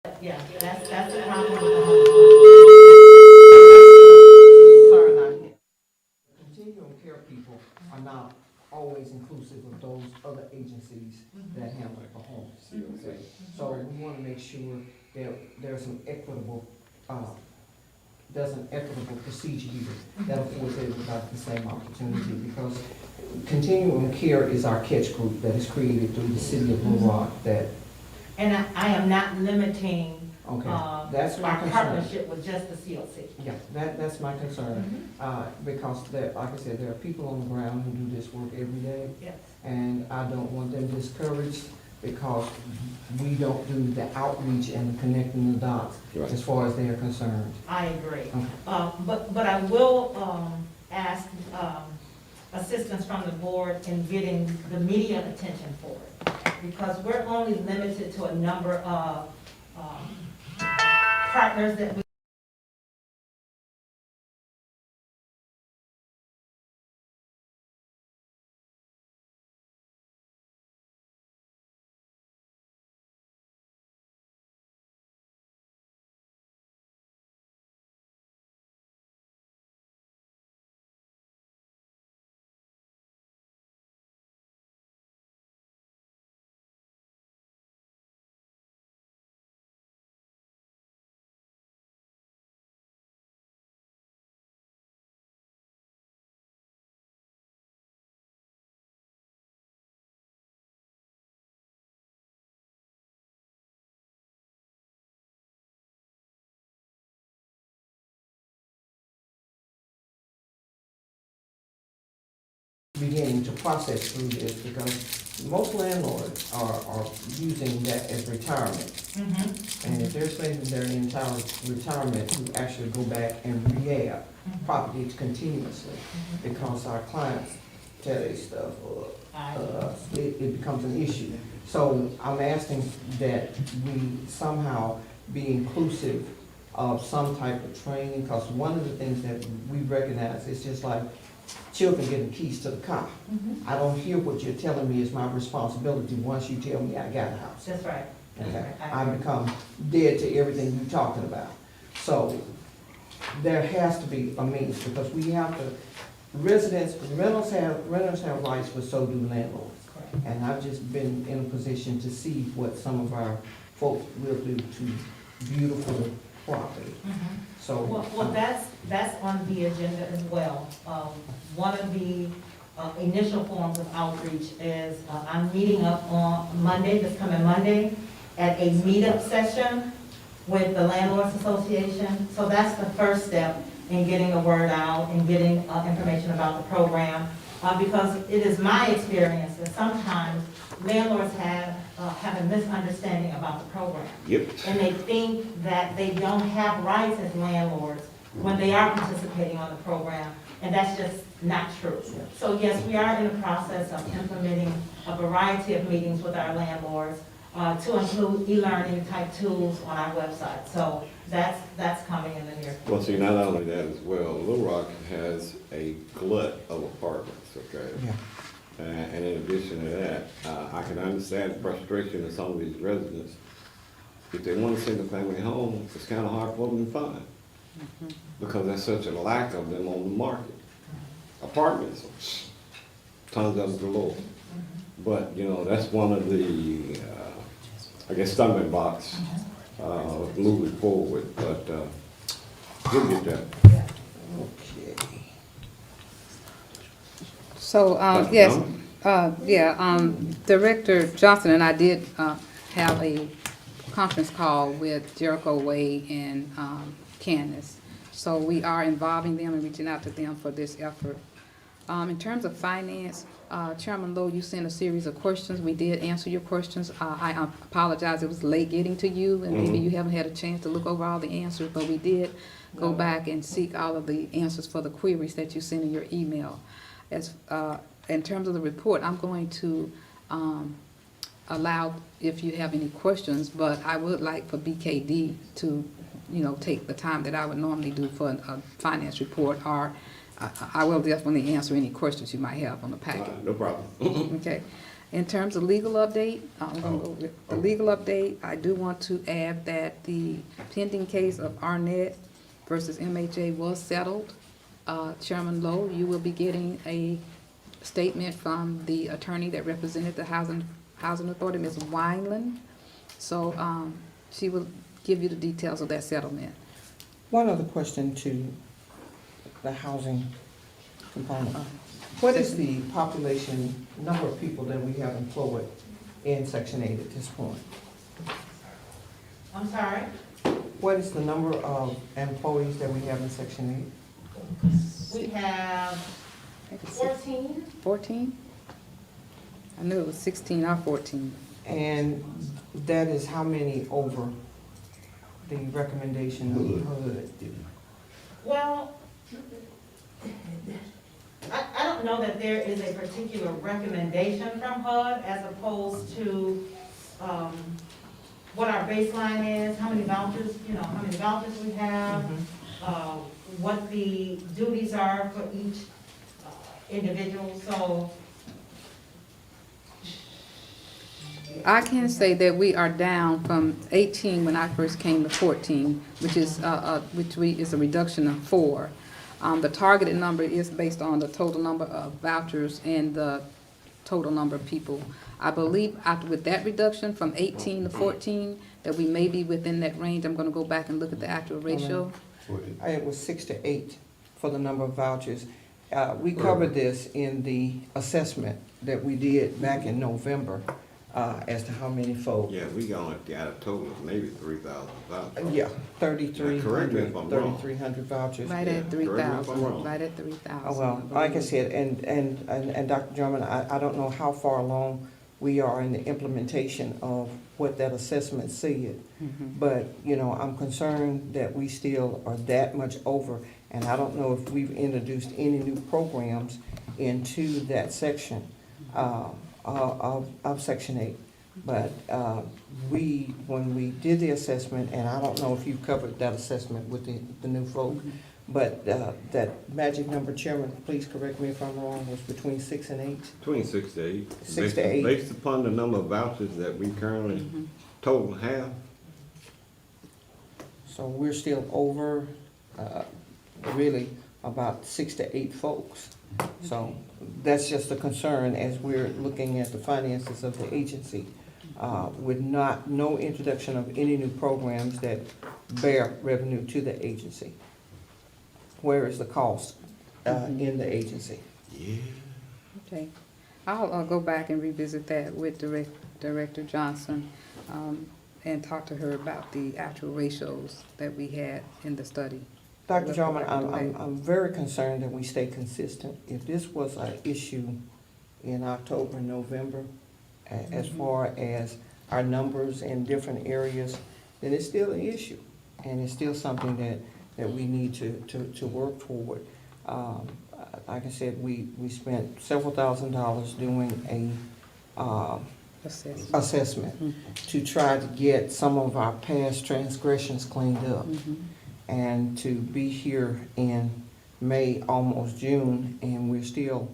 Yeah, that's the problem with the homeless. Concern I have. Continuum care people are not always inclusive of those other agencies that handle the homeless. Okay? So we want to make sure that there's an equitable, procedure here that affords everybody the same opportunity, because continuum care is our catch group that is created through the city of Little Rock that. And I am not limiting, Okay, that's my our concern. partnership with just the CLC. Yeah, that's my concern, because there, like I said, there are people on the ground who do this work every day, Yes. and I don't want them discouraged because we don't do the outreach and connecting the dots Right. as far as they are concerned. I agree. Okay. But I will ask assistance from the board in getting the media attention for it, because we're only limited to a number of partners that we Beginning to process through this, because most landlords are using that as retirement. And if they're saying they're in retirement, to actually go back and rehab properties continuously, because our clients tell their stuff, or it becomes an issue. So I'm asking that we somehow be inclusive of some type of training, because one of the things that we recognize is just like children getting keys to the car. I don't hear what you're telling me is my responsibility once you tell me I got a house. That's right. Okay, I become dead to everything you're talking about. So there has to be a means, because we have to, renters have rights, but so do landlords. Correct. And I've just been in a position to see what some of our folks will do to beautiful property. So. Well, that's on the agenda as well. One of the initial forms of outreach is, I'm meeting up on Monday, this coming Monday, at a meetup session with the Landlords Association. So that's the first step in getting the word out and getting information about the program. Because it is my experience that sometimes landlords have a misunderstanding about the program. Yep. And they think that they don't have rights as landlords when they are participating on the program, and that's just not true. So yes, we are in the process of implementing a variety of meetings with our landlords to include e-learning type tools on our website. So that's coming in the near future. Well, see, not only that as well, Little Rock has a glut of apartments, okay? Yeah. And in addition to that, I can understand the frustration of some of these residents. If they want a single family home, it's kind of hard for them to find, because there's such a lack of them on the market. Apartments, tons of them galore. But, you know, that's one of the, I guess, stumbling blocks moving forward, but we'll get there. Okay. So, Dr. yes, Jones? Director Johnson and I did have a conference call with Jericho Way and Candace. So we are involving them and reaching out to them for this effort. In terms of finance, Chairman Lowe, you sent a series of questions. We did answer your questions. I apologize, it was late getting to you, and maybe you haven't had a chance to look over all the answers, but we did go back and seek all of the answers for the queries that you sent in your email. As in terms of the report, I'm going to allow if you have any questions, but I would like for BKD to, take the time that I would normally do for a finance report, or I will definitely answer any questions you might have on the packet. No problem. Okay. In terms of legal update, I'm gonna go with the legal update. I do want to add that the pending case of Arnett versus MHA was settled. Chairman Lowe, you will be getting a statement from the attorney that represented the Housing Authority, Ms. Wineland. So, she will give you the details of that settlement. One other question to the housing component. What is the population, number of people that we have employed in Section 8 at this point? I'm sorry? What is the number of employees that we have in Section We have 14. 14? I knew it was 16 or 14. 8? And that is how many over the recommendation of HUD? Well, I don't know that there is a particular recommendation from HUD as opposed to what our baseline is, how many vouchers, how many vouchers we have, what the duties are for each individual, so. I can say that we are down from 18 when I first came to 14, which is a reduction of 4. The targeted number is based on the total number of vouchers and the total number of people. I believe with that reduction from 18 to 14, that we may be within that range. I'm gonna go back and look at the actual ratio. It was 6 to 8 for the number of vouchers. We covered this in the assessment that we did back in November as to how many folks. Yeah, we got a total of maybe 3,000 vouchers. Yeah, Correct me if I'm wrong. 3,300 vouchers. Right Yeah, at correct me if I'm 3,000, wrong. right at 3,000. Well, like I said, and Dr. Drummond, I don't know how far along we are in the implementation of what that assessment said. But, I'm concerned that we still are that much over, and I don't know if we've introduced any new programs into that section of Section 8. But when we did the assessment, and I don't know if you've covered that assessment with the new folk, but that magic number, Chairman, please correct me if I'm wrong, was between 6 and 8? Between 6 to 8. 6 to 8. Based upon the number of vouchers that we currently total have. So we're still over, really, about 6 to 8 folks. So that's just a concern as we're looking at the finances of the agency, with no introduction of any new programs that bear revenue to the agency. Where is the cost in the agency? Yeah. Okay, I'll go back and revisit that with Director Johnson and talk to her about the actual ratios that we had in the study. Dr. Drummond, I'm very concerned that we stay consistent. If this was an issue in October and November, as far as our numbers in different areas, then it's still an issue. And it's still something that we need to work toward. Like I said, we spent several $1,000s doing a assessment to try to get some of our past transgressions cleaned up. And to be here in May, almost June, and we're still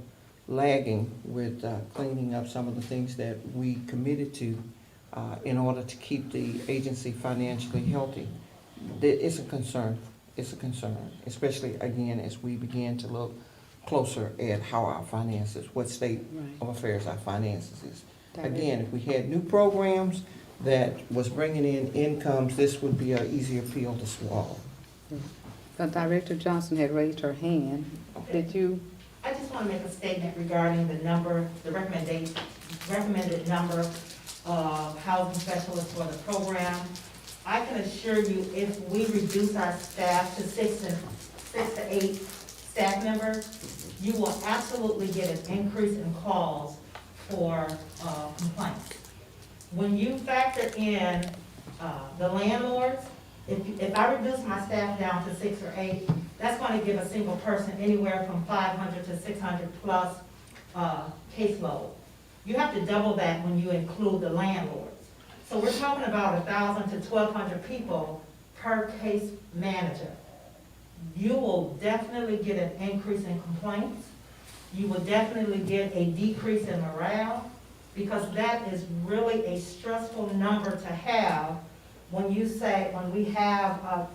lagging with cleaning up some of the things that we committed to in order to keep the agency financially healthy. It's a concern. It's a concern, especially, again, as we begin to look closer at how our finances, what state of affairs our finances is. Again, if we had new programs that was bringing in incomes, this would be an easier pill to swallow. But Director Johnson had raised her hand. Did you? I just want to make a statement regarding the recommended number of housing specialists for the program. I can assure you, if we reduce our staff to 6 to 8 staff members, you will absolutely get an increase in calls for complaints. When you factor in the landlords, if I reduce my staff down to 6 or 8, that's going to give a single person anywhere from 500 to 600 plus caseload. You have to double that when you include the landlords. So we're talking about 1,000 to 1,200 people per case manager. You will definitely get an increase in complaints. You will definitely get a decrease in morale, because that is really a stressful number to have when you say, when we have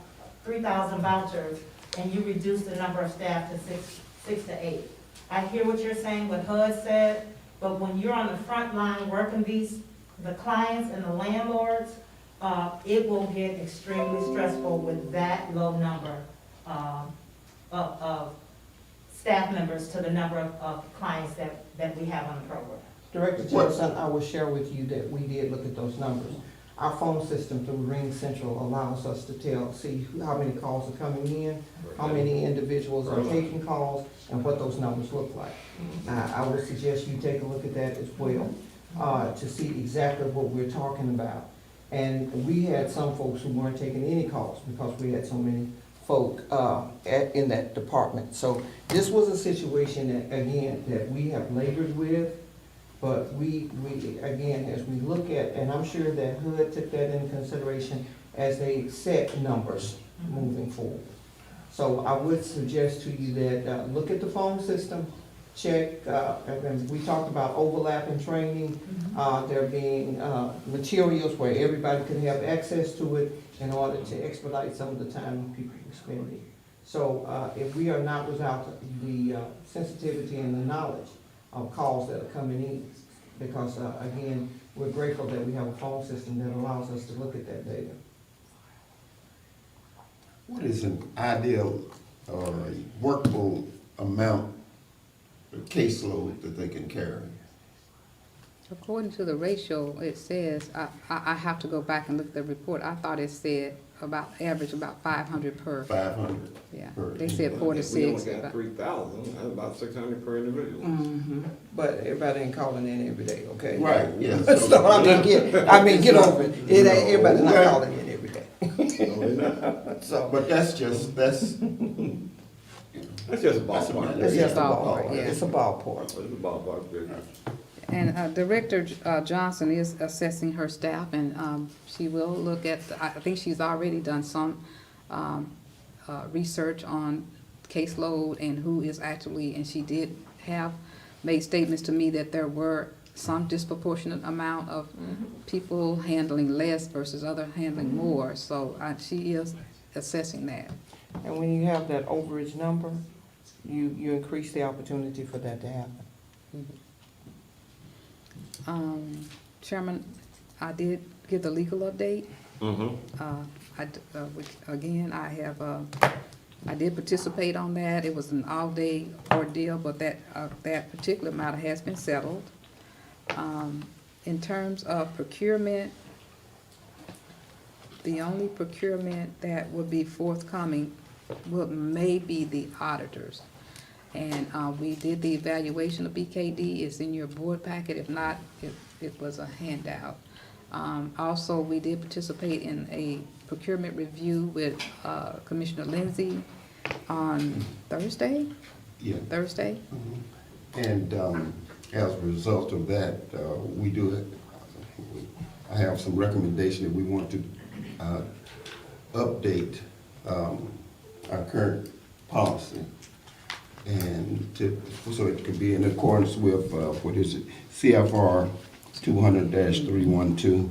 3,000 vouchers and you reduce the number of staff to six to eight. I hear what you're saying, what HUD said, but when you're on the front line working the clients and the landlords, it will get extremely stressful with that low number of staff members to the number of clients that we have on the program. Director Johnson, I will share with you that we did look at those numbers. Our phone system through Ring Central allows us to see how many calls are coming in, how many individuals are taking calls, and what those numbers look like. I would suggest you take a look at that as well, to see exactly what we're talking about. And we had some folks who weren't taking any calls because we had so many folk in that department. So this was a situation that, again, that we have labored with, but we again, as we look at, and I'm sure that HUD took that into consideration as they set numbers moving forward. So I would suggest to you that look at the phone system, check, and we talked about overlapping training, there being materials where everybody could have access to it in order to expedite some of the time people are spending. So if we are not without the sensitivity and the knowledge of calls that are coming in, because again, we're grateful that we have a phone system that allows us to look at that data. What is an ideal or workable amount of caseload that they can carry? According to the ratio, it says, I have to go back and look at the report. I thought it said average about 500 per. 500? Yeah, per. they said 4 to We 6. only got 3,000, that's about 600 per individual. But everybody ain't calling in every day, okay? Right, yeah. So I mean, get over it. It ain't, everybody's not calling in every day. No, they're not. So, But that's just That's just a ballpark. it's just a Ballpark, ballpark. yeah. It's a ballpark. It's a ballpark figure. And Director Johnson is assessing her staff, and she will look at, I think she's already done some research on caseload and who is actually, and she did have made statements to me that there were some disproportionate amount of people handling less versus other handling more. So she is assessing that. And when you have that overage number, you increase the opportunity for that to happen. Chairman, I did give the legal update. Again, I did participate on that. It was an all-day ordeal, but that particular matter has been settled. In terms of procurement, the only procurement that will be forthcoming may be the auditors. And we did the evaluation of BKD. It's in your board packet. If not, it was a handout. Also, we did participate in a procurement review with Commissioner Lindsay on Thursday? Yeah. Thursday? And as a result of that, I have some recommendation that we want to update our current policy, and so it could be in accordance with CFR 200-312.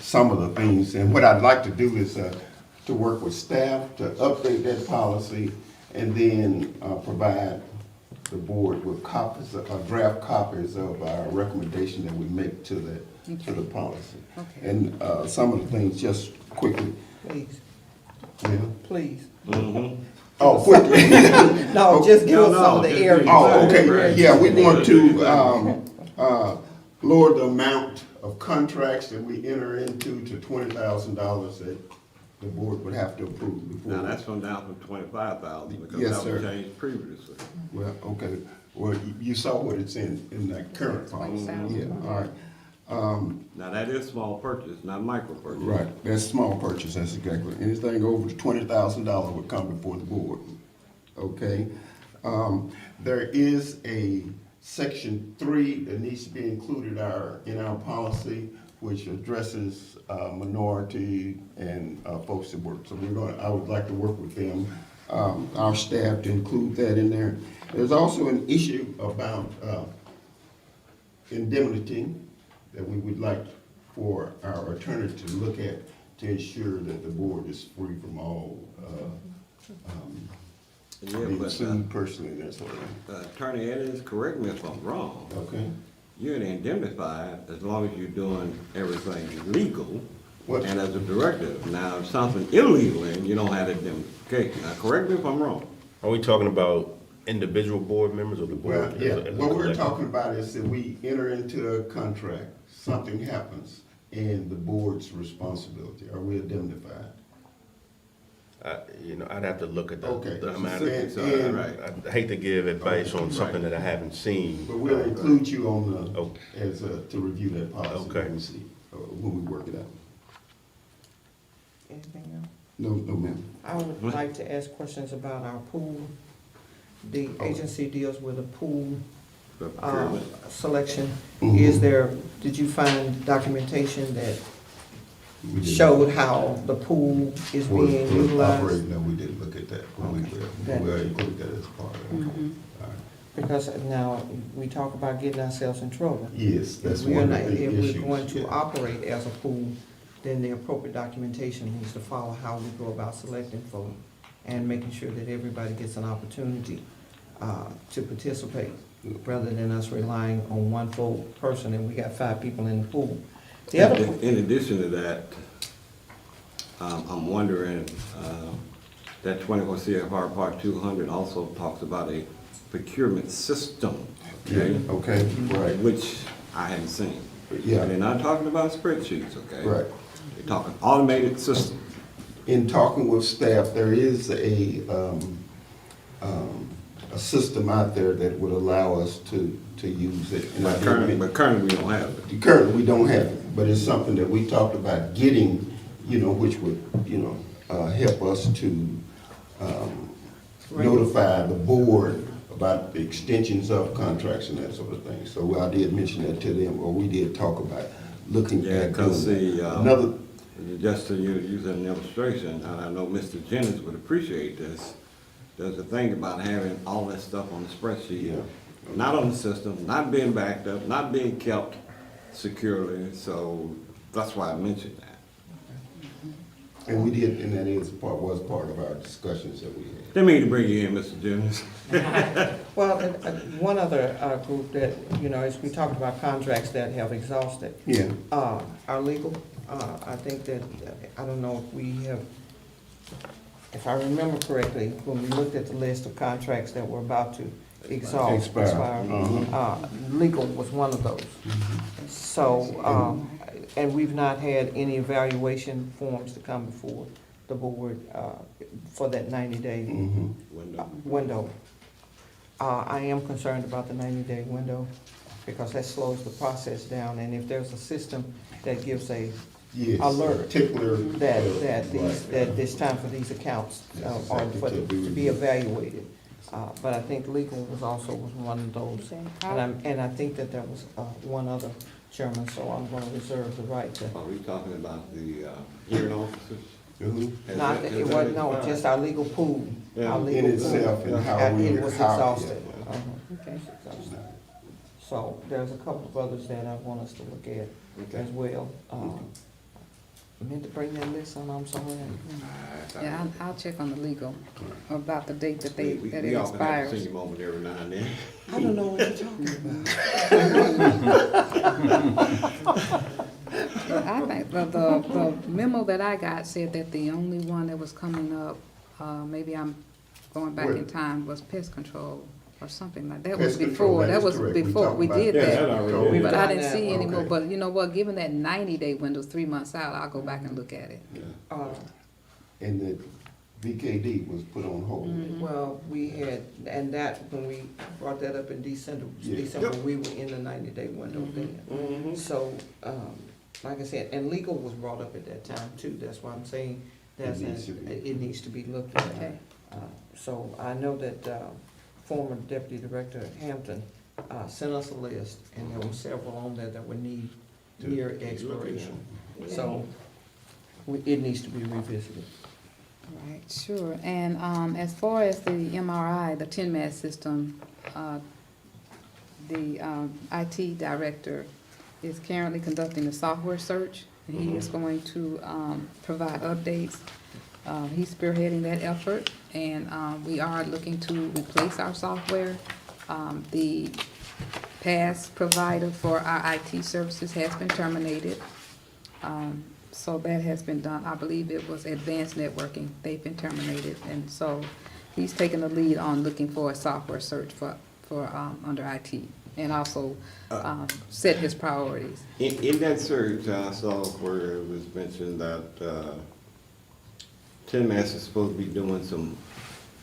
Some of the things, and what I'd like to do is to work with staff to update that policy, and then provide the board with copies, draft copies of our recommendation that we make to the policy. Okay. And some of the things, just quickly. Please, Yeah. please. Oh, quickly. No, just give us some of the areas. Oh, okay. Yeah, we want to lower the amount of contracts that we enter into to $20,000 that the board would have to approve before. Now, that's come down from 25,000 because Yes, that was sir. changed previously. Well, okay. Well, you saw what it's in that current policy. Yeah, all right. Now, that is small purchase, not micro purchase. Right, that's small purchase, that's exactly. Anything over $20,000 would come before the board, okay? There is a section 3 that needs to be included in our policy, which addresses minority and folks that work. So I would like to work with them, our staff, to include that in there. There's also an issue about indemnity that we would like for our attorney to look at to ensure that the board is free from all, Yeah, being but, sued personally and that sort of thing. Attorney Ellis, correct me if I'm wrong. Okay? You're indemnified as long as you're doing everything legal What? and as a director. Now, if something illegal and you don't have indemnification, now correct me if I'm wrong. Are we talking about individual board members or the Well, board? yeah, as a what we're collective? talking about is that we enter into a contract, something happens, and the board's responsibility. Are we indemnified? I'd have to look at Okay. the amount And- of, and- right. I hate to give advice on Right. something that I haven't seen. But we'll include you on the, Oh. to review that policy Okay. when we see, when we work it out. Anything else? No, ma'am. I would like to ask questions about our pool. The agency deals with a pool The procurement. selection. Mhm. Is there, did you find documentation that We did- showed how the pool is For- being for utilized? operating, no, we didn't look at that. When we That- will include that as part of it. Mhm. All right. Because now we talk about getting ourselves in trouble. Yes, that's If we are one not, of the if issues. we're going to yeah. operate as a pool, then the appropriate documentation needs to follow how we go about selecting folk and making sure that everybody gets an opportunity to participate, rather than us relying on one full person and we got 5 people in the pool. The other, In addition to that, I'm wondering, that 24 CFR Part 200 also talks about a procurement system, okay? Yeah, okay, right, Which I haven't seen. Yeah. And they're not talking about spreadsheets, okay? right. They're talking automated system. In talking with staff, there is a system out there that would allow us to use it. And I But did currently, men- we don't have it. Currently, we don't have it, but it's something that we talked about getting, which would, help us to notify the board about the extensions of contracts and that sort of thing. So I did mention that to them, or we did talk about looking Yeah, at because doing the, that. Another, just to use an illustration, and I know Mr. Jennings would appreciate this, there's a thing about having all that stuff on the spreadsheet. Yeah. Not on the system, not being backed up, not being kept securely, so that's why I mentioned that. and we did, and that was part of our discussions that we had. Didn't mean to bring you in, Mr. Jennings. well, one other group that, as we talked about contracts that have exhausted, Yeah, our legal, I think that, I don't know if we have, if I remember correctly, when we looked at the list of contracts that were about to expire, legal was one of those. So, and we've not had any evaluation forms to come before the board for that 90-day mhm. window. I am concerned about the 90-day window because that slows the process down. And if there's a system that gives a Yes. alert Particular. that right, this time for these accounts That's are exactly for, to be to be reviewed. evaluated. But I think legal was also one of those. And I think that there was one other chairman, so I'm gonna reserve the right to. Are we talking about the hearing officers? Mhm. Has Not, that- it has was, that no, expired? just our legal pool. Yeah. Our In legal pool. itself and how And we- it was how- exhausted. yeah. Uh-huh. Okay. It's exhausted. So there's a couple of others that I want us to look at Okay. as well. I meant to bring that list on, I'm sorry. Yeah, I'll check on the legal about the date that that it We all gonna have to expires. see him over there every now and then. I don't know what you're talking about. I think the memo that I got said that the only one that was coming up, maybe I'm going back in Where? time, was pest control or something like, that was Pest control, before, that that is was correct. We before talked we about did Yeah, that. that already We've is. But I done didn't see that. any more, Okay. but you know what, given that 90-day window, 3 months out, I'll go back and look at it. And the VKD was put on hold. Well, we had, and that, when we brought that up in December, Yeah. we were in the 90-day window then. Mhm. So, like I said, and legal was brought up at that time too, that's why I'm saying It needs to be. it needs to be looked at. Okay. So I know that former Deputy Director Hampton sent us a list, and there were several on there that would need To- near expiration. So it needs to be revisited. Right, sure. And as far as the MRI, the 10-mat system, the IT director is currently conducting a software search, and he is going to provide updates. He's spearheading that effort, and we are looking to replace our software. The past provider for our IT services has been terminated. So that has been done. I believe it was Advanced Networking. They've been terminated, and so he's taking the lead on looking for a software search for under IT, and also set his priorities. In that search, I saw where it was mentioned that TNMAS is supposed to be doing some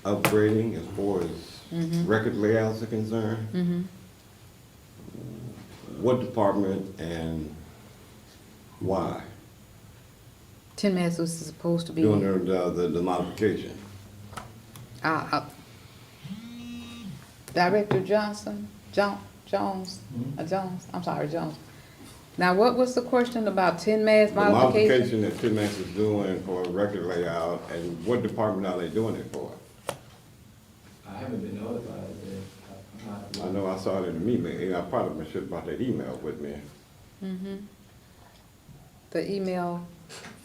upgrading as far as record layouts are concerned. What department and why? TNMAS was supposed to be. Doing the modification. Director Jones, Jones, I'm sorry, Jones. Now, what was the question about TNMAS The modification? modification that TNMAS is doing for record layout, and what department are they doing it for? I haven't been notified of it. I know I saw it in the email, I probably should have brought that email with me. The email,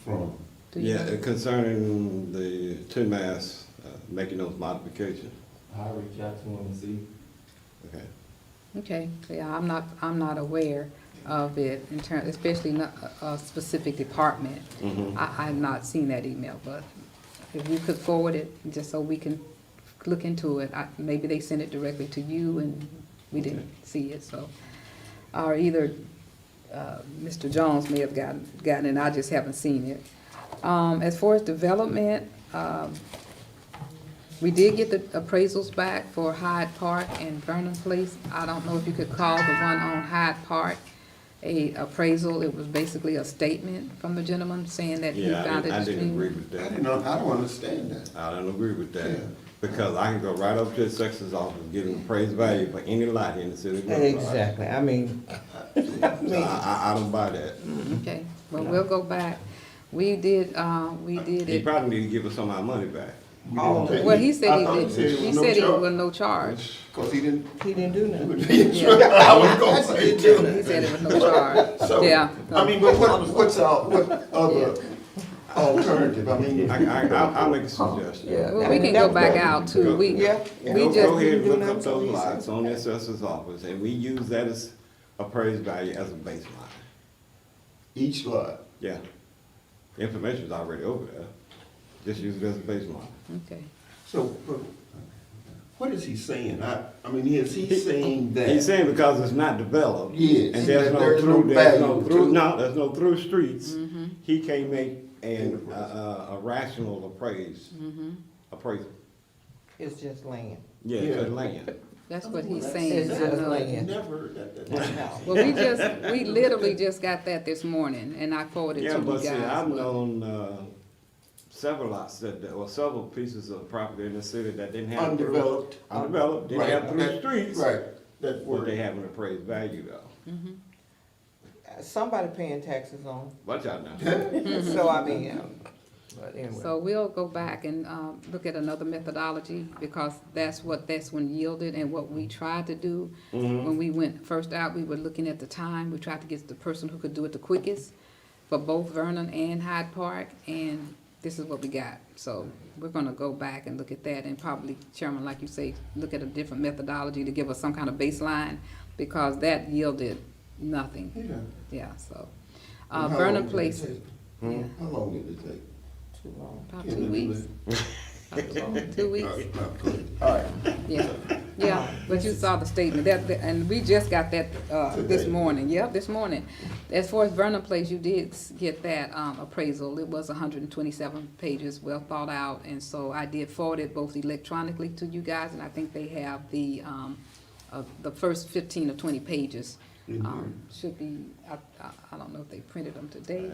From, do you know? Yeah, concerning the TNMAS making those modifications. I'll reach out to him and see. Okay. Okay, yeah, I'm not aware of it in terms, especially not a specific department. I've not seen that email, but if you could forward it, just so we can look into it. Maybe they sent it directly to you and we didn't see it, so. Or either Mr. Jones may have gotten it, I just haven't seen it. As far as development, we did get the appraisals back for Hyde Park and Vernon Place. I don't know if you could call the one on Hyde Park a appraisal. It was basically a statement from the gentleman saying that he Yeah, found it I didn't agree extremely. with I that. didn't know, I don't understand that. I don't agree with that. Yeah. Because I can go right up to the Sexton's office, give them appraised value for any lot in the city of Gulf. Exactly, I mean, So I don't buy that. Okay, well, we'll go back. We did He it. probably need to give us some of our money back. Oh, Well, he said I he thought did, he said it was no charge. Cause he didn't. he didn't do nothing. I was gonna say He too. said it was no charge, So, yeah. I mean, but what other alternative, I mean. I'll make a suggestion. Yeah. Well, we can go back out too. We Yeah. we Go just, ahead and do look nothing up so those easy. lots on the assessor's office, and we use that as appraised value as a baseline. Each lot. Yeah. The information's already over there. Just use it as a baseline. okay. So, but what is he saying? I mean, is he saying that? He's saying because it's not developed. Yes, And that there's no there's no value through, to- no, there's no through streets. He can't make a rational appraisal. It's just land. Yeah, Yeah. it's land. That's what he's It's saying. I just know. land. Never heard that. Well, we literally just got that this morning, and I forwarded it Yeah, to you but guys. see, I've but- known, several lots or several pieces of property in the city that didn't have. Undeveloped. Undeveloped, didn't Right, have through that- streets. Right, that But word. they have an appraised value though. Somebody paying taxes on, Watch out now. so I mean, but anyway. So we'll go back and look at another methodology, because that's what this one yielded, and what we tried to do. When we went first out, we were looking at the time, we tried to get the person who could do it the quickest for both Vernon and Hyde Park, and this is what we got. So we're gonna go back and look at that, and probably, Chairman, like you say, look at a different methodology to give us some kind of baseline, because that yielded nothing. Yeah. Yeah, so. And how Vernon long did it Place, take? yeah, How long did it take? Too long. about Yeah, 2 weeks. About 2 weeks. All right. Yeah, but you saw the statement, and we just got that, this morning, this morning. As far as Vernon Place, you did get that, appraisal, it was 127 pages, well thought out, and so I did forward it both electronically to you guys, and I think they have the first 15 or 20 pages. Should be, I don't know if they printed them today,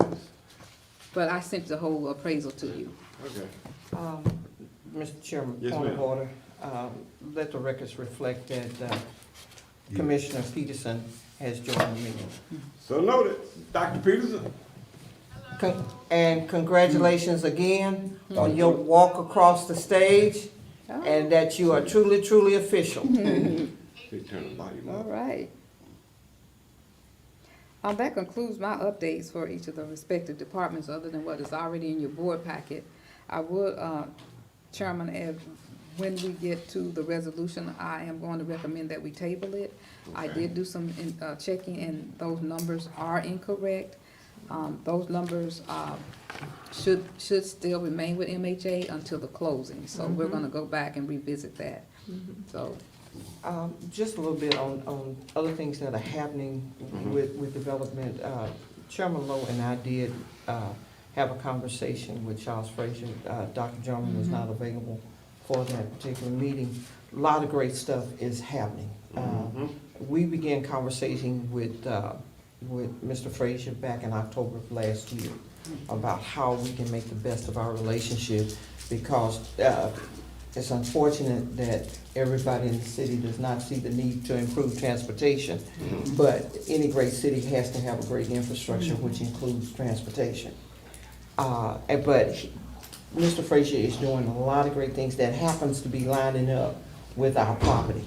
but I sent the whole appraisal to you. Okay. Mr. Chairman, Yes, point of ma'am. order. Let the records reflect that Commissioner Peterson has joined the meeting. So noted, Dr. Peterson. And congratulations again on your walk across the stage, and that you are truly, truly official. Yeah, Please turn the volume All up. right. That concludes my updates for each of the respective departments, other than what is already in your board packet. I would, Chairman, when we get to the resolution, I am going to recommend that we table it. I Okay. did do some checking, and those numbers are incorrect. Those numbers should still remain with MHA until the closing, so we're gonna go back and revisit that. So, Just a little bit on other things that are happening with development. Chairman Lowe and I did have a conversation with Charles Frazier. Dr. Drummond was not available for that particular meeting. A lot of great stuff is happening. We began conversating with Mr. Frazier back in October of last year about how we can make the best of our relationship, because it's unfortunate that everybody in the city does not see the need to improve transportation, but any great city has to have a great infrastructure, which includes transportation. Mr. Frazier is doing a lot of great things that happens to be lining up with our property.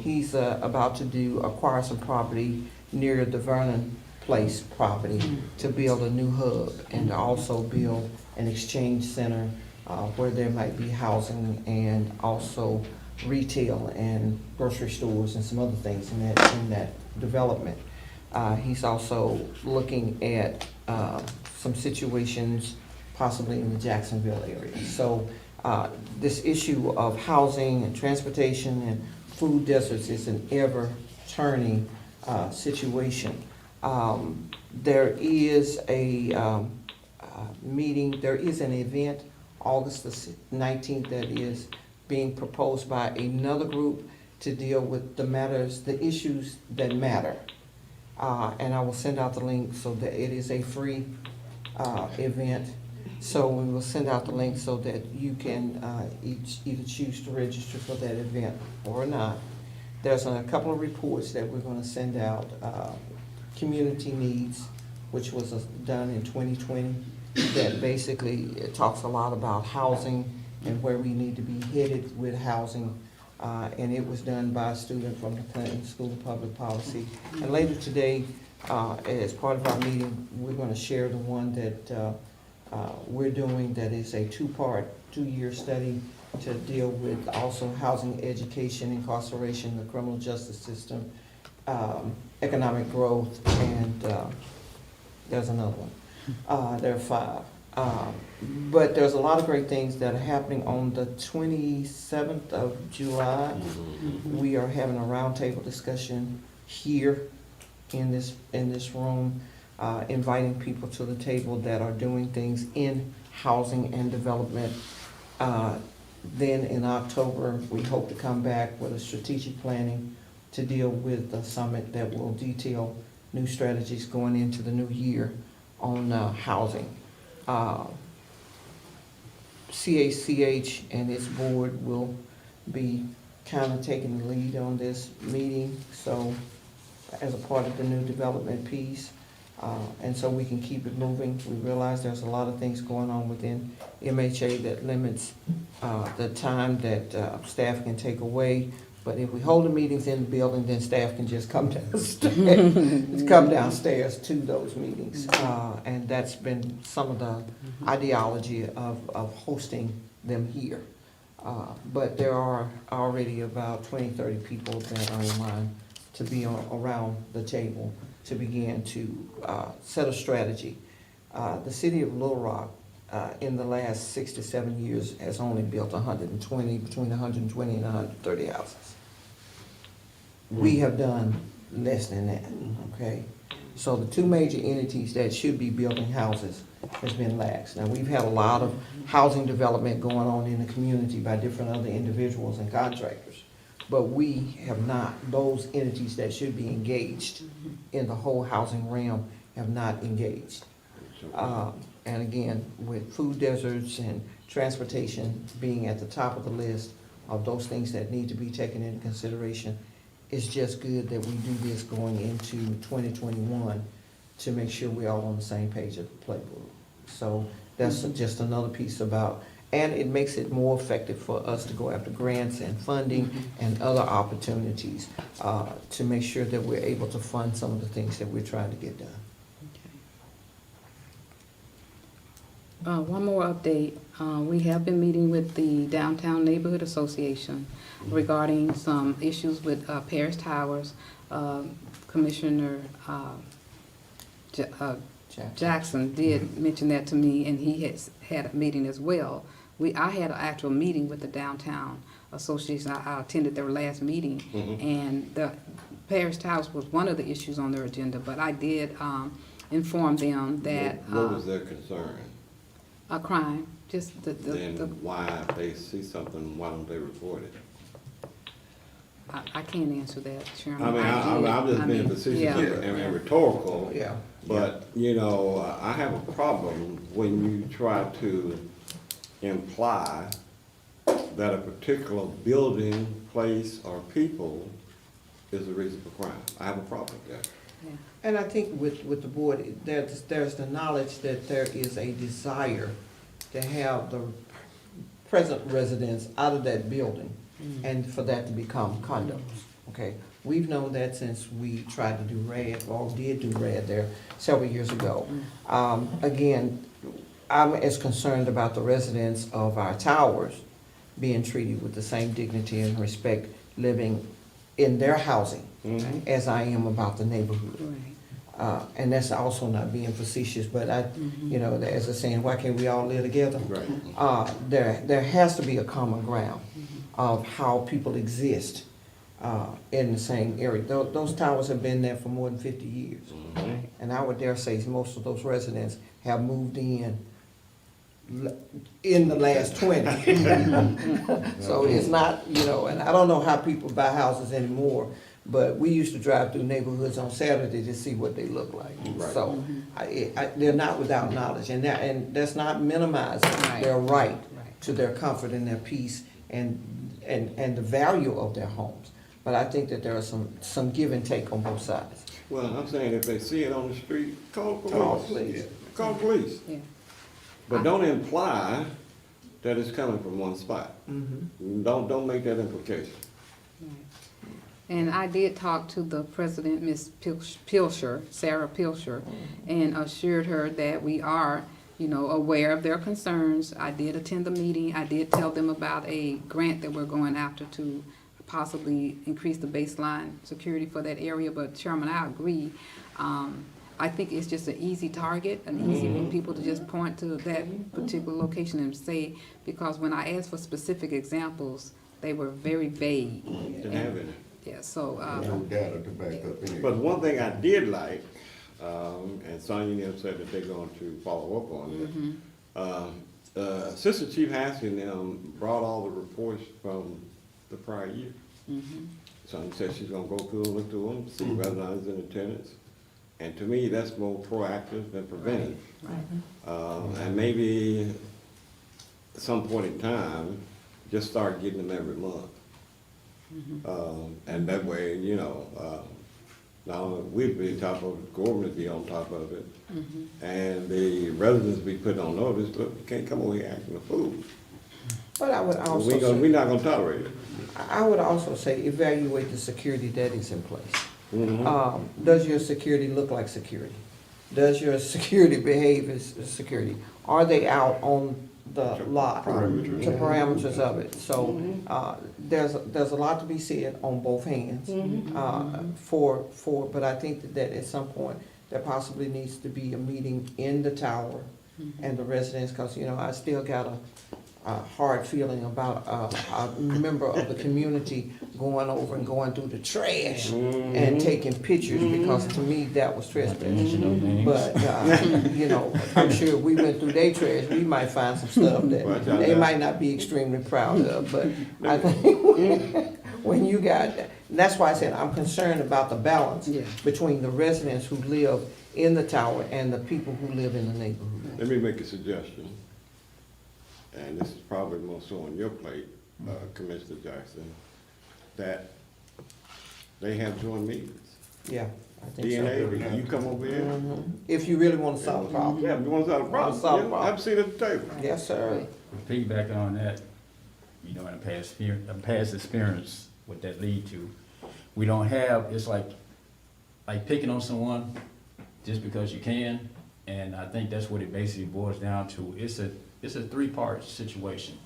He's about to acquire some property near the Vernon Place property to build a new hub, and to also build an exchange center where there might be housing and also retail and grocery stores and some other things in that development. He's also looking at some situations possibly in the Jacksonville area. So this issue of housing and transportation and food deserts is an ever-turning situation. There is a meeting, there is an event August the 19th that is being proposed by another group to deal with the issues that matter. And I will send out the link so that it is a free event. So we will send out the link so that you can either choose to register for that event or not. There's a couple of reports that we're going to send out. Community Needs, which was done in 2020, that basically it talks a lot about housing and where we need to be headed with housing. And it was done by a student from the Clinton School of Public Policy. And later today, as part of our meeting, we're going to share the one that we're doing that is a two-year study to deal with also housing, education, incarceration, the criminal justice system, economic growth, and there's another one. There are 5. But there's a lot of great things that are happening. On the 27th of July, we are having a roundtable discussion here in this room, inviting people to the table that are doing things in housing and development. Then in October, we hope to come back with a strategic planning to deal with the summit that will detail new strategies going into the new year on housing. CACH and its board will be kind of taking the lead on this meeting, so as a part of the new development piece, and so we can keep it moving. We realize there's a lot of things going on within MHA that limits the time that staff can take away. But if we hold the meetings in the building, then staff can just come downstairs to those meetings. And that's been some of the ideology of hosting them here. But there are already about 20, 30 people that are in line to be around the table to begin to set a strategy. The city of Little Rock, in the last 6 to 7 years, has only built between 120 and 130 houses. We have done less than that, okay? So the 2 major entities that should be building houses has been lax. Now, we've had a lot of housing development going on in the community by different other individuals and contractors, but we have not. Those entities that should be engaged in the whole housing realm have not engaged. And again, with food deserts and transportation being at the top of the list of those things that need to be taken into consideration, it's just good that we do this going into 2021 to make sure we're all on the same page of the playbook. So that's just another piece about And it makes it more effective for us to go after grants and funding and other opportunities to make sure that we're able to fund some of the things that we're trying to get done. One more update. We have been meeting with the Downtown Neighborhood Association regarding some issues with Paris Towers. Commissioner Jackson did mention that to me, and he has had a meeting as well. I had an actual meeting with the Downtown Association. I attended their last meeting, and the Paris Towers was one of the issues on their agenda, but I did inform them that. What was their concern? A crime, just Then why, if they see something, why don't they report it? I can't answer that, Chairman. I mean, I'm just being facetious yeah. and rhetorical. Yeah. But, you know, I have a problem when you try to imply that a particular building, place, or people is the reason for crime. I have a problem with that. Yeah. And I think with the board, there's the knowledge that there is a desire to have the present residents out of that building and for that to become condos, okay? We've known that since we tried to do RAD, or did do RAD there several years ago. Again, I'm as concerned about the residents of our towers being treated with the same dignity and respect living in their housing as I am about the neighborhood. Right. And that's also not being facetious, but you know, as a saying, why can't we all live together? Right. There has to be a common ground of how people exist in the same area. Those towers have been there for more than 50 years. And I would dare say most of those residents have moved in the last 20. So it's not, you know, and I don't know how people buy houses anymore, but we used to drive through neighborhoods on Saturday to see what they look like. Right. So they're not without knowledge, and that's not minimizing their right to their comfort and their peace and the value of their homes. But I think that there are some give and take on both sides. Well, I'm saying if they see it on the street, call police. Call police. Call police. Yeah. But don't imply that it's coming from one spot. Don't make that implication. Right. And I did talk to the president, Ms. Pilcher, Sarah Pilcher, and assured her that we are, you know, aware of their concerns. I did attend the meeting. I did tell them about a grant that we're going after to possibly increase the baseline security for that area. But Chairman, I agree. I think it's just an easy target, an easy for people to just point to that particular location and say, because when I asked for specific examples, they were very vague. Didn't have any. Yeah, so, No data to back up any. But one thing I did like, and Sonia and them said that they're going to follow up on it. Assistant Chief Haskell and them brought all the reports from the prior year. Sonia said she's gonna go through and look through them, see whether or not it's in attendance. And to me, that's more proactive than preventive. And maybe at some point in time, just start getting them every month. And that way, you know, not only we'd be on top of it, the government be on top of it, and the residents be put on notice, look, you can't come over here acting a fool. But I would also say, We're not gonna tolerate it. I would also say evaluate the security that is in place. Does your security look like security? Does your security behave as security? Are they out on the lot? Parameters. The parameters of it. So, there's a lot to be said on both hands, but I think that at some point, there possibly needs to be a meeting in the tower and the residents, because, you know, I still got a hard feeling about a member of the community going over and going through the trash and taking pictures, because to me, that was trespassing. But, you know, I'm sure if we went through their trash, we might find some stuff that they might not be extremely proud of, but I think when you got, that's why I said I'm concerned about the balance between the residents who live in the tower and the people who live in the neighborhood. Let me make a suggestion, and this is probably more so on your plate, Commissioner Jackson, that they have joint meetings. Yeah. I think so. DNA, you come over here. Mhm. If you really want to solve the problem. Yeah, you want to solve the problem, Solve the yeah, problem. have a seat at the table. Yes, sir. Piggyback on that, you know, in past experience, what that lead to, we don't have, it's like picking on someone just because you can, and I think that's what it basically boils down to. It's a three-part situation.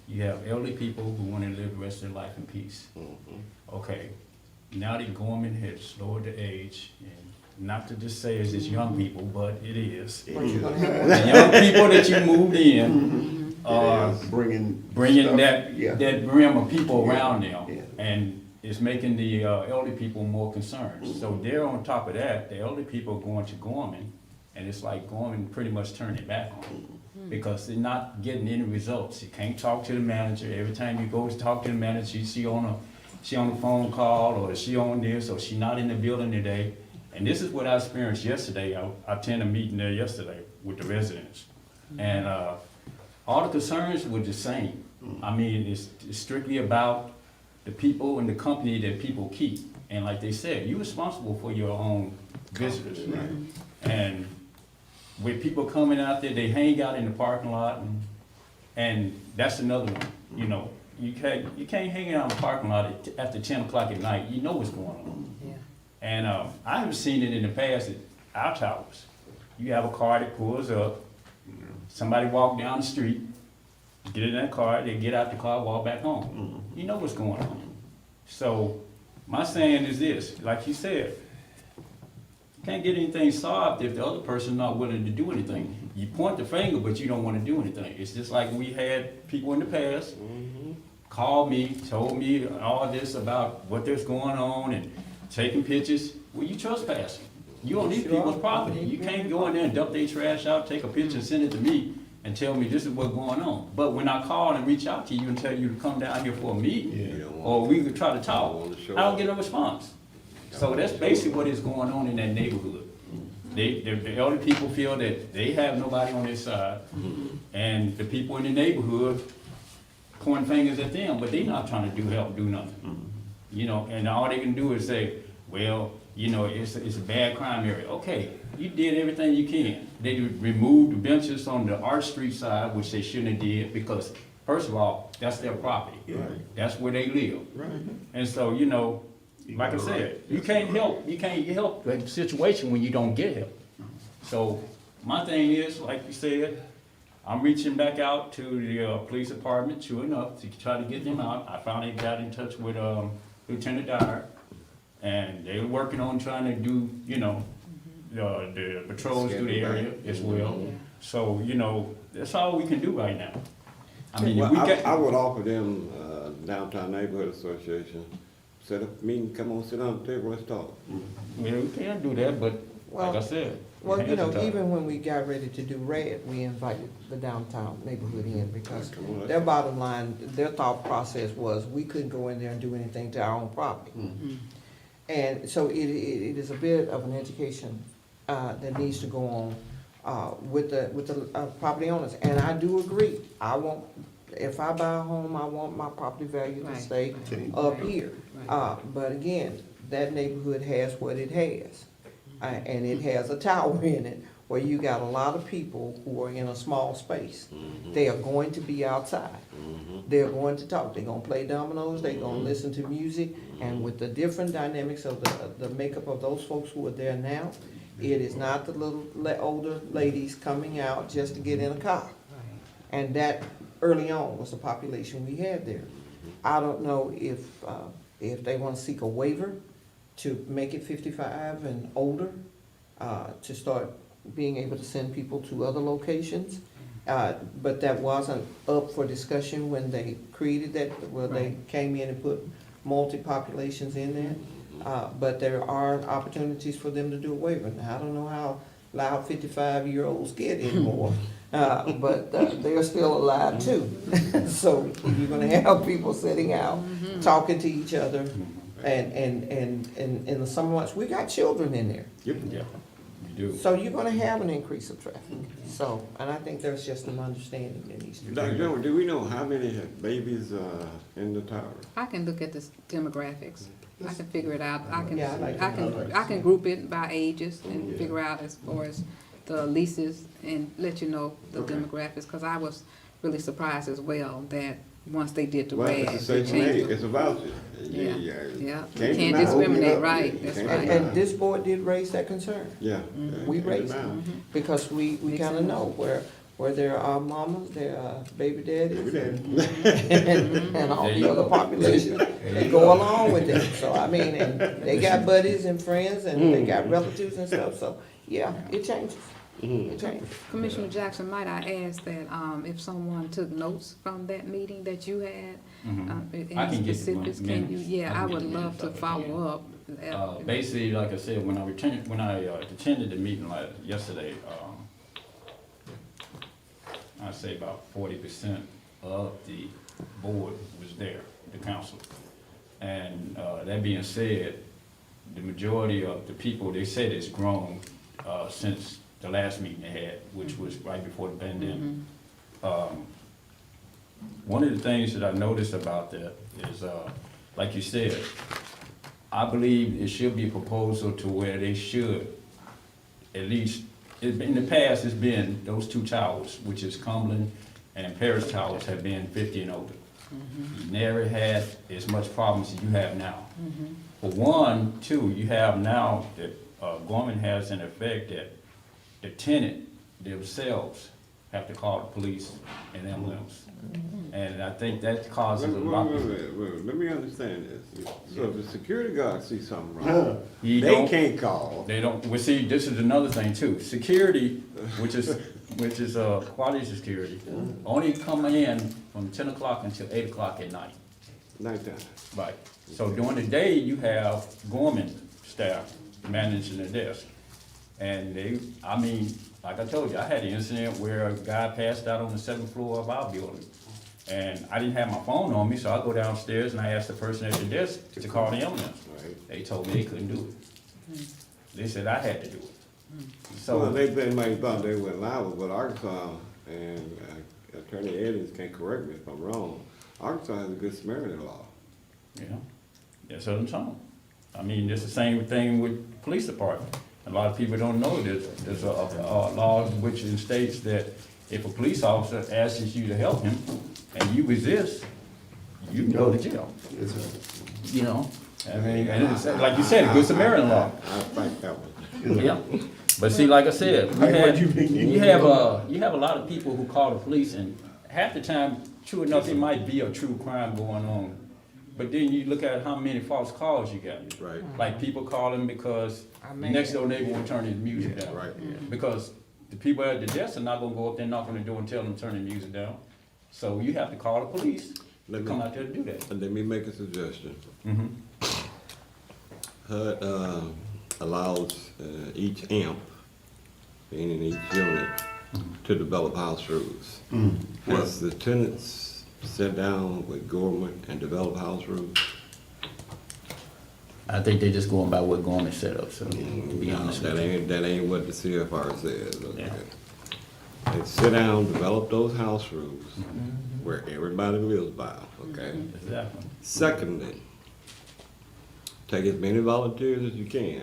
You have elderly people who want to live the rest of their life in peace. Okay, now that Gorman has lowered the age, and not to just say it's just young people, but it is. But you're gonna have The young people that you moved in are bringing stuff, that yeah. rim of people around them, Yeah. and it's making the elderly people more concerned. So they're on top of that. The elderly people are going to Gorman, and it's like Gorman pretty much turned it back on them because they're not getting any results. You can't talk to the manager. Every time you go to talk to the manager, she on a phone call, or she on this, or she not in the building today. And this is what I experienced yesterday. I attended a meeting there yesterday with the residents, and all the concerns were the same. I mean, it's strictly about the people and the company that people keep. And like they said, you're responsible for your own visitors. And with people coming out there, they hang out in the parking lot, and that's another one. You know, you can't hang out in the parking lot after 10 o'clock at night. You know what's going on. Yeah. And I have seen it in the past at our towers. You have a car that pulls up, somebody walk down the street, get in that car, they get out the car, walk back home. You know what's going on. So my saying is this, like you said, you can't get anything solved if the other person's not willing to do anything. You point the finger, but you don't want to do anything. It's just like we had people in the past called me, told me all this about what there's going on and taking pictures. Well, you trespassing. You on these people's property. You can't go in there and dump their trash out, take a picture, send it to me, and tell me this is what's going on. But when I call and reach out to you and tell you to come down here for a meeting, or we could try to talk, I don't get no response. So that's basically what is going on in that neighborhood. The elderly people feel that they have nobody on their side, and the people in the neighborhood pointing fingers at them, but they're not trying to do nothing. You know, and all they can do is say, well, you know, it's a bad crime area. Okay, you did everything you can. They removed the benches on the Arch Street side, which they shouldn't have did, because first of all, that's their property. Right. That's where they live. Right. And so, you know, like I said, you can't help the situation when you don't get help. So my thing is, like you said, I'm reaching back out to the police department, sure enough, to try to get them out. I finally got in touch with Lieutenant Dyer, and they were working on trying to do, you know, the patrols through the area as well. So, you know, that's all we can do right now. I mean, if we Well, get. I would offer them, Downtown Neighborhood Association, set up a meeting, come on, sit down at the table, let's talk. Well, we can do that, but like I said. Well, you know, hands are tied. even when we got ready to do RED, we invited the downtown neighborhood in because Come on, let's their talk. bottom line, their thought process was, we couldn't go in there and do anything to our own property. And so it is a bit of an education that needs to go on with the property owners. And I do agree, if I buy a home, I want my property value to Right. stay up here. But again, that neighborhood has what it has. And it has a tower in it where you got a lot of people who are in a small space. They are going to be outside. They're going to talk, they're gonna play dominoes, they're gonna listen to music, and with the different dynamics of the makeup of those folks who are there now, it is not the little older ladies coming out just to get in a car. And that early on was the population we had there. I don't know if they wanna seek a waiver to make it 55 and older, to start being able to send people to other locations. But that wasn't up for discussion when they created that, where they came in and put multi-populations in there. But there are opportunities for them to do a waiver. Now, I don't know how loud 55-year-olds get anymore, but they're still alive too. So you're gonna have people sitting out, talking to each other, and in the summer months, we got children in there. Yep. Yeah, we do. So you're gonna have an increase of traffic. So, and I think there's just an understanding that needs to be. Dr. Jones, do we know how many babies in the tower? I can look at the demographics. I can figure it out. I Yeah, I like I can group it by ages and figure out as far as the leases and let you know the Okay. demographics, cause I was really surprised as well that once they did the Well, RAD, it's a they Section 8, changed. it's a voucher. Yeah, yeah, you Can't can't deny it. discriminate, right, You that's can't right. deny And this board did raise that concern. Yeah. We can't raised deny it, it. because we Makes kinda sense. know where there are mamas, there are baby daddies, Every day. and all There the you other go. population that go along with it. So, I mean, and they got buddies and friends, and they got relatives and stuff, so, yeah, it changes. It changes. Commissioner Jackson, might I ask that, if someone took notes from that meeting that you had, Mhm. I any can get the specifics, can you, minutes. I yeah, can I get would the love minutes to of it, follow up. Basically, like I said, when I attended the meeting yesterday, I'd say about 40% of the board was there, the council. And that being said, the majority of the people, they said it's grown since the last meeting they had, which was right before the pandemic. One of the things that I noticed about that is, like you said, I believe it should be a proposal to where they should, at least, in the past, it's been those two towers, which is Cumberland and Paris Towers, have been 50 and older. You never had as much problems as you have now. For one, two, you have now that Gorman has an effect that the tenant themselves have to call the police and ambulance. And I think that causes a lot. Wait, let me understand this. So if the security guard sees something wrong, You they don't- can't call. They don't, well, see, this is another thing too. Security, which is quality security, only come in from 10 o'clock until 8 o'clock at night. Nighttime. Right. So during the day, you have Gorman staff managing the desk. And they, I mean, like I told you, I had an incident where a guy passed out on the 7th floor of our building. And I didn't have my phone on me, so I go downstairs and I asked the person at the desk to call the ambulance. Right. They told me they couldn't do it. They said I had to do it. So So, they might thought they went liable, but Arkansas, and Attorney Edens can correct me if I'm wrong, Arkansas has a good Samaritan law. yeah, that's what I'm saying. I mean, it's the same thing with police department. A lot of people don't know this. There's a law which states that if a police officer asks you to help him and you resist, you can go to jail. Yes, sir. You know, I mean, and it's, like you said, a good Samaritan law. I think that one. Yeah, but see, like I said, you have a lot of people who call the police, and half the time, true enough, it might be a true crime going on. But then you look at how many false calls you got. Right. Like people calling because the next door neighbor won't turn his music down. Right. Because the people at the desk are not gonna go up there, knock on the door and tell them to turn the music down. So you have to call the police to come out there to do that. And let me make a suggestion. Mhm. HUD allows each amp, meaning each unit, to develop house rules. Has the tenants sit down with Gorman and develop house rules? I think they just going by what Gorman set up, so to be No, honest with that you. ain't what the CFR says, okay? Yeah. They sit down, develop those house rules where everybody lives by, okay? Exactly. Secondly, take as many volunteers as you can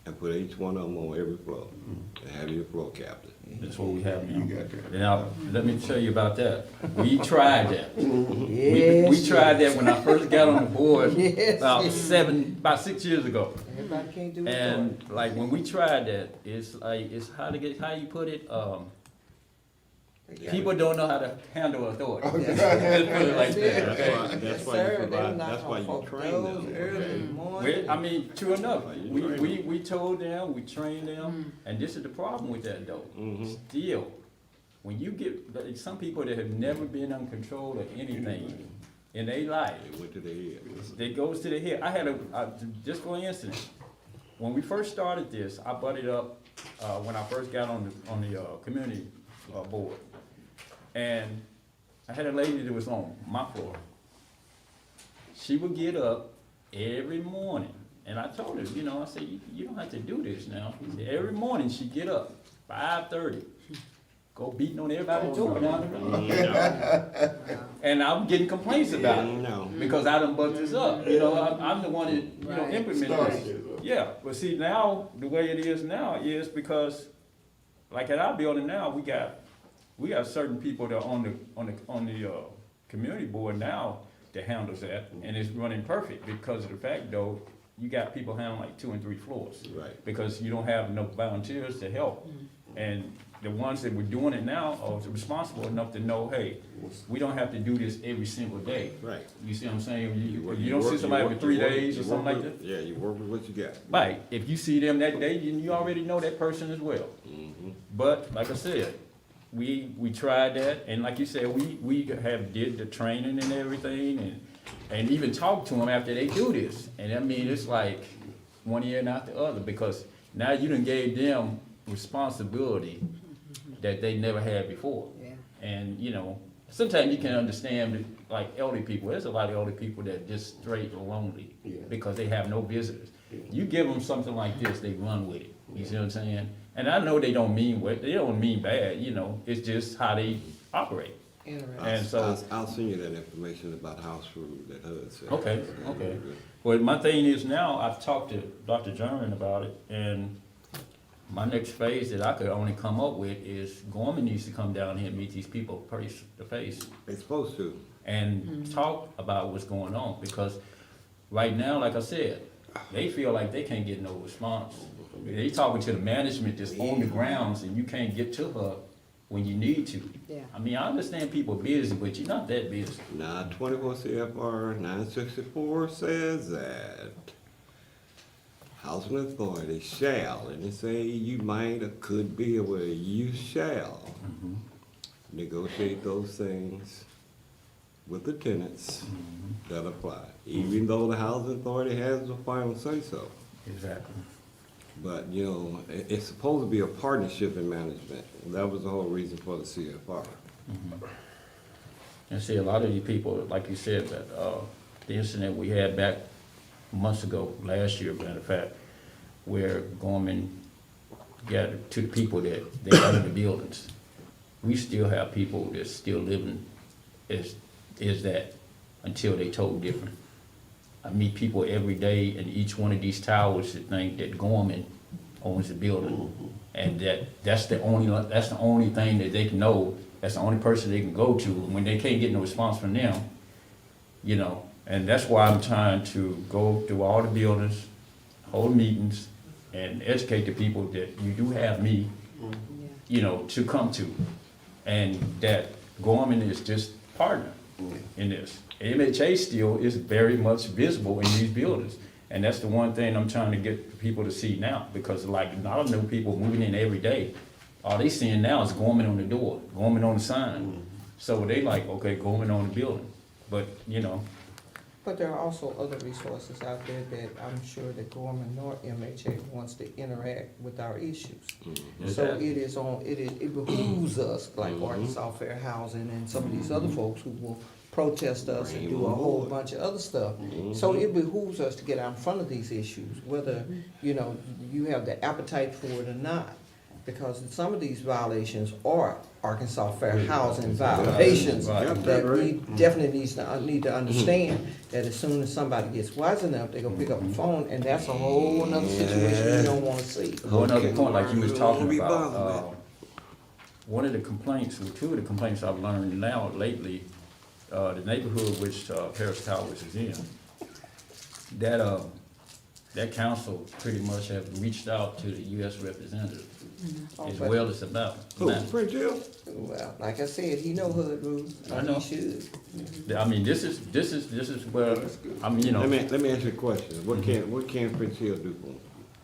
and put each one of them on every floor and have your floor captain. That's what we have now. You got that. Now, let me tell you about that. We tried that. Yes. We tried that when I first got on the board Yes. about 6 years ago. Everybody can't do it. And like when we tried that, it's like, it's how you put it, people don't know how to handle authority. Let's put it like that, okay? That's why you provide, that's why you train them. Early in the We- morning. I mean, true enough, we told them, we trained them, and this is the problem with that though. Still, when you get, like, some people that have never been in control of anything in their life, They went to the head. it goes to the head. I had just for instance, when we first started this, I butted up, when I first got on the community board. And I had a lady that was on my floor. She would get up every morning, and I told her, you know, I said, you don't have to do this now. She said, every morning she'd get up, 5:30, go beating on everybody's door down the road. and I'm getting complaints about it. No. Because I done bust this up, you know, I'm the one that, you know, Right. implemented Started this. it. Yeah, but see now, the way it is now is because, like at our building now, we got certain people that are on the community board now that handles that, and it's running perfect because of the fact though, you got people handling like 2 and 3 floors. Right. Because you don't have enough volunteers to help. And the ones that were doing it now are responsible enough to know, hey, we don't have to do this every single day. Right. You see what I'm saying? work- You don't work- see somebody work- for 3 work- days or you something work like with- that. Yeah, you work with what you got. Right, if you see them that day, then you already know that person as well. Mhm. But like I said, we tried that, and like you said, we have did the training and everything, and even talked to them after they do this. And I mean, it's like one ear and out the other, because now you done gave them responsibility that they never had before. Yeah. And, you know, sometimes you can understand, that, like elderly people, there's a lot of elderly people that just straight lonely Yeah. because they have no visitors. You give them something like this, they run with it. You see what I'm saying? And I know they don't mean bad, you know, it's just how they operate. Interesting. And so- I'll send you that information about house food that HUD said. Okay, okay. Well, my thing is now, I've talked to Dr. German about it, and my next phase that I could only come up with is Gorman needs to come down here and meet these people face to face They supposed to. and talk about what's going on, because right now, like I said, they feel like they can't get no response. They talking to the management that's on the grounds, and you can't get to her when you need to. Yeah. I mean, I understand people busy, but you're not that busy. Now, 24 CFR 964 says that housing authority shall, and it say you might or could be, where you shall negotiate those things with the tenants that apply, even though the housing authority has the final say-so. Exactly. But, you know, it's supposed to be a partnership in management. That was the whole reason for the CFR. And see, a lot of these people, like you said, that, the incident we had back months ago, last year, matter of fact, where Gorman got to the people that they own the buildings. We still have people that's still living is that until they told different. I meet people every day in each one of these towers that think that Gorman owns the building. And that's the only thing that they can know, that's the only person they can go to, and when they can't get no response from them, you know. And that's why I'm trying to go through all the buildings, hold meetings, and educate the people that you do have me, you know, to come to. And that Gorman is just partner in this. MHA still is very much visible in these buildings. And that's the one thing I'm trying to get people to see now, because like a lot of new people moving in every day, all they seeing now is Gorman on the door, Gorman on the sign. So they like, okay, Gorman on the building. But, you know, But there are also other resources out there that I'm sure that Gorman nor MHA wants to interact with our issues. So it behooves us, like Arkansas Fair Housing and some of these other folks who will protest us and do a whole bunch of other stuff. So it behooves us to get out in front of these issues, whether, you know, you have the appetite for it or not. Because some of these violations are Arkansas Fair Housing violations Right. that we definitely need to understand that as soon as somebody gets wise enough, they're gonna pick up the phone, and that's a whole nother situation we don't wanna see. one other point, like you was talking Be about, bothered. one of the complaints, or two of the complaints I've learned now lately, the neighborhood which Harris Towers is in, that council pretty much have reached out to the U.S. representative, as well as about. Who, Prince Hill? Well, like I said, he know hood rules, I and know. he should. I mean, this is where, I mean, you know, Let me ask you a question. What can Prince Hill do for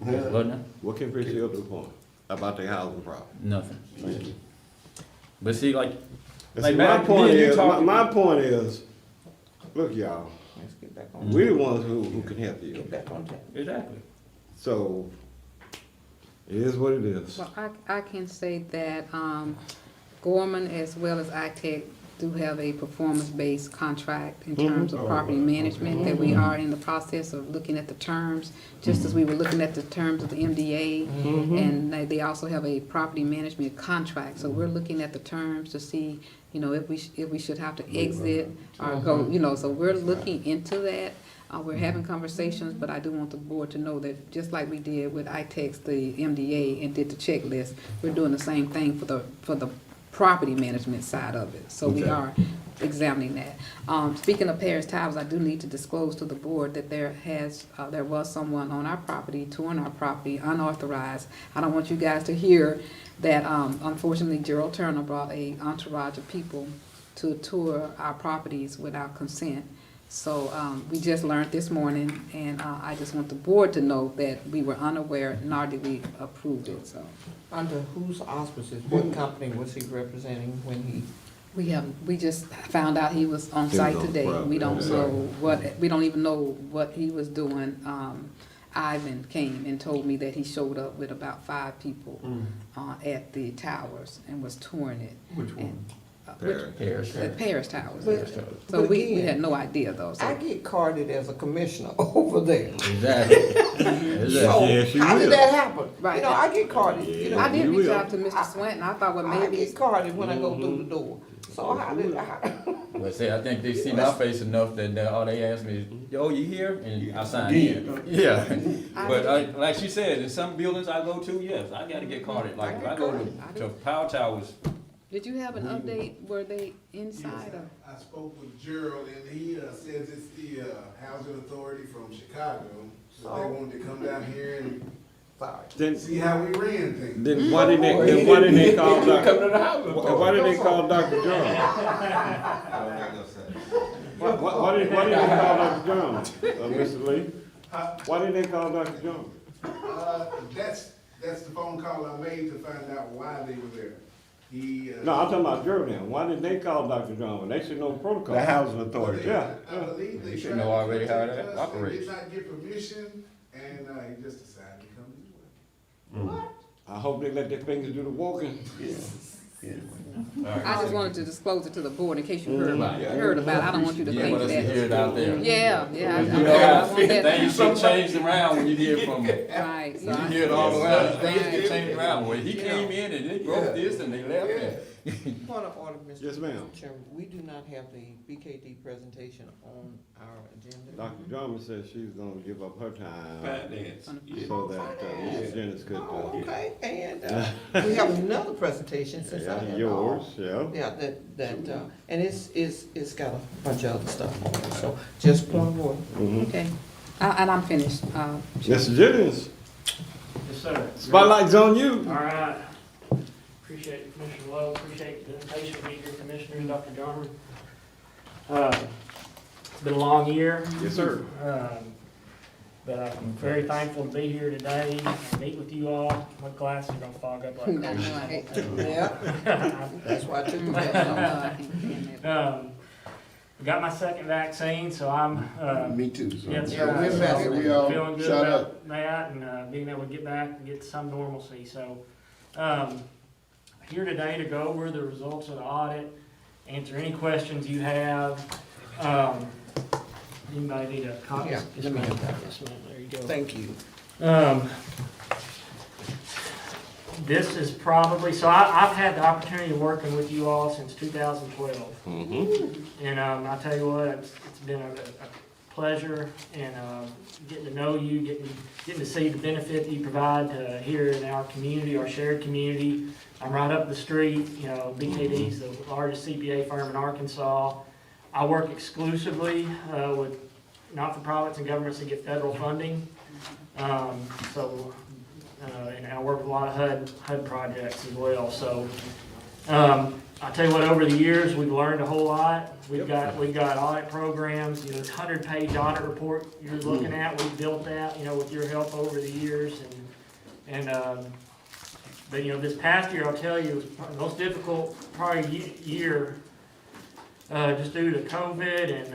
him? wasn't it? What can Prince Hill do for him about their housing problem? Nothing. But see, like My man, point me and you is, talking- my point is, look, y'all, Let's get back on, we the ones who can help you. get back on track. Exactly. So, it is what it is. Well, I can say that, Gorman as well as ITech do have a performance-based contract in terms of property management, that we are in the process of looking at the terms, just as we were looking at the terms of the MDA. And they also have a property management contract, so we're looking at the terms to see, you know, if we should have to exit or go, you know, so we're looking into that. We're having conversations, but I do want the board to know that just like we did with ITEX, the MDA, and did the checklist, we're doing the same thing for the property management side of it. So we are examining that. Speaking of Paris Towers, I do need to disclose to the board that there was someone on our property, touring our property, unauthorized. I don't want you guys to hear that, unfortunately, Gerald Turner brought a entourage of people to tour our properties without consent. So we just learned this morning, and I just want the board to know that we were unaware, nor did we approve it, so. Under whose auspices, what company was he representing when he? We just found out he was on He was site on today. property. We don't know we don't even know what he was doing. Ivan came and told me that he showed up with about 5 people at the towers and was touring it. Which one? And, Paris. At Paris Towers, But- yeah. but So we again, had no idea though, so. I get carded as a commissioner over there. Exactly. So, Yes, you how will. did that happen? Right. You know, I get carded, you know. I did You reach will. out to Mr. Swinton. I thought, well, I maybe get carded when I go through the door. So how did, But say, I think they see my face enough that all they ask me is, yo, you here? And I sign in. Yeah. But like she said, in some buildings I go to, yes, I gotta get carded. Like, if I go to Power Towers, Did you have an update? Were they inside or? I spoke with Gerald, and he says it's the housing authority from Chicago, so they wanted to come down here and Then, see how we ran things. then why didn't they call come Dr. to the housing authority. Why did they call Dr. Jones? Why did they call Dr. Jones, Mr. Lee? Why did they call Dr. Jones? That's the phone call I made to find out why they were there. He. No, I'm talking about Gerald now. Why didn't they call Dr. Jones? They should know the protocol. The housing authority. Yeah. I believe they You should tried know to already how contact that us. operates. They did not get permission, and he just decided to come this way. I hope they let their fingers do the walking. I just wanted to disclose it to the board in case you heard about it. Yeah. Heard about it. I don't want you to Yeah, think want us to hear that. it out there. Yeah, yeah. You know, I want that. things get changed around when you hear from them. Right. So You I- hear it all around, things Right. get changed around. Well, he came in and they broke this and they left and. Point of order, Mr. Yes, ma'am. Chairman, we do not have the BKD presentation on our agenda. Dr. Jones said she's gonna give up her time Finance. so that Mrs. Jennings could, Oh, okay, and we have another presentation since I have yours, all. yeah. Yeah, and it's got a bunch of other stuff on it, so just point of order. Okay. And I'm finished. Mr. Jennings, Yes, sir. spotlight's on you. All right. Appreciate it, Commissioner Lowe. Appreciate the invitation to meet your commissioner, Dr. Jarman. It's been a long year, Yes, sir. but I'm very thankful to be here today and meet with you all. My glasses are gonna fog up I like know, I hate crazy. Yeah, that's why I took the I test know, off. I can't stand that. I got my second vaccine, so I'm, Me too, so. yes, Yeah, we're sir. back. We all Feeling good shut up. about that and being able to get back and get some normalcy. So, here today to go over the results of the audit, answer any questions you have. Anybody need a copy? Yeah, Yes, let me ma'am. have that. Yes, ma'am. There you go. Thank you. This is probably, so I've had the opportunity of working with you all since 2012. And I'll tell you what, it's been a pleasure and getting to know you, getting to see the benefit that you provide here in our community, our shared community. I'm right up the street, you know, BKD's the largest CPA firm in Arkansas. I work exclusively with not-for-profits and governments that get federal funding. And I work with a lot of HUD projects as well. So I'll tell you what, over the years, we've learned a whole lot. We've got audit programs, you know, this 100-page audit report you're looking at, we've built that, you know, with your help over the years. But, you know, this past year, I'll tell you, was the most difficult probably year just due to COVID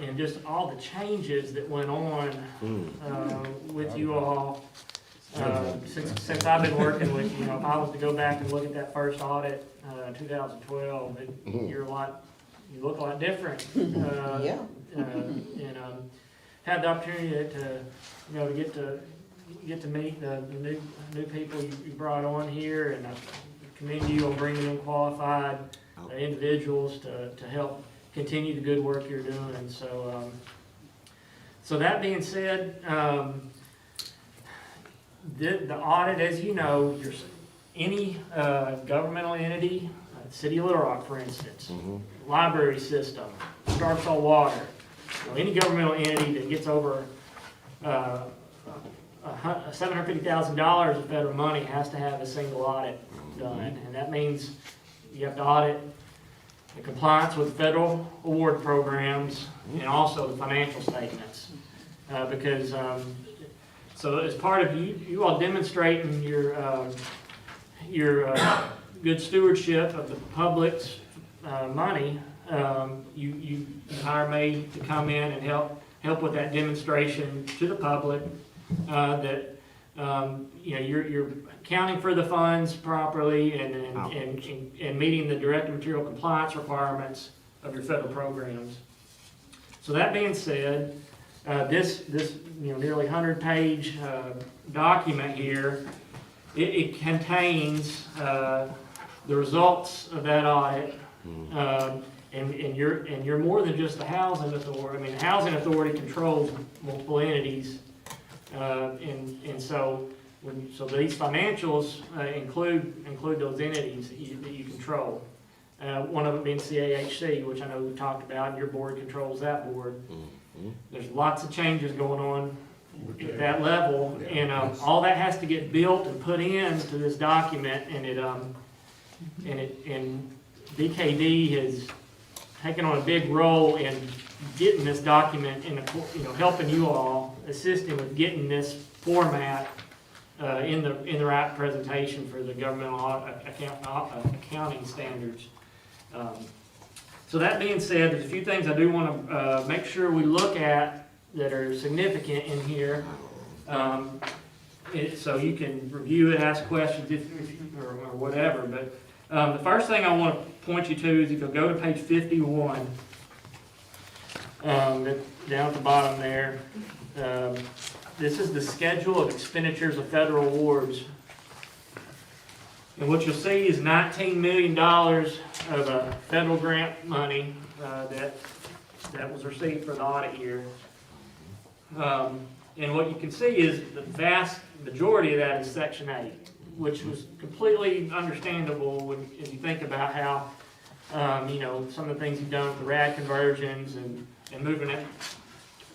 and just all the changes that went on with you all. Since I've been working with, if I was to go back and look at that first audit, 2012, you look a lot different. Yeah. And had the opportunity to get to meet the new people you brought on here, and I commend you on bringing in qualified individuals to help continue the good work you're doing. So that being said, the audit, as you know, any governmental entity, City of Little Rock, for instance, library system, Starksall Water, any governmental entity that gets over $750,000 of federal money has to have a single audit done, and that means you have to audit the compliance with federal award programs and also the financial statements, because so as part of you all demonstrating your good stewardship of the public's money, you hire me to come in and help with that demonstration to the public, that you're accounting for the funds properly and meeting the direct material compliance requirements of your federal programs. So that being said, this nearly 100-page document here, it contains the results of that audit, and you're more than just the housing authority. I mean, the housing authority controls multiple entities, and so these financials include those entities that you control. One of them being CAHC, which I know we've talked about, and your board controls that board. There's lots of changes going on at that level, and all that has to get built and put into this document, and DKD has taken on a big role in getting this document and helping you all, assisting with getting this format in the right presentation for the governmental accounting standards. So that being said, there's a few things I do want to make sure we look at that are significant in here, so you can review it, ask questions or whatever. But the first thing I want to point you to is if you'll go to page 51, down at the bottom there. This is the schedule of expenditures of federal awards. And what you'll see is $19 million of federal grant money that was received for the audit year. And what you can see is the vast majority of that is Section 8, which was completely understandable when you think about how, some of the things you've done with the RAD conversions and moving it.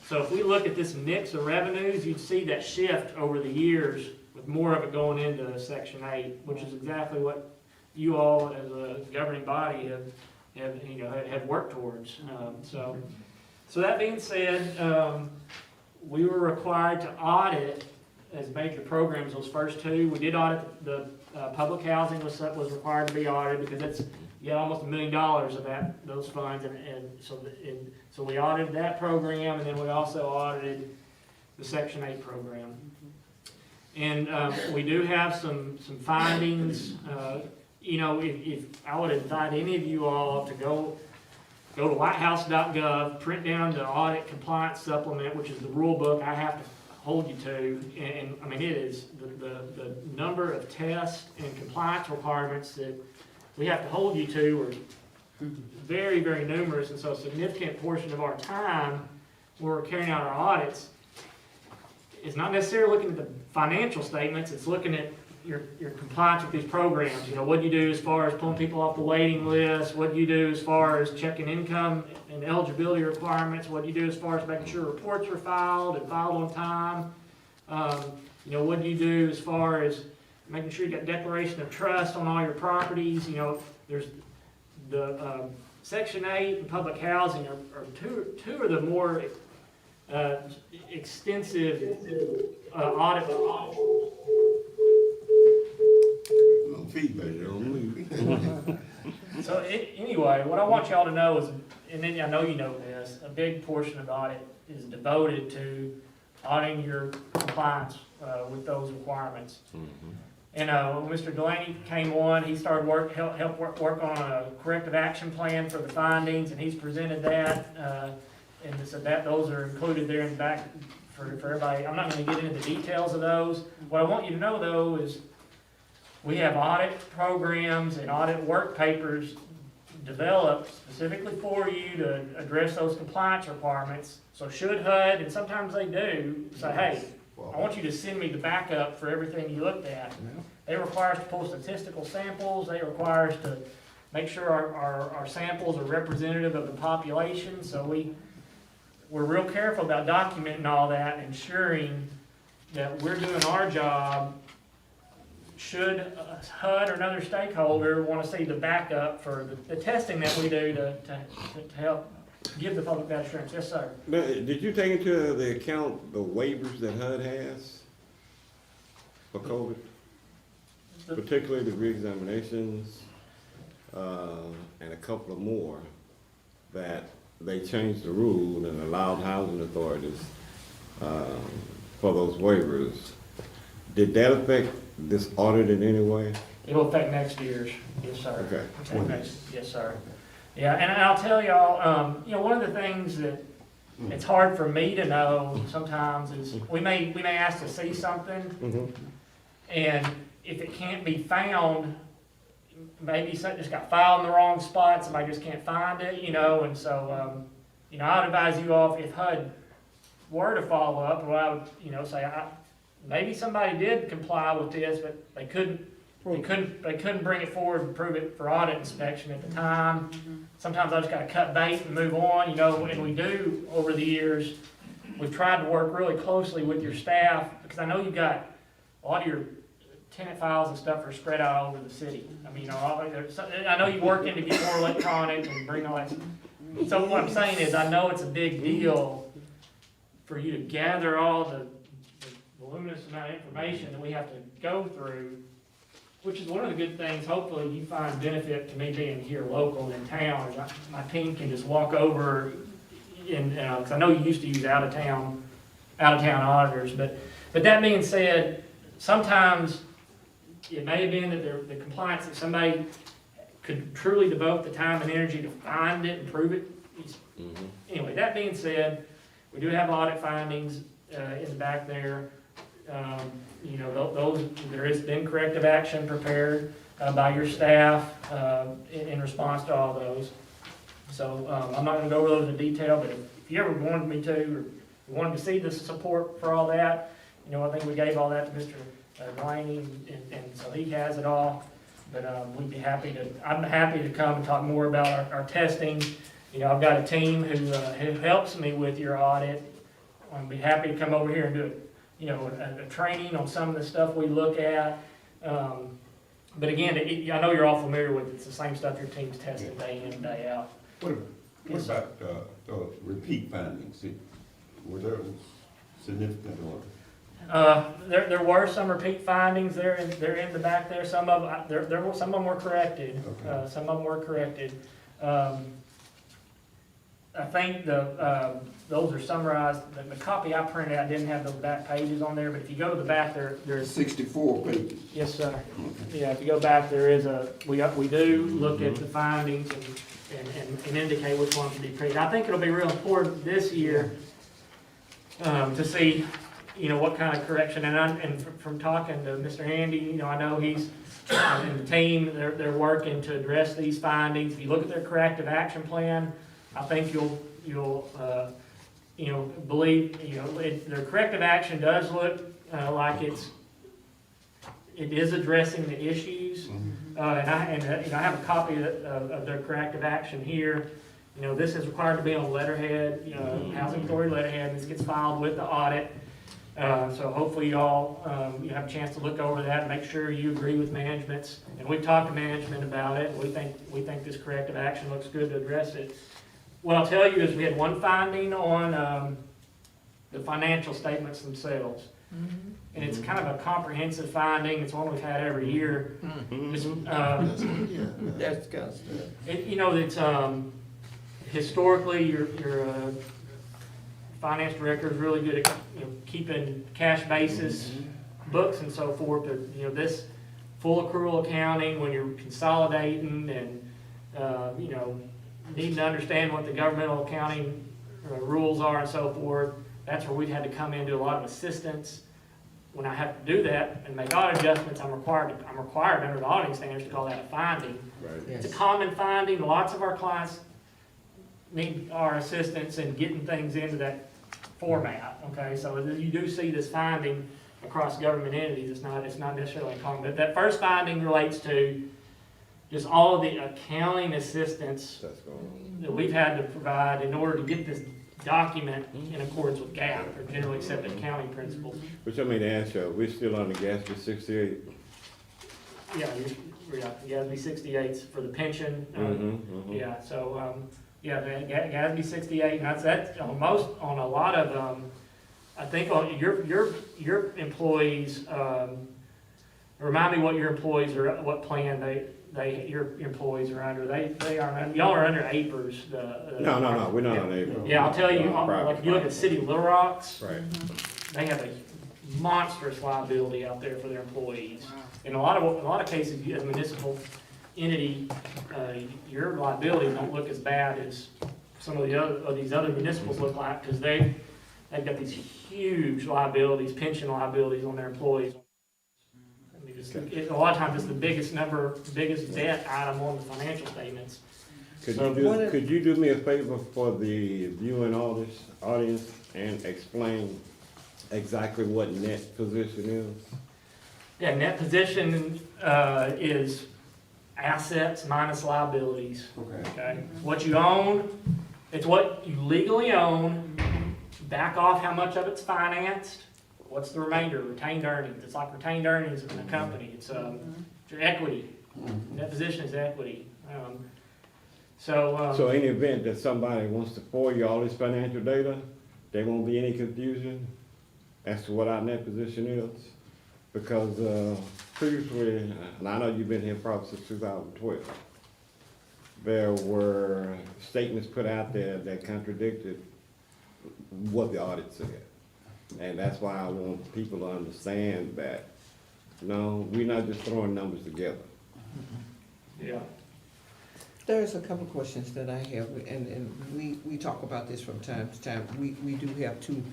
So if we look at this mix of revenues, you'd see that shift over the years with more of it going into Section 8, which is exactly what you all as a governing body have worked towards. So that being said, we were required to audit as major programs those first two. We did audit the public housing was required to be audited because you had almost $1 million of those funds, and so we audited that program, and then we also audited the Section 8 program. And we do have some findings. If I would invite any of you all to go to whitehouse.gov, print down the audit compliance supplement, which is the rule book I have to hold you to, and I mean it is the number of tests and compliance requirements that we have to hold you to are very, very numerous, and so a significant portion of our time when we're carrying out our audits is not necessarily looking at the financial statements, it's looking at your compliance with these programs. What do you do as far as pulling people off the waiting list? What do you do as far as checking income and eligibility requirements? What do you do as far as making sure reports are filed and filed on time? What do you do as far as making sure you got declaration of trust on all your properties? There's the Section 8 and public housing are two of the more extensive audit. Feedback. So anyway, what I want y'all to know is, and then I know you know this, a big portion of the audit is devoted to auditing your compliance, with those requirements. And, when Mr. Delaney came on, he started help work on a corrective action plan for the findings, and he's presented that, and so those are included there in the back for everybody. I'm not gonna get into the details of those. What I want you to know, though, is we have audit programs and audit work papers developed specifically for you to address those compliance requirements. So should HUD, and sometimes they do, say, hey, I want you to send me the backup for everything you looked at. They require us to pull statistical samples, they require us to make sure our samples are representative of the population, so we're real careful about documenting all that, ensuring that we're doing our job. Should HUD or another stakeholder want to see the backup for the testing that we do to help give the public that assurance? Yes, sir. Now, did you take into the account the waivers that HUD has for COVID? Particularly the reexaminations, and a couple of more that they changed the rule and allowed housing authorities, for those waivers. Did that affect this audit in any way? It'll affect next year's, yes, sir. Okay. Affect next- Yes, sir. Yeah, and I'll tell y'all, one of the things that it's hard for me to know sometimes is we may ask to see something, and if it can't be found, maybe something just got filed in the wrong spot, somebody just can't find it, and so, I would advise you all, if HUD were to follow up, or I would, say, maybe somebody did comply with this, but they couldn't bring it forward and prove it for audit inspection at the time. Sometimes I just gotta cut bait and move on, and we do, over the years, we've tried to work really closely with your staff, because I know you've got a lot of your tenant files and stuff are spread out all over the city. I mean, I know you're working to get more electronic and bring all that. So what I'm saying is, I know it's a big deal for you to gather all the voluminous amount of information that we have to go through, which is one of the good things, hopefully you find benefit to me being here local in town. My team can just walk over because I know you used to use out of town auditors, but that being said, sometimes it may have been that the compliance, that somebody could truly devote the time and energy to find it and prove it. Anyway, that being said, we do have audit findings in the back there. There has been corrective action prepared by your staff in response to all those. So I'm not going to go over those in detail, but if you ever wanted me to, or you wanted to see the support for all that, I think we gave all that to Mr. Delaney, and so he has it all. But I'm happy to come and talk more about our testing. I've got a team who helps me with your audit. I'd be happy to come over here and do a training on some of the stuff we look at. But again, I know you're all familiar with it. It's the same stuff your team's testing day in and day out. What about the repeat findings? Were there significant or? There were some repeat findings. They're in the back there. Some of them were corrected. Okay. Some of them were corrected. I think those are summarized. The copy I printed out didn't have those back pages on there, but if you go to the back, there's 64 pages. Yes, sir. Yeah, if you go back, there is we do look at the findings and indicate which ones to be printed. I think it'll be real important this year to see, what kind of correction, and from talking to Mr. Andy, I know he's, and the team, they're working to address these findings. If you look at their corrective action plan, I think you'll believe, their corrective action does look like it is addressing the issues. And I have a copy of their corrective action here. This is required to be on letterhead, housing authority letterhead. This gets filed with the audit. So hopefully you all you have a chance to look over that and make sure you agree with management's. And we've talked to management about it. We think this corrective action looks good to address it. What I'll tell you is we had one finding on the financial statements themselves. And it's kind of a comprehensive finding. It's one we've had every year. That's kind of stuff. It's historically your finance director is really good at, keeping cash basis books and so forth, but, this full accrual accounting, when you're consolidating and, needing to understand what the governmental accounting rules are and so forth, that's where we've had to come in, do a lot of assistance. When I have to do that and make audit adjustments, I'm required under the auditing standards to call that a finding. Right. It's a common finding. Lots of our clients need our assistance in getting things into that format, okay? So you do see this finding across government entities. It's not necessarily uncommon. But that first finding relates to just all of the accounting assistance That's going on. that we've had to provide in order to get this document in accordance with GAAP, or generally accepted accounting principles. Which I mean to ask you, we're still on the GASB 68? Yeah, GASB 68's for the pension. Yeah, so, the GASB 68, and that's on a lot of, I think on your employees, remind me what your employees are, what plan your employees are under. Y'all are under APRS. No, we're not on April. Yeah, I'll tell you, Private like if you look at City of Little Rocks, Right. they have a monstrous liability out there for their employees. In a lot of cases, you as a municipal entity, your liabilities don't look as bad as some of these other municipals look like, because they've got these huge liabilities, pension liabilities on their employees. I mean, a lot of times it's the biggest debt item on the financial statements. Could you do me a favor for the viewing audience and explain exactly what net position is? Yeah, net position is assets minus liabilities. Okay. What you own, it's what you legally own, back off how much of it's financed, what's the remainder, retained earnings. It's like retained earnings in a company. It's your equity. Net position is equity. So in the event that somebody wants to FOIA all this financial data, there won't be any confusion as to what our net position is? Because previously, and I know you've been here probably since 2012, there were statements put out there that contradicted what the audit said. And that's why I want people to understand that, no, we're not just throwing numbers together. Yeah. There's a couple of questions that I have, and we talk about this from time to time. We do have two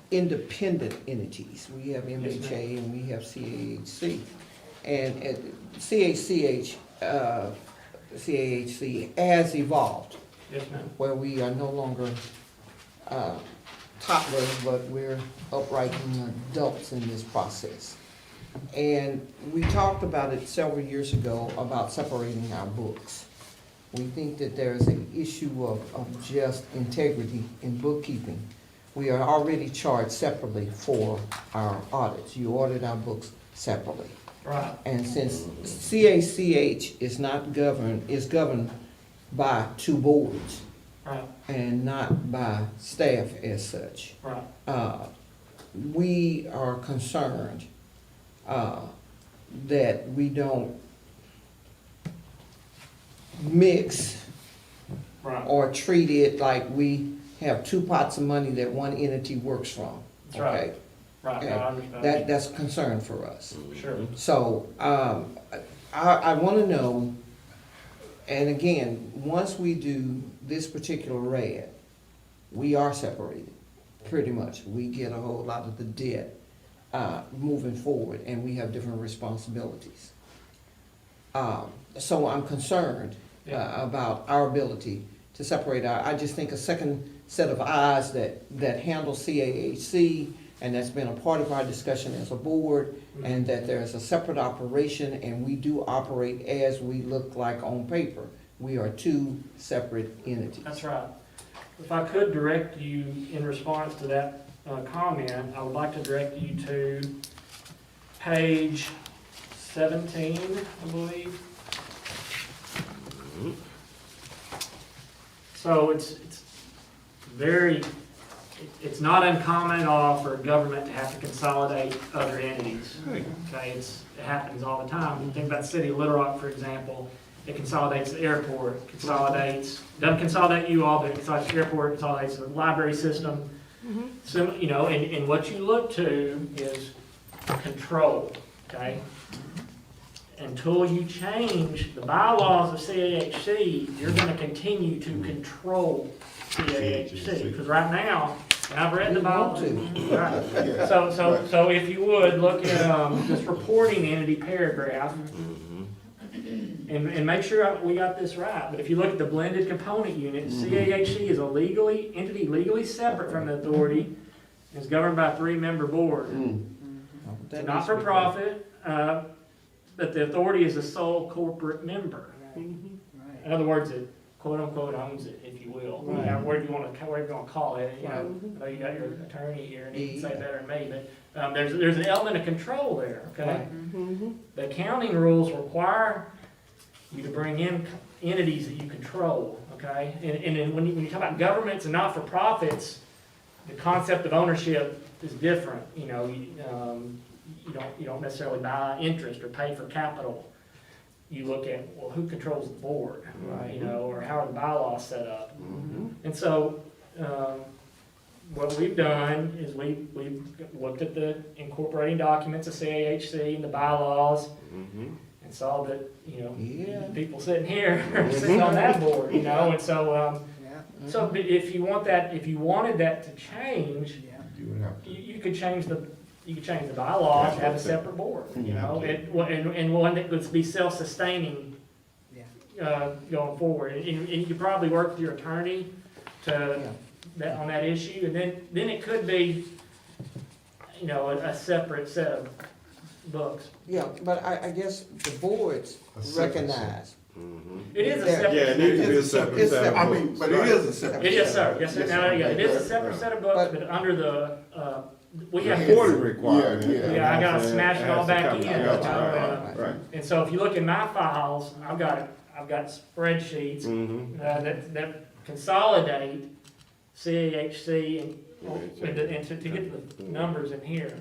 independent entities. We have MHA and we have CAHC. And CAHC has evolved, Yes, ma'am. where we are no longer toddlers, but we're upright adults in this process. And we talked about it several years ago about separating our books. We think that there's an issue of just integrity in bookkeeping. We are already charged separately for our audits. You audit our books separately. Right. And since CACH is governed by two boards Right. and not by staff as such, Right. we are concerned that we don't mix Right. or treat it like we have two pots of money that one entity works from. That's right. Okay? Right. Okay. No, I understand. That's a concern for us. Sure. So, I wanna know, and again, once we do this particular RAD, we are separated, pretty much. We get a whole lot of the debt, moving forward, and we have different responsibilities. So I'm concerned, about our ability to separate I just think a second set of eyes that handle CAHC, and that's been a part of our discussion as a board, and that there's a separate operation, and we do operate as we look like on paper. We are two separate entities. That's right. If I could direct you in response to that comment, I would like to direct you to page 17, I believe. So it's not uncommon at all for a government to have to consolidate other entities. Okay, it happens all the time. You think about the city of Little Rock, for example, it consolidates the airport, doesn't consolidate you all, but it consolidates the airport, consolidates the library system, So, you know, and what you look to is control, okay? Until you change the bylaws of CAHC, you're gonna continue to control CAHC. Because right now, and I've read the bylaws. Right. So if you would, look at, this reporting entity paragraph, and make sure we got this right, but if you look at the blended component unit, CAHC is a entity legally separate from the authority, and is governed by a 3-member board. It's not for profit, but the authority is the sole corporate member. In other words, it quote unquote owns it, if you will. Whatever you want to call it, you know, I know you got your attorney here and he can say better than me, but there's an element of control there, okay? The accounting rules require you to bring in entities that you control, okay? And then when you talk about governments and not-for-profits, the concept of ownership is different. You know, you don't necessarily buy interest or pay for capital. You look at, well, who controls the board, you know, or how are the bylaws set up? And so, what we've done is we've looked at the incorporating documents of CAHC and the bylaws, and saw that, you know, people sitting here are sitting on that board, you know, and so, so if you wanted that to change, you could change the bylaws, have a separate board, you know, and one that would be self-sustaining, going forward. And you could probably work with your attorney on that issue, and then it could be, you know, a separate set of books. Yeah, but I guess the boards recognize. It is a separate. Yeah, it needs to be a separate set of I mean, books. but it is a separate. It is, sir. Yes, sir. Now, yeah, it is a separate set of books, but under the, we have. Reporting requirement. Yeah, I gotta smash it all back in. Right. And so if you look in my files, I've got spreadsheets that consolidate CAHC and to get the numbers in here.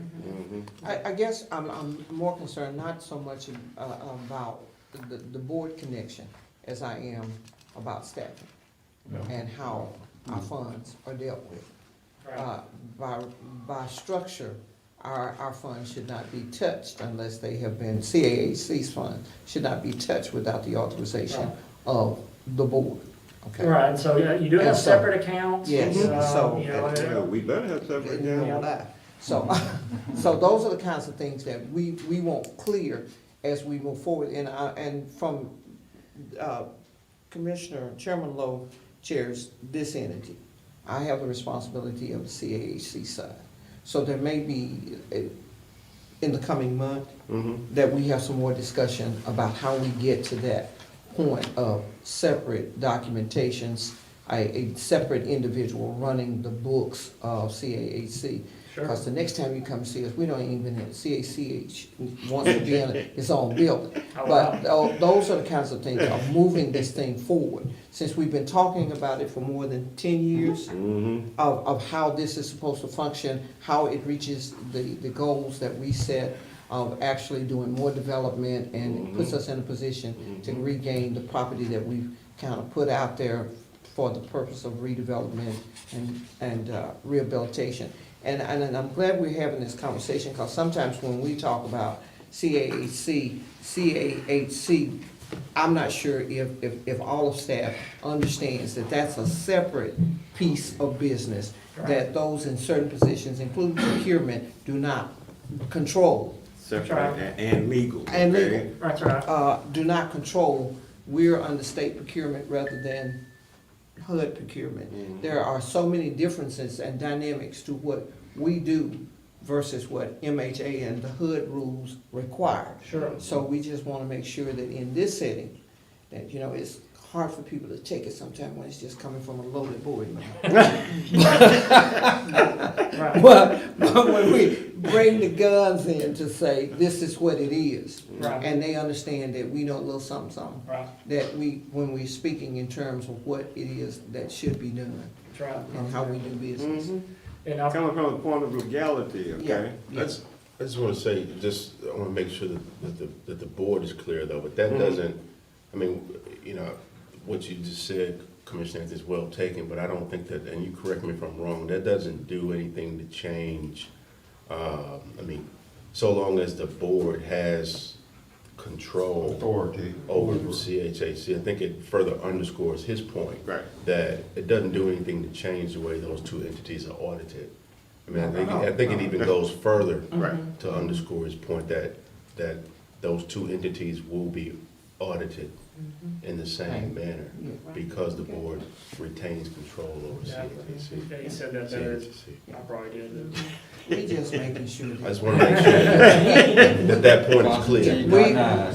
I guess I'm more concerned not so much about the board connection as I am about staffing and how our funds are dealt with. By structure, our funds should not be touched unless they have been, CAHC's funds should not be touched without the authorization of the board. Okay. Right, and so you do have separate accounts. Yes, so. You know, Yeah, we better have separate, So, so those are the kinds of things that we want clear as we move forward. And from Chairman Lowe chairs this entity. I have the responsibility of the CAHC side. So there may be, in the coming month, that we have some more discussion about how we get to that point of separate documentations, a separate individual running the books of CAHC. Because the next time you come see us, we don't even have CACH wants to be in its own building. But those are the kinds of things that are moving this thing forward. Since we've been talking about it for more than 10 years of how this is supposed to function, how it reaches the goals that we set of actually doing more development and puts us in a position to regain the property that we've kind of put out there for the purpose of redevelopment and rehabilitation. And I'm glad we're having this conversation, because sometimes when we talk about CAHC, I'm not sure if all of staff understands that that's a separate piece of business, that those in certain positions, including procurement, do not control. Separate and legal. And legal. Okay? That's right. Do not control. We're under state procurement rather than HUD procurement. There are so many differences and dynamics to what we do versus what MHA and the HUD rules require. Sure. So we just want to make sure that in this setting, that, you know, it's hard for people to take it sometimes when it's just coming from a loaded board. Right. But when we bring the guns in to say, this is what it is, Right. and they understand that we know a little something, something, Right. that when we're speaking in terms of what it is that should be done That's right. and how we do business. And I'll, Coming from the point of legality, okay? Yeah. I just want to say, I want to make sure that the board is clear though, but that doesn't, I mean, you know, what you just said Commissioner, it's well taken, but I don't think that, and you correct me if I'm wrong, that doesn't do anything to change, I mean, so long as the board has control Authority. over the CHAC, I think it further underscores his point. Right. That it doesn't do anything to change the way those two entities are audited. I mean, I think it even goes further Right. to underscore his point that those two entities will be audited in the same manner because the board retains control over CHAC. Yeah, he said that better. I probably did. We just making sure I that. just want to make sure that point is clear.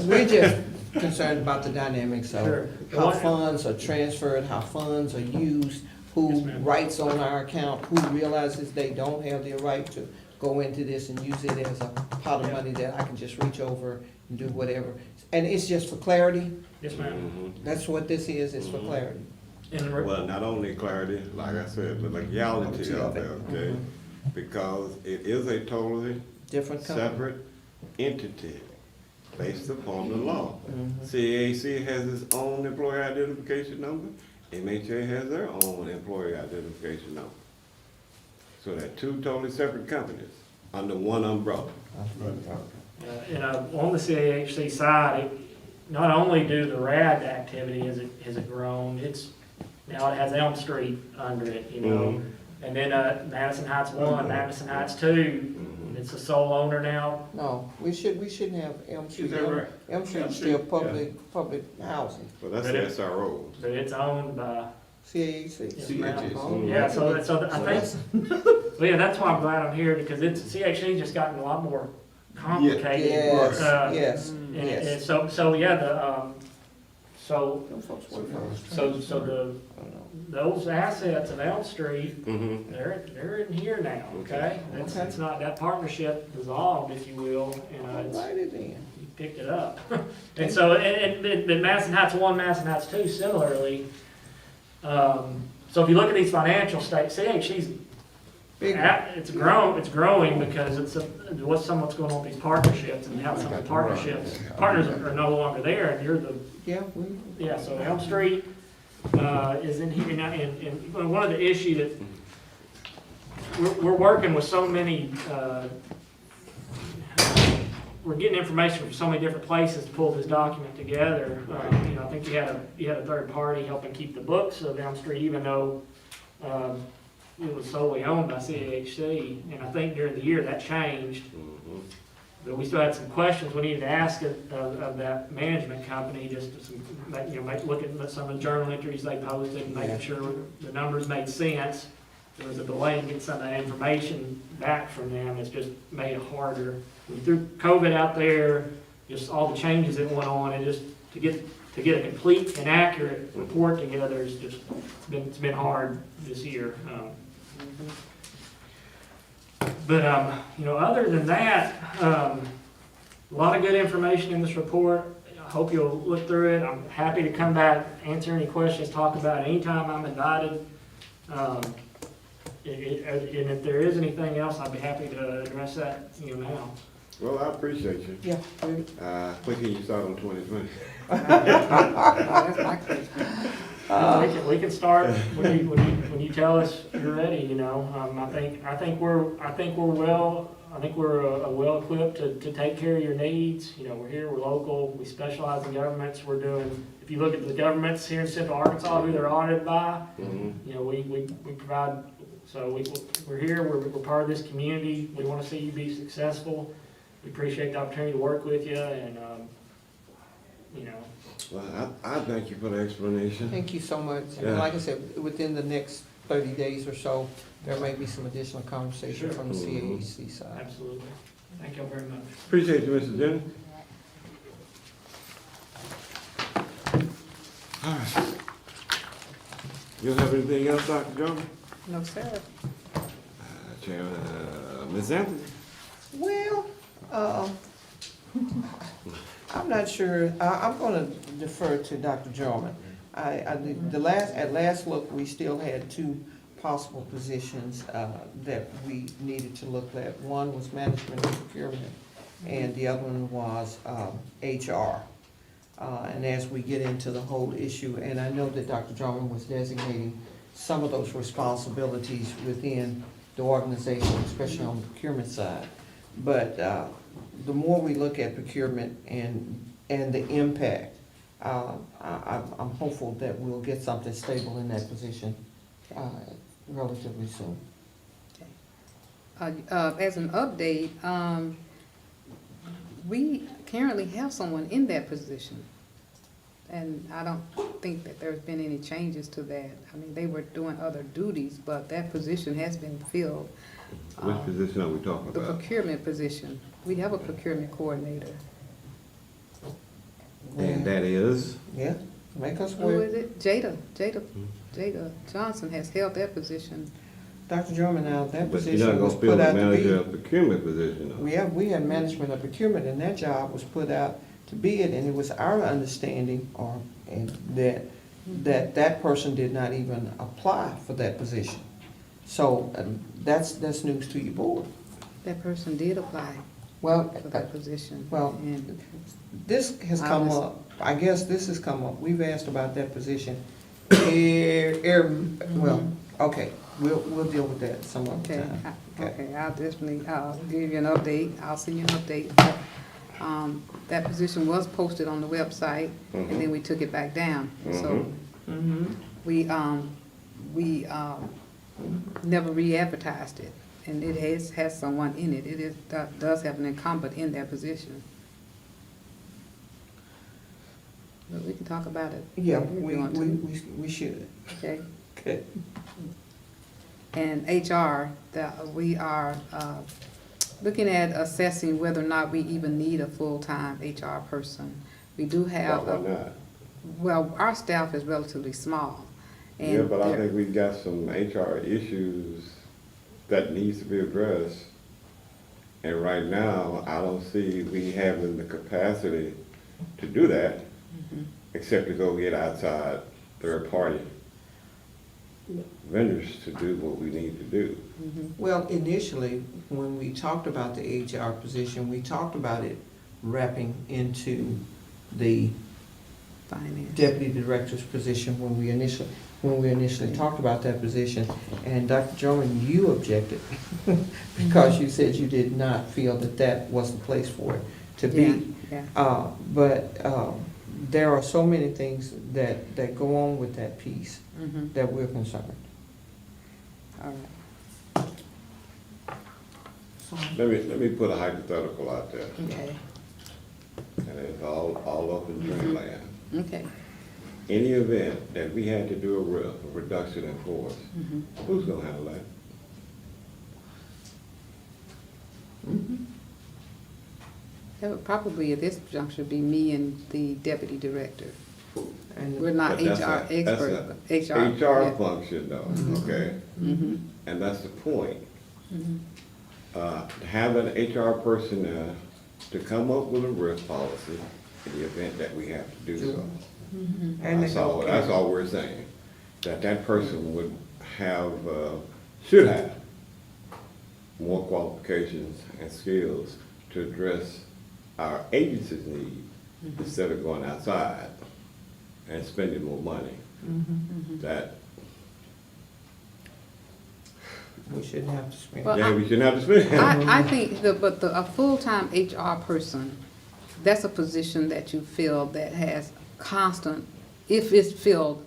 We're just concerned about the dynamics Sure. of how funds are transferred, how funds are used, who Yes, ma'am. writes on our account, who realizes they don't have the right to go into this and use it as a pot of money that I can just reach over and do whatever. And it's just for clarity. Yes, ma'am. Mhm. That's what this is, it's for clarity. And Well, not only clarity, like I said, but legality of it, okay? Because it is a totally Different company. separate entity based upon the law. Mhm. CAC has its own employee identification number, MHA has their own employee identification number. So they're two totally separate companies under one umbrella. And on the CAHC side, not only do the RAD activity has it grown, now it has Elm Street under it, you know. And then Madison Heights 1, Madison Heights 2, it's the sole owner now. No, we shouldn't have Elm Street. that right? Elm Street's still public housing, So that's But the it- SRO. But it's owned by, CAC. yes, ma'am. Oh, Yeah, so I that's- think, well, yeah, that's why I'm glad I'm here, because CHC just gotten a lot more complicated. Yes, yes, And yes. so, yeah, so Them folks work for us. So those assets of Elm Street, Mm-hmm. they're in here now, okay? It's Okay. it's not, that partnership dissolved, if you will, and it's, Write it in. you picked it up. And so, and Madison Heights 1, Madison Heights 2 similarly. So if you look at these financial statements, CHC's, Big. it's growing because it's what's going on with these partnerships and how some of the partners are no longer there, and you're the, Yeah, yeah, so Elm Street, is in here now, and one of the issues that we're working with so many, we're getting information from so many different places to pull this document together. You know, I think you had a third party helping keep the books of Elm Street, even though, it was solely owned by CAHC, and I think during the year that changed. But we still had some questions we needed to ask of that management company, just to look at some of the journal entries they posted and making sure the numbers made sense. There was a delay in getting some of that information back from them. It's just made it harder. We threw COVID out there, just all the changes that went on, and just to get a complete and accurate report together is just, it's been hard this year. But, other than that, a lot of good information in this report. I hope you'll look through it. I'm happy to come back, answer any questions, talk about it anytime I'm invited. And if there is anything else, I'd be happy to address that, now. Well, I appreciate you. yeah. When can you start on 2020? That's my question. We can start when you tell us you're ready. I think we're well equipped to take care of your needs. We're here, we're local, we specialize in governments. If you look at the governments here in Central Arkansas, who they're audited by, we provide. So we're here. We're part of this community. We want to see you be successful. We appreciate the opportunity to work with you, and Well, I thank you for the explanation. Thank you so much. Yeah. And like I said, within the next 30 days or so, there may be some additional conversation Sure. from the CAC side. absolutely. Thank you all very much. Appreciate you, Mr. Jennings. All right. You don't have anything else, Dr. Jones? No, sir. Chairman, Ms. Anthony? Well, I'm not sure, I'm gonna defer to Dr. Jarman. At last look, we still had two possible positions, that we needed to look at. One was management and procurement, and the other one was, HR. And as we get into the whole issue, and I know that Dr. Drummond was designating some of those responsibilities within the organization, especially on the procurement side. But the more we look at procurement and the impact, I'm hopeful that we'll get something stable in that position relatively soon. As an update, we currently have someone in that position. And I don't think that there's been any changes to that. I mean, they were doing other duties, but that position has been filled. Which position are we talking The about? procurement position. We have a procurement coordinator. And that is? Yeah, make us Who aware. is it? Jada Johnson has held that position. Dr. Drummond, now, that But you're not position was gonna fill put the out to manager be. of procurement position, though. We had management of procurement, and that job was put out to bid, and it was our understanding, that person did not even apply for that position. So, that's news to your board. That person did apply Well, for that position. well, And this has I come was- up, I guess this has come up, we've asked about that position. Well, okay, we'll deal with that some other Okay, time. okay, I'll definitely, give you an update, I'll send you an update. That position was posted on the website, and then we took it back down, so we never re-advertised it, and it has someone in it, does have an incumbent in that position. But we can talk about it. Yeah, if you want to. we should. Okay. Okay. And HR, that we are looking at assessing whether or not we even need a full-time HR person. We do have, Why not? well, our staff is relatively small. And Yeah, but I there- think we've got some HR issues that needs to be addressed. And right now, I don't see we having the capacity to do that, except to go get outside third-party vendors to do what we need to do. Well, initially, when we talked about the HR position, we talked about it wrapping into the Finance. deputy director's position when we initially talked about that position. And Dr. Drummond, you objected because you said you did not feel that that was the place for it to be. Yeah. But there are so many things that go on with that piece Mhm. that we're concerned. All right. Let me put a hypothetical out there, Okay. and it's all up in dreamland. Okay. Any event that we had to do a reduction in force, who's gonna handle that? That would probably at this juncture be me and the deputy director. And We're not But that's HR a- that's expert. a HR. HR yeah. function though, okay? Mhm. And that's the point. Mhm. Have an HR person to come up with a risk policy in the event that we have to do so. And That's all we're saying. That person would have, should have more qualifications and skills to address our agency's need instead of going outside and spending more money. That, we shouldn't have to spend. Well, yeah, we shouldn't have to spend. I think a full-time HR person, that's a position that you feel that has constant, if it's filled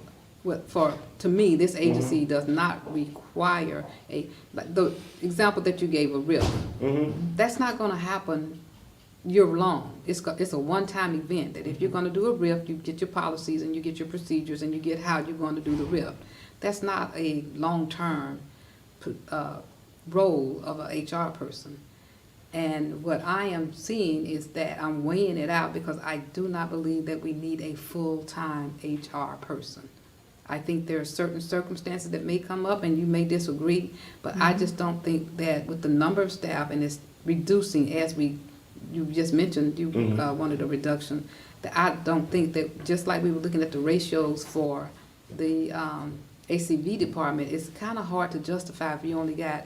to me, this agency does not require like the example that you gave of RIF. That's not gonna happen year-long. It's a one-time event, that if you're gonna do a RIF, you get your policies and you get your procedures and you get how you're gonna do the RIF. That's not a long-term role of a HR person. And what I am seeing is that I'm weighing it out because I do not believe that we need a full-time HR person. I think there are certain circumstances that may come up and you may disagree, but I just don't think that with the number of staff and it's reducing as you just mentioned, you wanted a reduction, that I don't think that, just like we were looking at the ratios for the ACV department, it's kind of hard to justify if you only got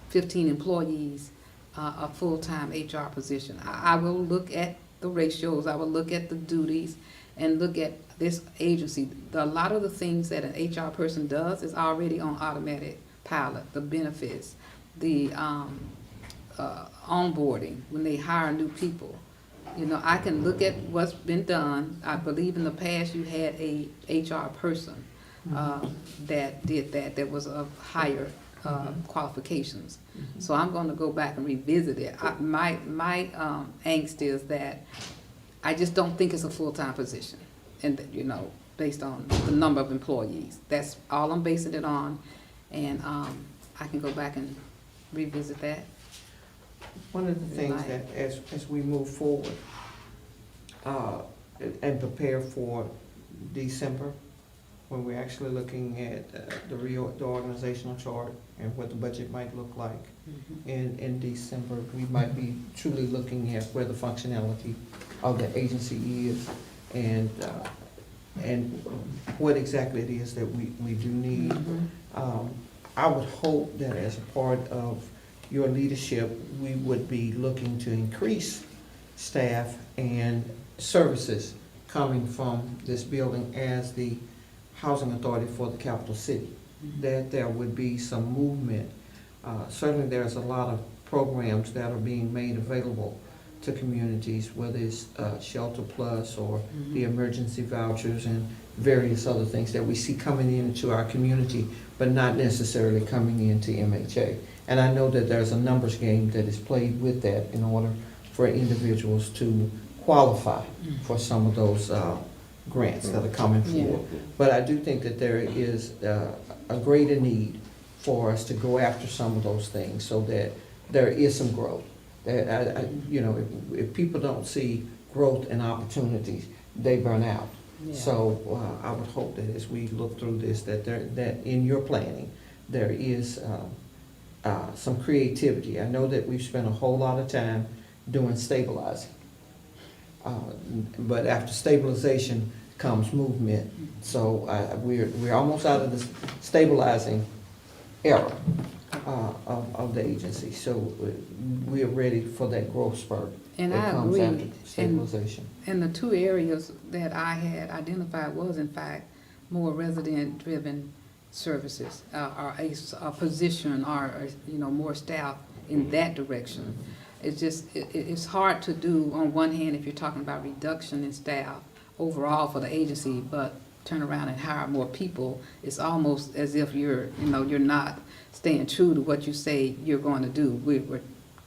15 employees, a full-time HR position. I will look at the ratios, I will look at the duties, and look at this agency, a lot of the things that an HR person does is already on automatic pilot, the benefits, the onboarding, when they hire new people. You know, I can look at what's been done. I believe in the past you had a HR person that did that was of higher qualifications. So I'm gonna go back and revisit it. My angst is that I just don't think it's a full-time position. And, you know, based on the number of employees. That's all I'm basing it on. And I can go back and revisit that. One of the things that, as we move forward, and prepare for December, when we're actually looking at the organizational chart and what the budget might look like in December, we might be truly looking at where the functionality of the agency is and what exactly it is that we do need. I would hope that as a part of your leadership, we would be looking to increase staff and services coming from this building as the housing authority for the capital city, that there would be some movement. Certainly there's a lot of programs that are being made available to communities, whether it's Shelter Plus or the emergency vouchers and various other things that we see coming into our community, but not necessarily coming into MHA. And I know that there's a numbers game that is played with that in order for individuals to qualify for some of those grants that are coming forward. But I do think that there is a greater need for us to go after some of those things so that there is some growth. You know, if people don't see growth and opportunities, they burn out. Yeah. So I would hope that as we look through this, that in your planning, there is some creativity. I know that we've spent a whole lot of time doing stabilizing. But after stabilization comes movement. So we're almost out of the stabilizing era of the agency. So we are ready for that growth spurt And that I comes agree. after stabilization. And the two areas that I had identified was in fact more resident-driven services, or a position, or you know, more staff in that direction. It's just, it's hard to do on one hand if you're talking about reduction in staff overall for the agency, but turn around and hire more people. It's almost as if you're not staying true to what you say you're going to do. We're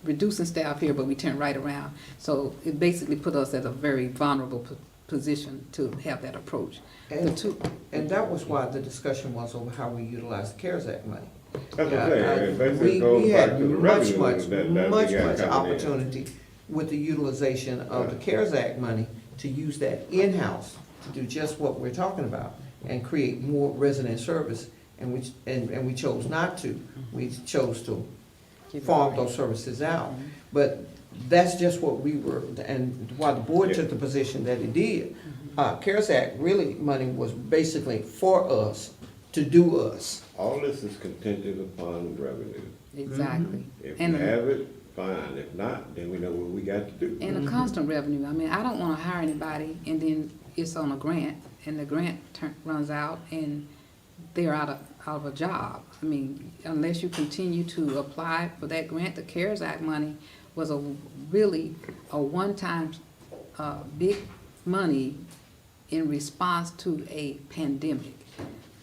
reducing staff here, but we turn right around. So it basically put us at a very vulnerable position to have that approach. And that was why the discussion was over how we utilize the CARES Act money. That's what I'm saying, it basically We goes back had to the much revenue that we got coming in. opportunity with the utilization of the CARES Act money to use that in-house to do just what we're talking about and create more resident service, and we chose not to. We chose to farm those services out. But that's just what we were, and why the board took the position that it did. CARES Act really money was basically for us to do us. All this is contingent upon revenue. Exactly. If we And have it, fine. If not, then we know what we got to do. and a constant revenue. I mean, I don't want to hire anybody and then it's on a grant and the grant runs out and they're out of a job. I mean, unless you continue to apply for that grant, the CARES Act money was really a one-time big money in response to a pandemic.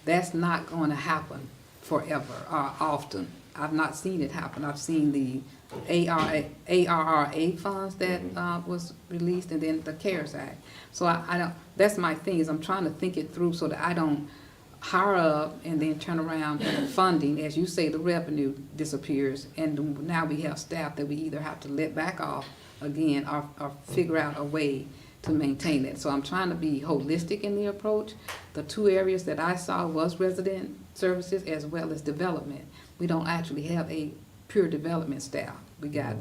That's not going to happen forever or often. I've not seen it happen. I've seen the ARRA funds that was released, and then the CARES Act. So I don't. That's my thing, is I'm trying to think it through so that I don't hire up and then turn around and funding, as you say, the revenue disappears, and now we have staff that we either have to let back off again or figure out a way to maintain that. So I'm trying to be holistic in the approach. The two areas that I saw was resident services as well as development. We don't actually have a pure development staff. We got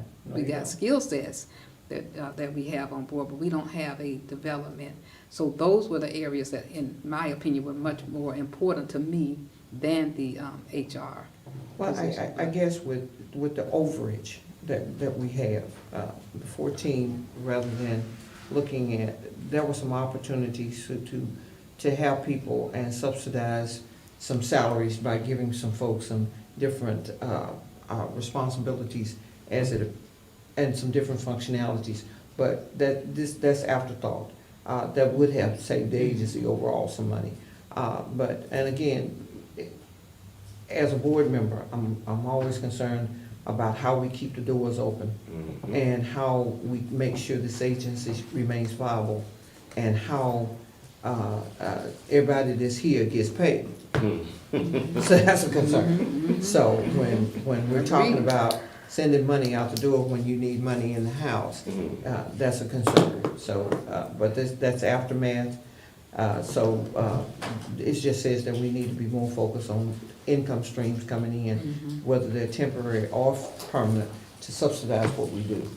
skill sets that we have on board, but we don't have a development. So those were the areas that, in my opinion, were much more important to me than the HR. Well, I guess with the overage that we have, the 14, rather than looking at there were some opportunities to help people and subsidize some salaries by giving some folks some different responsibilities and some different functionalities. But that's afterthought. That would have saved the agency overall some money. And again, as a board member, I'm always concerned about how we keep the doors open and how we make sure this agency remains viable and how everybody that's here gets paid. So that's a concern. So when we're talking about sending money out the door when you need money in the house, that's a concern. So, but that's aftermath. It just says that we need to be more focused on income streams coming in, whether they're temporary or permanent, to subsidize what we do.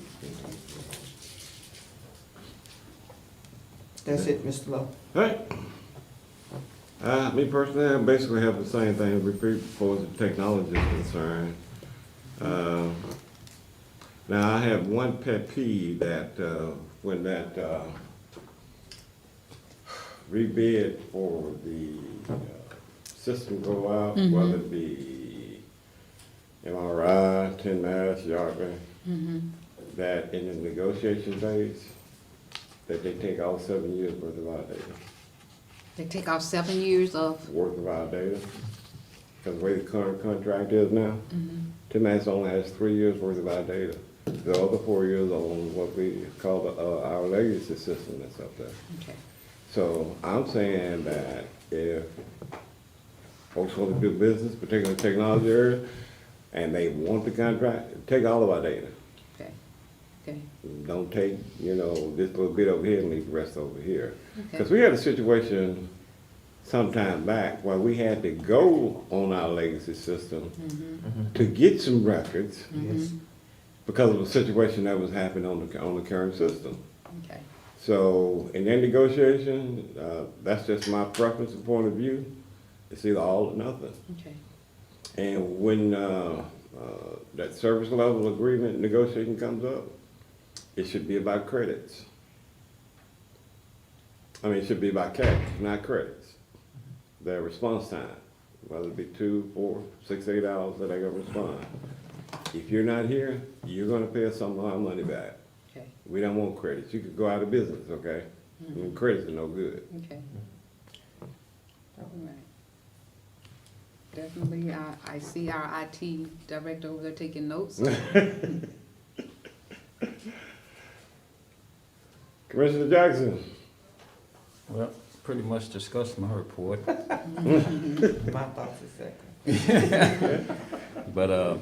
That's it, Mr. Lowe. Hey. Me personally, I basically have the same thing to repeat as far as the technology is concerned. Now, I have one pet peeve that when that rebid for the system go out, whether it be MRI, 10 Mass, Yardley, that in the negotiation phase, that they take all 7 years worth of our data. They take off 7 years of, Worth of our data, because the way the current contract is now, 10 Mass only has 3 years worth of our data. The other 4 years on what we call our legacy system that's up there. okay. So I'm saying that if folks want to do business, particularly in the technology area, and they want the contract, take all of our data. Okay, okay, Don't take, this little bit over here and leave the rest over here. okay. Because we had a situation some time back where we had to go on our legacy system to get some records Yes. because of a situation that was happening on the current system. Okay, So in that negotiation, that's just my preference and point of view. It's either all or nothing. okay, And when that service level agreement negotiation comes up, it should be about credits. I mean, it should be about cash, not credits. Their response time, whether it be 2, 4, 6, 8 hours that they're gonna respond. If you're not here, you're gonna pay us some of our money back. okay, We don't want credits. You could go out of business, okay? And credits are no good. okay. All right. Definitely, I see our IT director over there taking notes. Commissioner Jackson. Well, pretty much discussed my report. My thoughts exactly. But,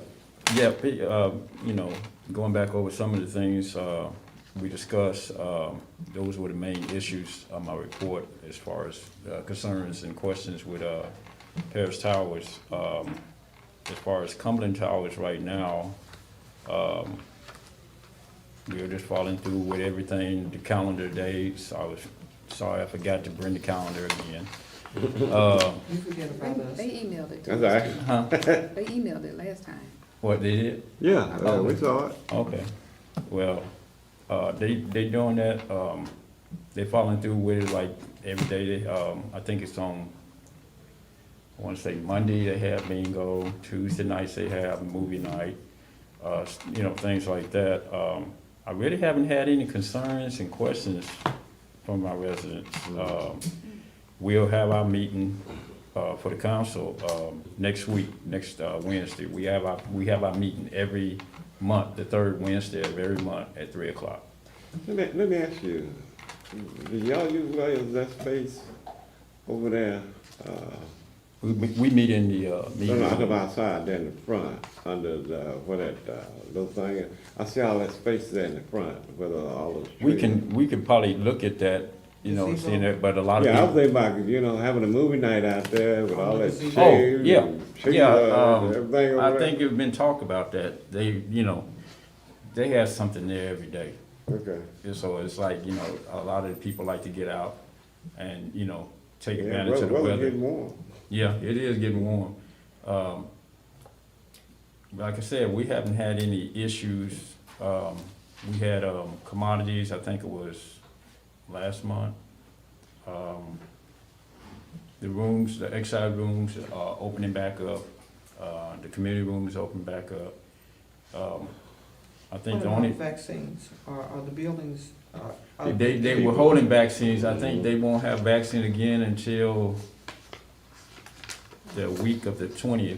going back over some of the things we discussed, those were the main issues of my report as far as concerns and questions with Paris Towers. As far as Cumberland Towers right now, we are just following through with everything, the calendar dates. I was sorry I forgot to bring the calendar again. You forget about us. They emailed it to That's us. all right. They emailed it last time. What, they did? Yeah, we saw it. Okay, well, they doing that, they following through with it like every day. They, I think it's on, I wanna say Monday they have bingo, Tuesday nights they have movie night, things like that. I really haven't had any concerns and questions from my residents. We'll have our meeting for the council next week, next Wednesday. We have our meeting every month, the third Wednesday of every month at 3 o'clock. Let me ask you, do y'all utilize that space over there? We meet in the No, meeting. no, I'm outside there in the front, under the, little thing is. I see all that space there in the front, with all those trees. We can probably look at that, seeing that, but a lot of Yeah, I was people. thinking about, having a movie night out there with all that shade. Oh, yeah, and trees, yeah, everything over I there. think it's been talk about that. They have something there every day. Okay. And so it's like, a lot of the people like to get out and, take Yeah, advantage of the weather's weather. getting warm. Yeah, it is getting warm. Like I said, we haven't had any issues. We had commodities, I think it was last month. The rooms, the exercise rooms are opening back up. The community room is opening back up. I think What the about only, vaccines? Are the buildings, they were holding vaccines. I think they won't have vaccine again until the week of the 20th,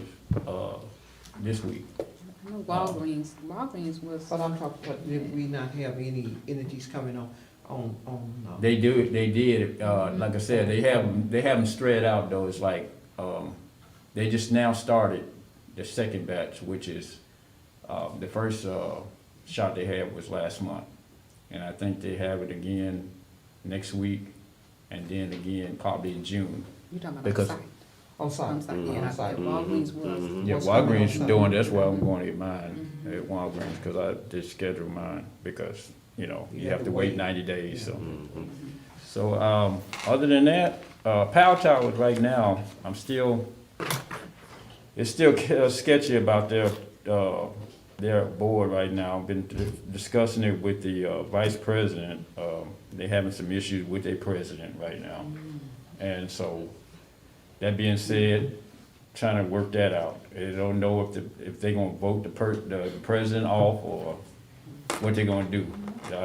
this week. I know Walgreens was. But I'm talking, but did we not have any entities coming on? They did, like I said, they have them spread out though. It's like, they just now started the second batch, which is, the first, shot they had was last month. And I think they have it again next week, and then again probably in June. You talking about Because- on site? On site? On site, yeah, On site. Walgreens was. Yeah, What's coming Walgreens on is site? doing, that's why I'm going to get mine at Walgreens, because I did schedule mine, because, you have to wait 90 days, so. So, other than that, Power Towers right now, it's still sketchy about their board right now. I've been discussing it with the vice president. They're having some issues with their president right now. And so, that being said, trying to work that out. They don't know if they're gonna vote the president off or what they're gonna do.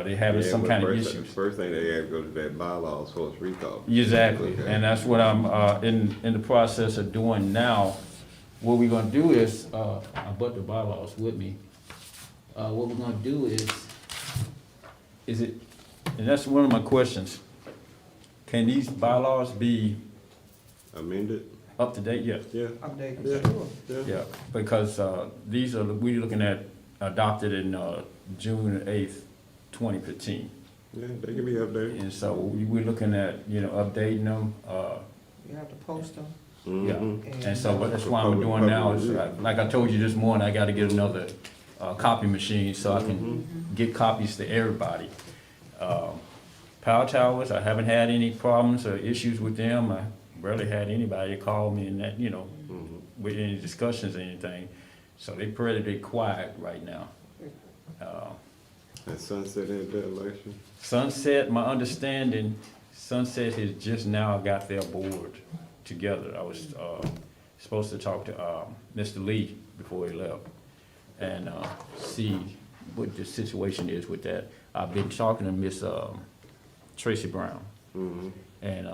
They having some kind of issues. First thing they have to go to that bylaws for its recall. Exactly, Okay. and that's what I'm in the process of doing now. What we're gonna do is, I brought the bylaws with me. What we're gonna do is it, and that's one of my questions. Can these bylaws be Amended? up to date? Yes. Yeah. Updated, Yeah. sure. Yeah, because these are, we're looking at adopted in June 8th, 2015. Yeah, they can be updated. And so we're looking at, updating them. You have to post them. Yeah, Mhm. and so that's why I'm doing now is, like I told you this morning, I gotta get another copy machine so I can get copies to everybody. Power Towers, I haven't had any problems or issues with them. I rarely had anybody call me and that, with any discussions or anything. So they pretty quiet right now. That Sunset had that election? Sunset, my understanding, Sunset has just now got their board together. I was supposed to talk to Mr. Lee before he left and see what the situation is with that. I've been talking to Miss Tracy Brown, and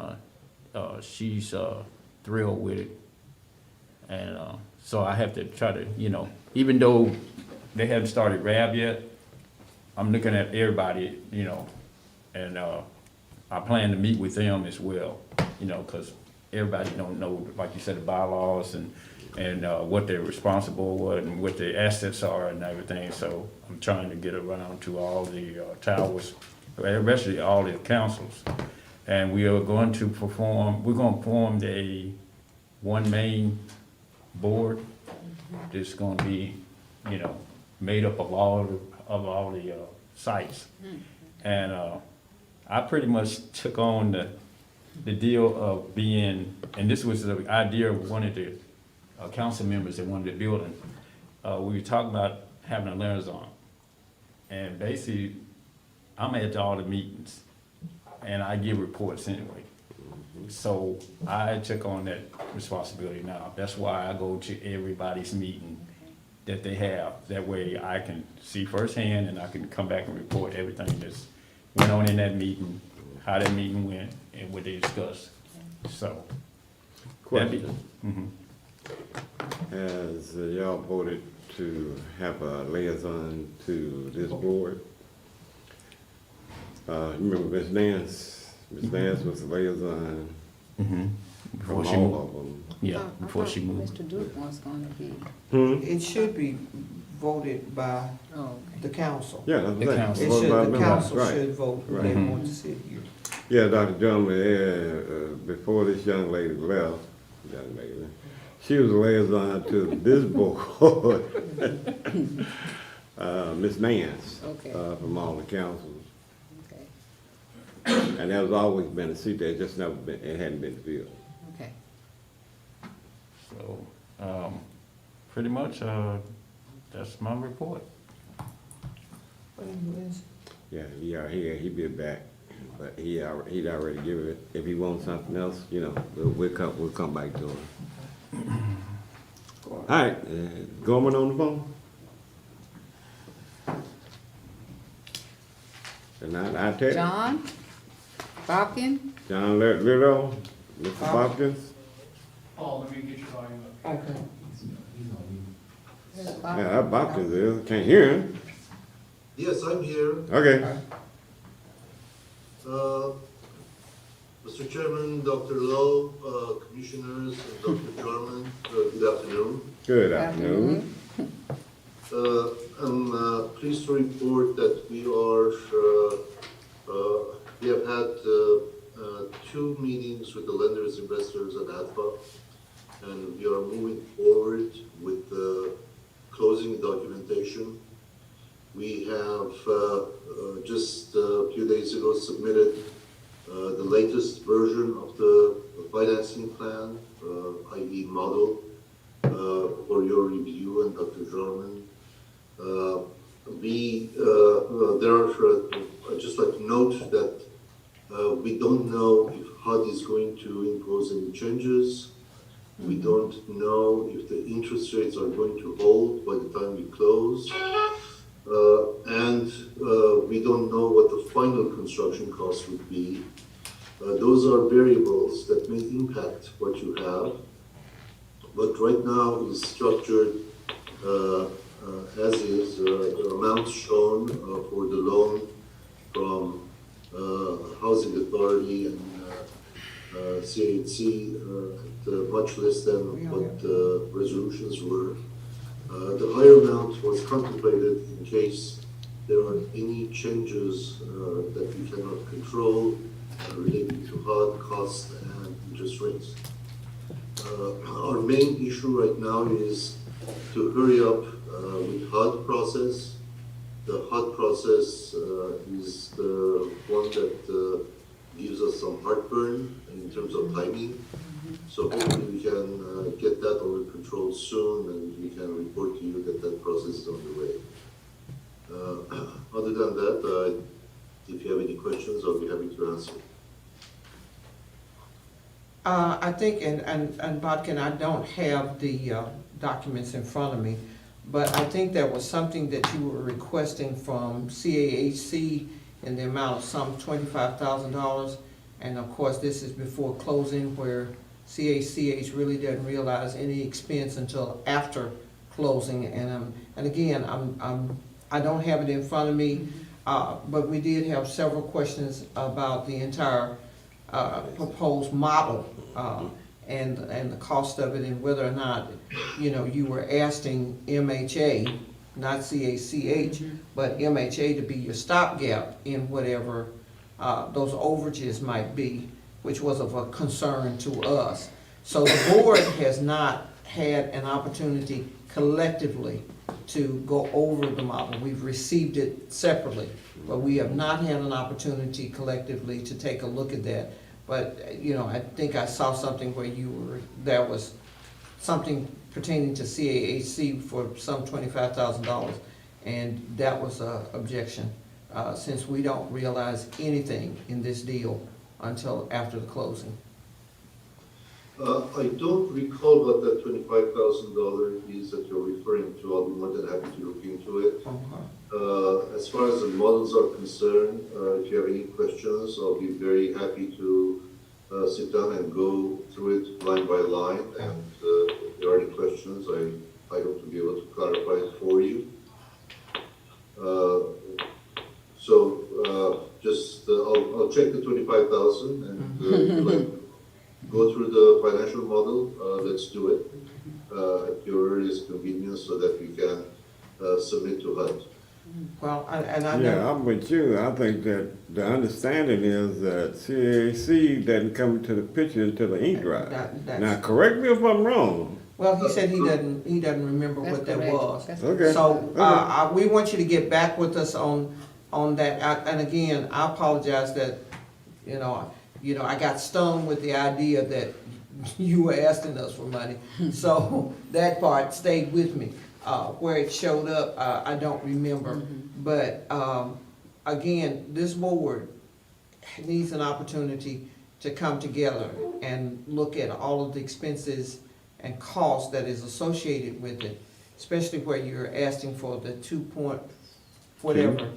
she's thrilled with it. And so I have to try to, even though they haven't started RAB yet, I'm looking at everybody, and I plan to meet with them as well, because everybody don't know, like you said, the bylaws and what they're responsible for and what their assets are and everything. So I'm trying to get around to all the towers, especially all the councils. And we are going to we're going to form one main board that's going to be, made up of all the sites. And I pretty much took on the deal of being, and this was the idea of one of the council members that wanted the building. We were talking about having a liaison. And basically, I'm at all the meetings, and I give reports anyway. So I took on that responsibility now. That's why I go to everybody's meeting that they have. That way I can see firsthand and I can come back and report everything that's went on in that meeting, how that meeting went, and what they discussed. So. Question. Mhm. Has y'all voted to have a liaison to this board? Remember Ms. Nance? Ms. Nance was the liaison Before from she all moved. of them. Yeah, before she moved. Mr. Duke was gonna be, It should be voted by oh, okay. the council. Yeah, that's The what I'm council. It saying. should, Voted by the members, council right. should vote who they Right. want to sit here. Yeah, Dr. Drummond, before this young lady left, she was a liaison to this board, Ms. Nance, Okay. from all the councils. Okay, And there's always been a seat there, just never been, it hadn't been filled. okay. So, pretty much, that's my report. What is- Yeah, he be back. but he'd already given it. If he wants something else, you know, we'll come back to him. All right, Gorman on the phone? And I take John, Bobkin, John Little, Mr. Hopkins. Oh, let me get your volume up. Okay. Yeah, that Hopkins is, can't hear him. Yes, I'm here. Okay. Mr. Chairman, Dr. Lowe, Commissioners, and Dr. Jarman, good afternoon. Good afternoon. I'm pleased to report that we have had 2 meetings with the lenders, investors, and ADFA, and we are moving forward with closing documentation. We have just a few days ago submitted the latest version of the financing plan, i.e. model, for your review and Dr. Jarman. I'd just like to note that we don't know if HUD is going to impose any changes. We don't know if the interest rates are going to hold by the time we close. And we don't know what the final construction cost would be. Those are variables that may impact what you have. But right now is structured as is, the amounts shown for the loan from Housing Authority and CHC at much less than what the resolutions were. The higher amount was contemplated in case there are any changes that we cannot control relating to HUD, cost, and interest rates. Our main issue right now is to hurry up with HUD process. The HUD process is the one that gives us some heartburn in terms of timing. So hopefully we can get that under control soon, and we can report to you that that process is underway. Other than that, if you have any questions, I'll be happy to answer. I think, and Bodkin, I don't have the documents in front of me, but I think there was something that you were requesting from CAHC in the amount of some $25,000. And of course, this is before closing, where CACH really doesn't realize any expense until after closing. And again, I don't have it in front of me, but we did have several questions about the entire proposed model and the cost of it, and whether or not, you know, you were asking MHA, not CACH, but MHA to be your stopgap in whatever those overages might be, which was of a concern to us. So the board has not had an opportunity collectively to go over the model. We've received it separately, but we have not had an opportunity collectively to take a look at that. But, you know, I think I saw something where there was something pertaining to CAHC for some $25,000, and that was an objection, since we don't realize anything in this deal until after the closing. I don't recall what that $25,000 is that you're referring to. I'll be more than happy to look into it. As far as the models are concerned, if you have any questions, I'll be very happy to sit down and go through it line by line. And if there are any questions, I hope to be able to clarify it for you. I'll check the 25,000 and go through the financial model. Let's do it at your earliest convenience so that we can submit to HUD. Well, and I know. Yeah, I'm with you. I think that the understanding is that CAC doesn't come to the picture until the ink dries. Now, correct me if I'm wrong. Well, he said he doesn't remember That's what that correct. was. That's Okay. So, we want you to get back with us on that. And again, I apologize that, you know, I got stung with the idea that you were asking us for money. So that part stayed with me. Where it showed up, I don't remember. But, again, this board needs an opportunity to come together and look at all of the expenses and costs that is associated with it, especially where you're asking for the 2 whatever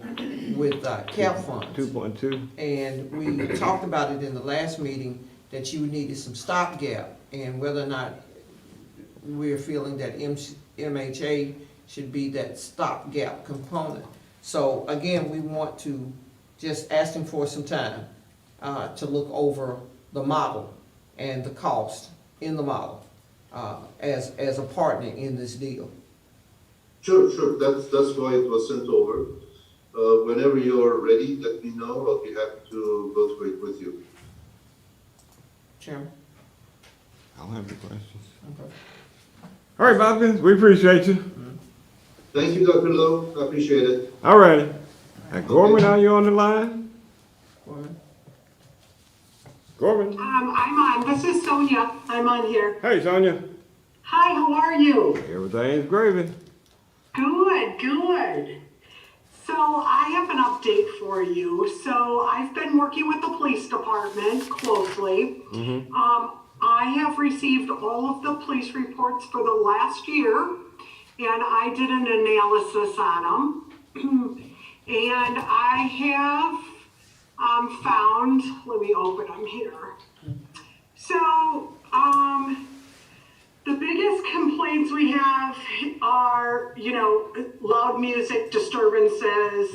with cap funds. 2.2. And we talked about it in the last meeting, that you needed some stopgap, and whether or not we're feeling that MHA should be that stopgap component. So again, we want to just asking for some time to look over the model and the cost in the model as a partner in this deal. Sure, that's why it was sent over. Whenever you're ready, let me know, I'll be happy to go through it with you. Chairman? I don't have any questions. Okay. All right, Bobby, we appreciate you. Thank you, Dr. Lowe, I appreciate it. All righty. Now, Gorman, are you on the line? Go ahead. Gorman? I'm on. This is Sonia. I'm on here. Hey, Sonia. Hi, how are you? Everything's gravy. Good, good. So I have an update for you. So I've been working with the police department closely. I have received all of the police reports for the last year, and I did an analysis on them. And I have found, let me open them here. So, the biggest complaints we have are, loud music disturbances,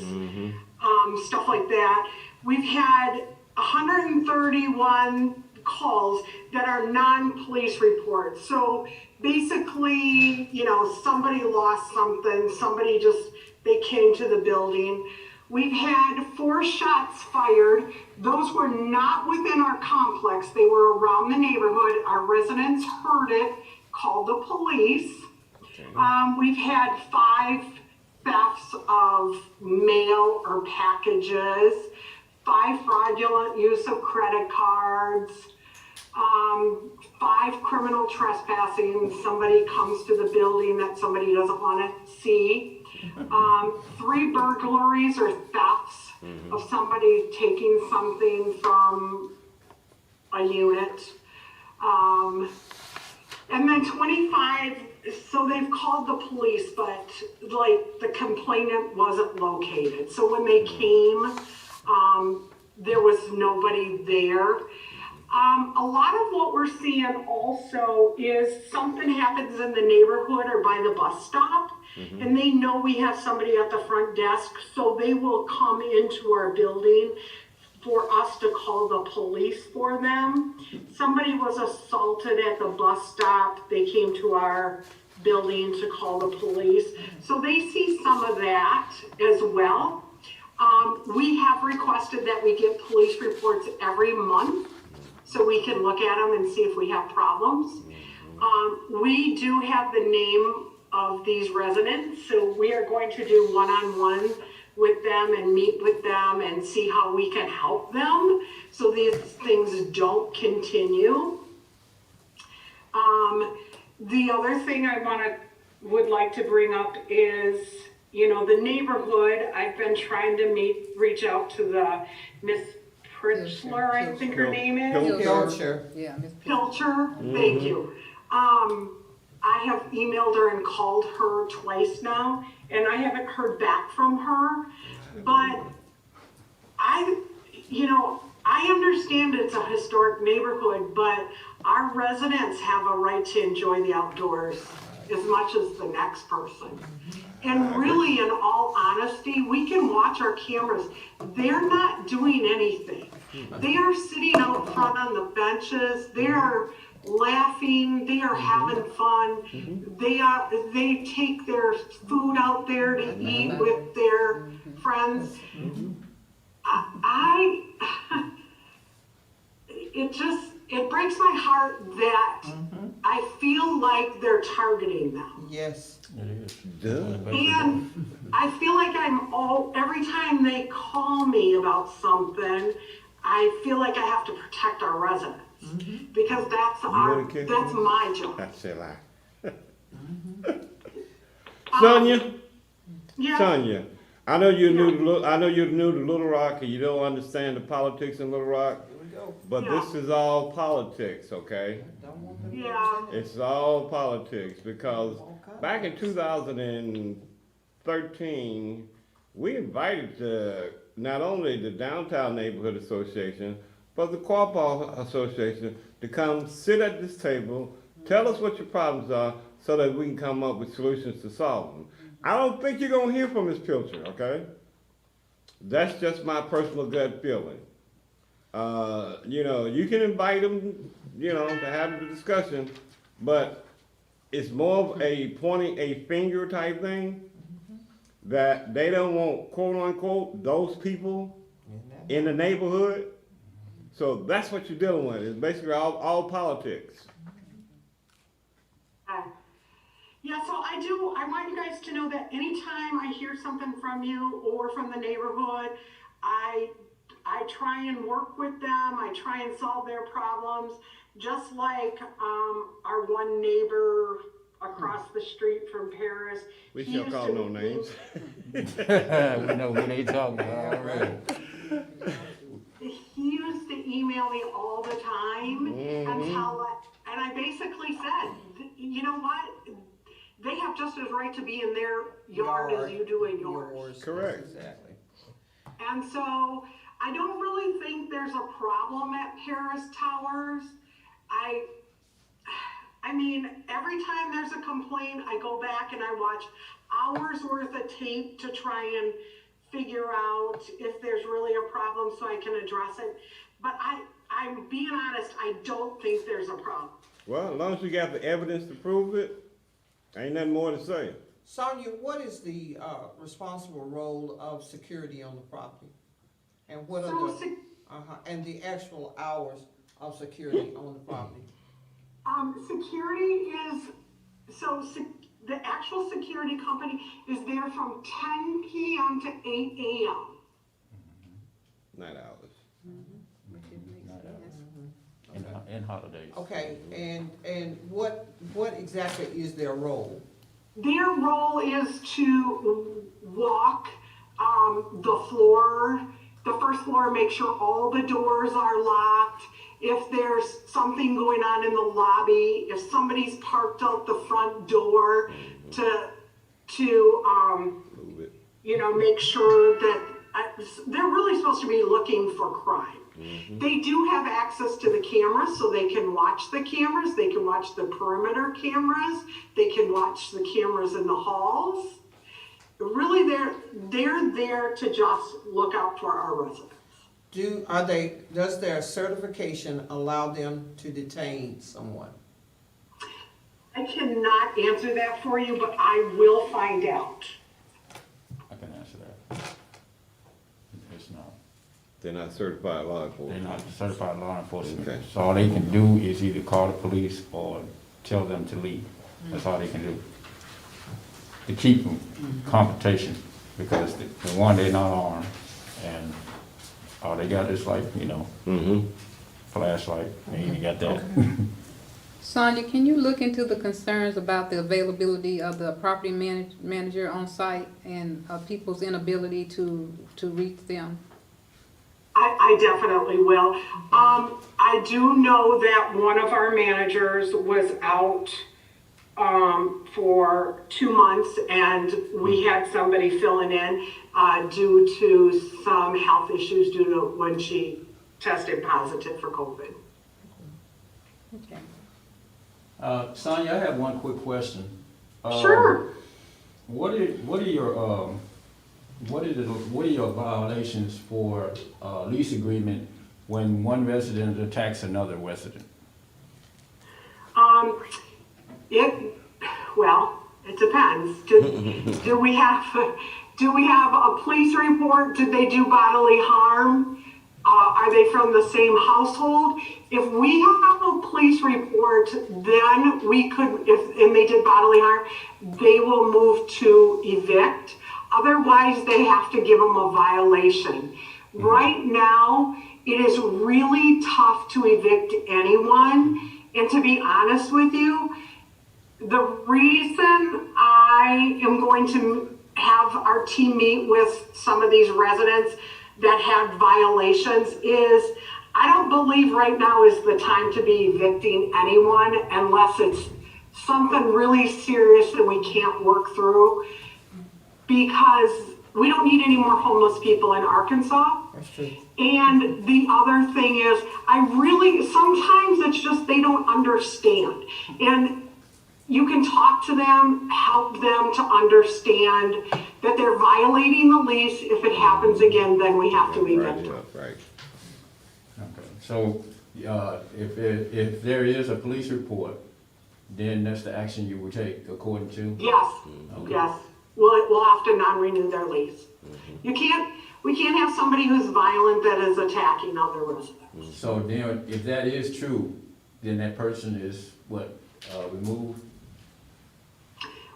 stuff like that. We've had 131 calls that are non-police reports. So basically, somebody lost something, they came to the building. We've had 4 shots fired. Those were not within our complex. They were around the neighborhood. Our residents heard it, called the police. We've had 5 thefts of mail or packages, 5 fraudulent use of credit cards, 5 criminal trespassing. Somebody comes to the building that somebody doesn't want to see. 3 burglaries or thefts of somebody taking something from a unit. And then 25, so they've called the police, but the complainant wasn't located. So when they came, there was nobody there. A lot of what we're seeing also is something happens in the neighborhood or by the bus stop, and they know we have somebody at the front desk, so they will come into our building for us to call the police for them. Somebody was assaulted at the bus stop. They came to our building to call the police. So they see some of that as well. We have requested that we get police reports every month so we can look at them and see if we have problems. We do have the name of these residents, so we are going to do one-on-one with them and meet with them and see how we can help them so these things don't continue. The other thing I would like to bring up is, the neighborhood. I've been trying to reach out to the Miss Pritchler, I think her name is. Pilcher. Yeah, Ms. Pilcher, thank you. I have emailed her and called her twice now, and I haven't heard back from her. But I understand it's a historic neighborhood, but our residents have a right to enjoy the outdoors as much as the next person. And really, in all honesty, we can watch our cameras. They're not doing anything. They are sitting out front on the benches. They are laughing. They are having fun. They take their food out there to eat with their friends. It breaks my heart that I feel like they're targeting them. Yes. It is. And I feel like every time they call me about something, I feel like I have to protect our residents. Because that's my job. That's a lie. Sonia? Yeah. Sonia, I know you're new to Little Rock and you don't understand the politics in Little Rock, Here we go. but Yeah. this is all politics, okay? Don't want them to Yeah. understand It's all politics because All kinds back in of- 2013, we invited not only the Downtown Neighborhood Association, but the Quapaw Association to come sit at this table, tell us what your problems are so that we can come up with solutions to solve them. I don't think you're gonna hear from Ms. Pilcher, okay? That's just my personal gut feeling. You can invite them, to have the discussion, but it's more of a pointing a finger type thing that they don't want, quote unquote, those people in the neighborhood. So that's what you're dealing with. It's basically all politics. Yeah, so I want you guys to know that anytime I hear something from you or from the neighborhood, I try and work with them, I try and solve their problems, just like, our one neighbor across the street from Paris. We He shall used call to- no names. We know who they talking about already. He used to email me all the time and I basically said, you know what? They have just as right to be in their yard as you do in yours. Correct. Exactly. And so I don't really think there's a problem at Paris Towers. I mean, every time there's a complaint, I go back and I watch hours worth of tape to try and figure out if there's really a problem so I can address it. But I'm being honest, I don't think there's a problem. Well, as long as you got the evidence to prove it, ain't nothing more to say. Sonia, what is the responsible role of security on the property? And what are the, and the actual hours of security on the property? Security is, the actual security company is there from 10 p.m. to 8 a.m. Night hours. And holidays. Okay, and what exactly is their role? Their role is to walk the floor, the first floor, make sure all the doors are locked. If there's something going on in the lobby, if somebody's parked out the front door, to Move it. make sure that they're really supposed to be looking for crime. They do have access to the cameras, so they can watch the cameras, they can watch the perimeter cameras, they can watch the cameras in the halls. Really, they're there to just look out for our residents. Does their certification allow them to detain someone? I cannot answer that for you, but I will find out. I can answer that. It's not. They're not certified law They're enforcement. not certified law enforcement. Okay. So all they can do is either call the police or tell them to leave. That's all they can do. To keep them competition, because the one, they're not armed, and all they got is like, flashlight, they ain't got that. Sonia, can you look into the concerns about the availability of the property manager on site and people's inability to reach them? I definitely will. I do know that one of our managers was out for 2 months, and we had somebody filling in due to some health issues due to when she tested positive for COVID. Okay. Sonia, I have one quick question. Sure. What are your violations for lease agreement when one resident attacks another resident? It depends. Do we have a police report? Did they do bodily harm? Are they from the same household? If we have a police report, then we could, and they did bodily harm, they will move to evict. Otherwise, they have to give them a violation. Right now, it is really tough to evict anyone. And to be honest with you, the reason I am going to have our team meet with some of these residents that had violations is, I don't believe right now is the time to be evicting anyone unless it's something really serious that we can't work through, because we don't need any more homeless people in Arkansas. That's true. And the other thing is, sometimes it's just they don't understand. And you can talk to them, help them to understand that they're violating the lease. If it happens again, then we have to evict them. Right. Okay, so, if there is a police report, then that's the action you will take according to? Yes, Okay. yes. We'll have to non-renew their lease. We can't have somebody who's violent that is attacking other residents. So then, if that is true, then that person is what, removed?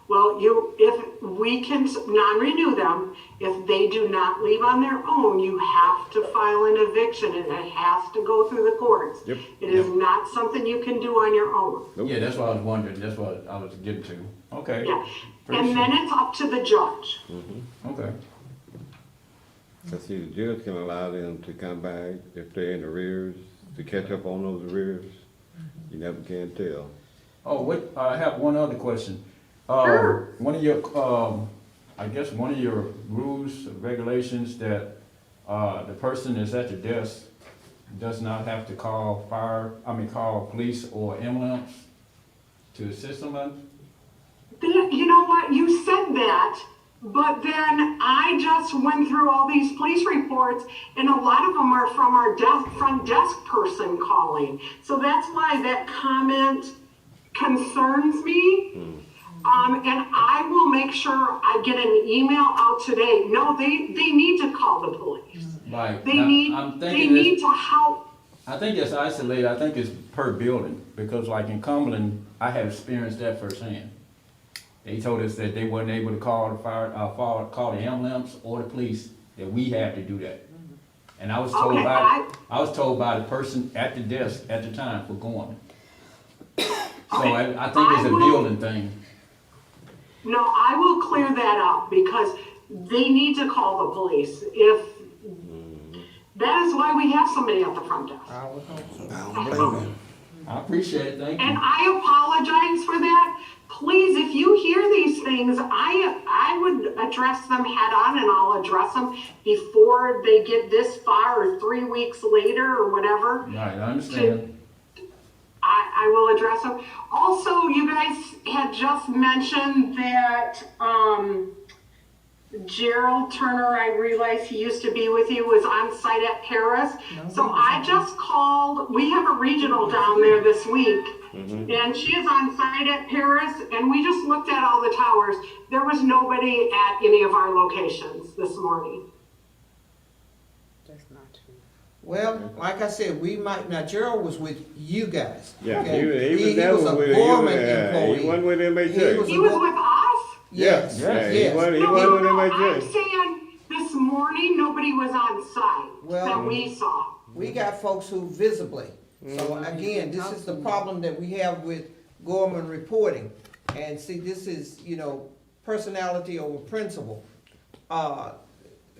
Well, if we can non-renew them, if they do not leave on their own, you have to file an eviction and it has to go through the courts. Yep. It is not something you can do on your own. Nope. Yeah, that's what I was wondering, that's what I was getting to. Okay. Yeah, Pretty and then it's up to the judge. Okay. Cause see, the judge can allow them to come back if they're in arrears, to catch up on those arrears. You never can tell. Oh, wait, I have one other question. Sure. One of your, I guess one of your rules, regulations that, the person that's at the desk does not have to call call police or ambulance to assist someone? You know what, you said that, but then I just went through all these police reports and a lot of them are from our front desk person calling. So that's why that comment concerns me. And I will make sure I get an email out today. No, they need to call the police. Right. They Now, need, I'm they thinking need to help. I think it's isolated, I think it's per building, because like in Cumberland, I have experienced that firsthand. They told us that they weren't able to call the call the ambulance or the police, that we have to do that. And I was told Okay, I was told by the person at the desk at the time for going. So Okay, I think it's a I will- building thing. No, I will clear that up because they need to call the police. That is why we have somebody at the front desk. I would hope so. I appreciate it, thank And you. I apologize for that. Please, if you hear these things, I would address them head on and I'll address them before they get this far or 3 weeks later or whatever. Right, I understand. I will address them. Also, you guys had just mentioned that, Gerald Turner, I realized he used to be with you, was on site at Paris. So I just called, we have a regional down there this week. And she is on site at Paris, and we just looked at all the towers. There was nobody at any of our locations this morning. That's not true. Well, like I said, Gerald was with you guys. Yeah, okay? he was never was a with you. government Yeah, employee. he wasn't with He MHA. was He was with us? Yes, Yeah, yes. he wasn't No, with I'm MHA. saying this morning, nobody was on site Well- that we saw. We got folks who visibly. So again, this is the problem that we have with Gorman reporting. And see, this is, personality over principle.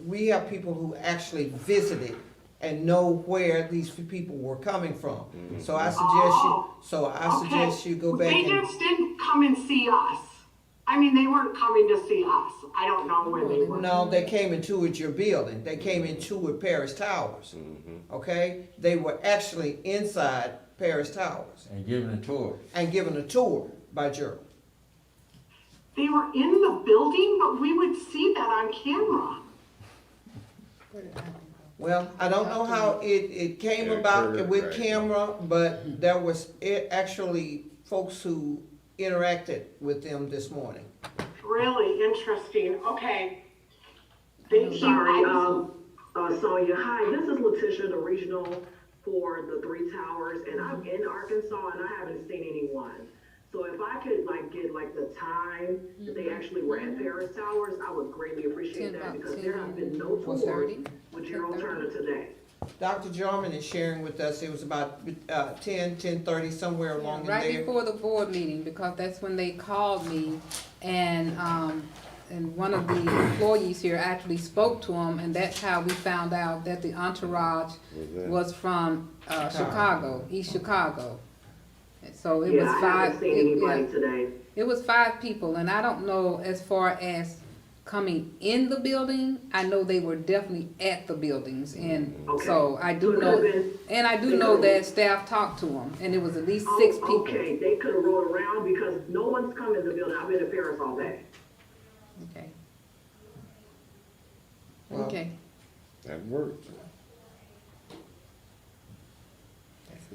We have people who actually visited and know where these people were coming from. So I suggest you go back They and, just didn't come and see us. I mean, they weren't coming to see us. I don't know where they were. no, they came and toured your building. They came and toured Paris Towers. Okay? They were actually inside Paris Towers And giving a tour. and given a tour by Gerald. They were in the building, but we would see that on camera. Well, I don't know how it came Yeah, about correct, with right. camera, but there was actually folks who interacted with them this morning. Really interesting. Okay. Thank you. Sorry, Sonia, hi, this is Letitia, the regional for the 3 towers, and I'm in Arkansas and I haven't seen anyone. So if I could get the time that they actually were at Paris Towers, I would greatly appreciate that because there have been no tours 4:30. with Gerald Turner today. Dr. Jarman is sharing with us, it was about 10:30, somewhere along in Right there. before the board meeting, because that's when they called me and, and one of the employees here actually spoke to him, and that's how we found out that the entourage was from Chicago, East Chicago. And so it was Yeah, I five. haven't seen anybody today. It was 5 people, and I don't know as far as coming in the building. I know they were definitely at the buildings, and Okay. so I So do it know, could've been- and I do it know could've- that staff talked to them, and it was at least Oh, 6 people. Okay, they could have rolled around because no one's come in the building. I've been in Paris all day. Okay. Well, Okay. That worked.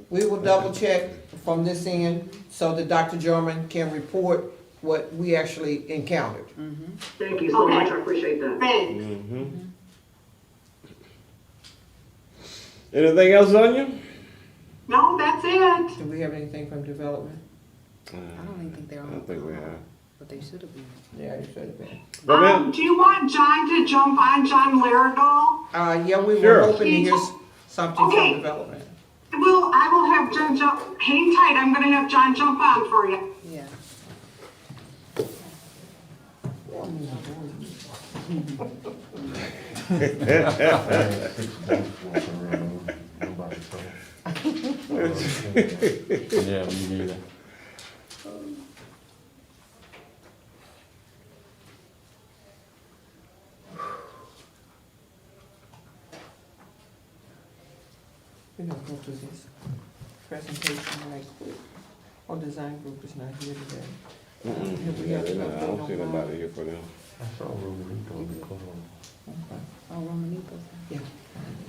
We will double check from this end so that Dr. German can report what we actually encountered. Thank you so Okay. much. I appreciate that. Thanks. Anything else on you? No, that's it. Do we have anything from development? I don't even think they're I on, don't think we have. but they should have been. Yeah, you should have been. But man, Do you want John to jump on, John Larigal? Yeah, we were Sure. hoping to hear something Okay. from development. I will have John jump, hang tight, I'm gonna have John jump on for you. Yeah. Yeah, me neither. We're gonna go through this presentation right quick. Our design group is not here today. Have we yeah, got I an don't update see on nobody that? here for them. Okay. Oh, Romanitas. Yeah.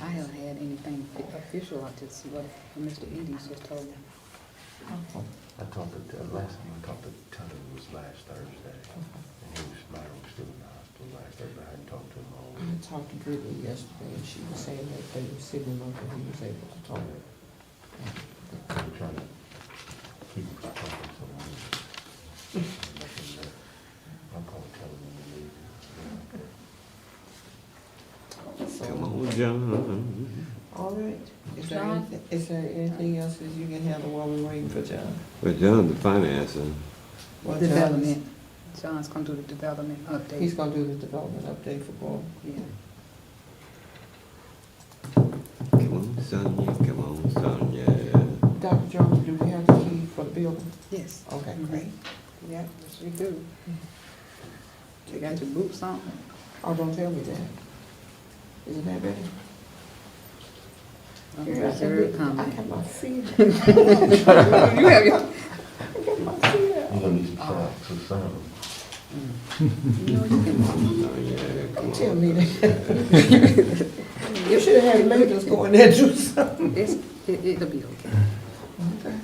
I haven't had anything official. I just what Mr. Edie's just told me. I talked to, last time I talked to Tony was last Thursday, and he was, Myron was still in the hospital last Thursday, I hadn't talked to him all I talked to Brittany yesterday, and she was saying that they were sitting up and he was able to talk. I'm trying to keep him from talking so long. I'm gonna tell him when we leave. Come on, John. All right. John? Is there anything else that you can handle while we're waiting for John? But John, the financing. Well, John is- Development. John's gonna do the development update. He's gonna do the development update for Board. Yeah. Come on, Sonia, come on, Sonia. Dr. Jones, do we have the key for the building? Yes. Okay, Mhm. great. Yeah, yes, we do. You got your boots on? Oh, don't tell me that. Isn't that better? Reserve I comment. got my feet. You have your, You're gonna need some tracks or something. you know, you can, Don't tell me that. You should have had maintenance going there and do something. it'll be okay. Okay.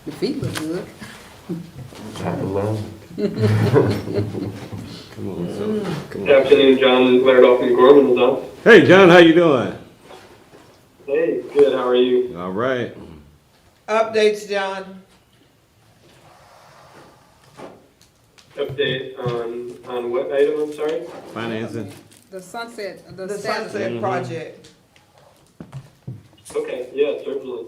Your feet look good. Not alone. Come on, Sonia. Come on. Good afternoon, John Laird from Gorman is on. Hey, John, how you doing? Hey, good, how are you? All right. Updates, John. Update on what item, I'm sorry? Financing. The sunset, the The status. Sunset Project. Okay, yeah, certainly.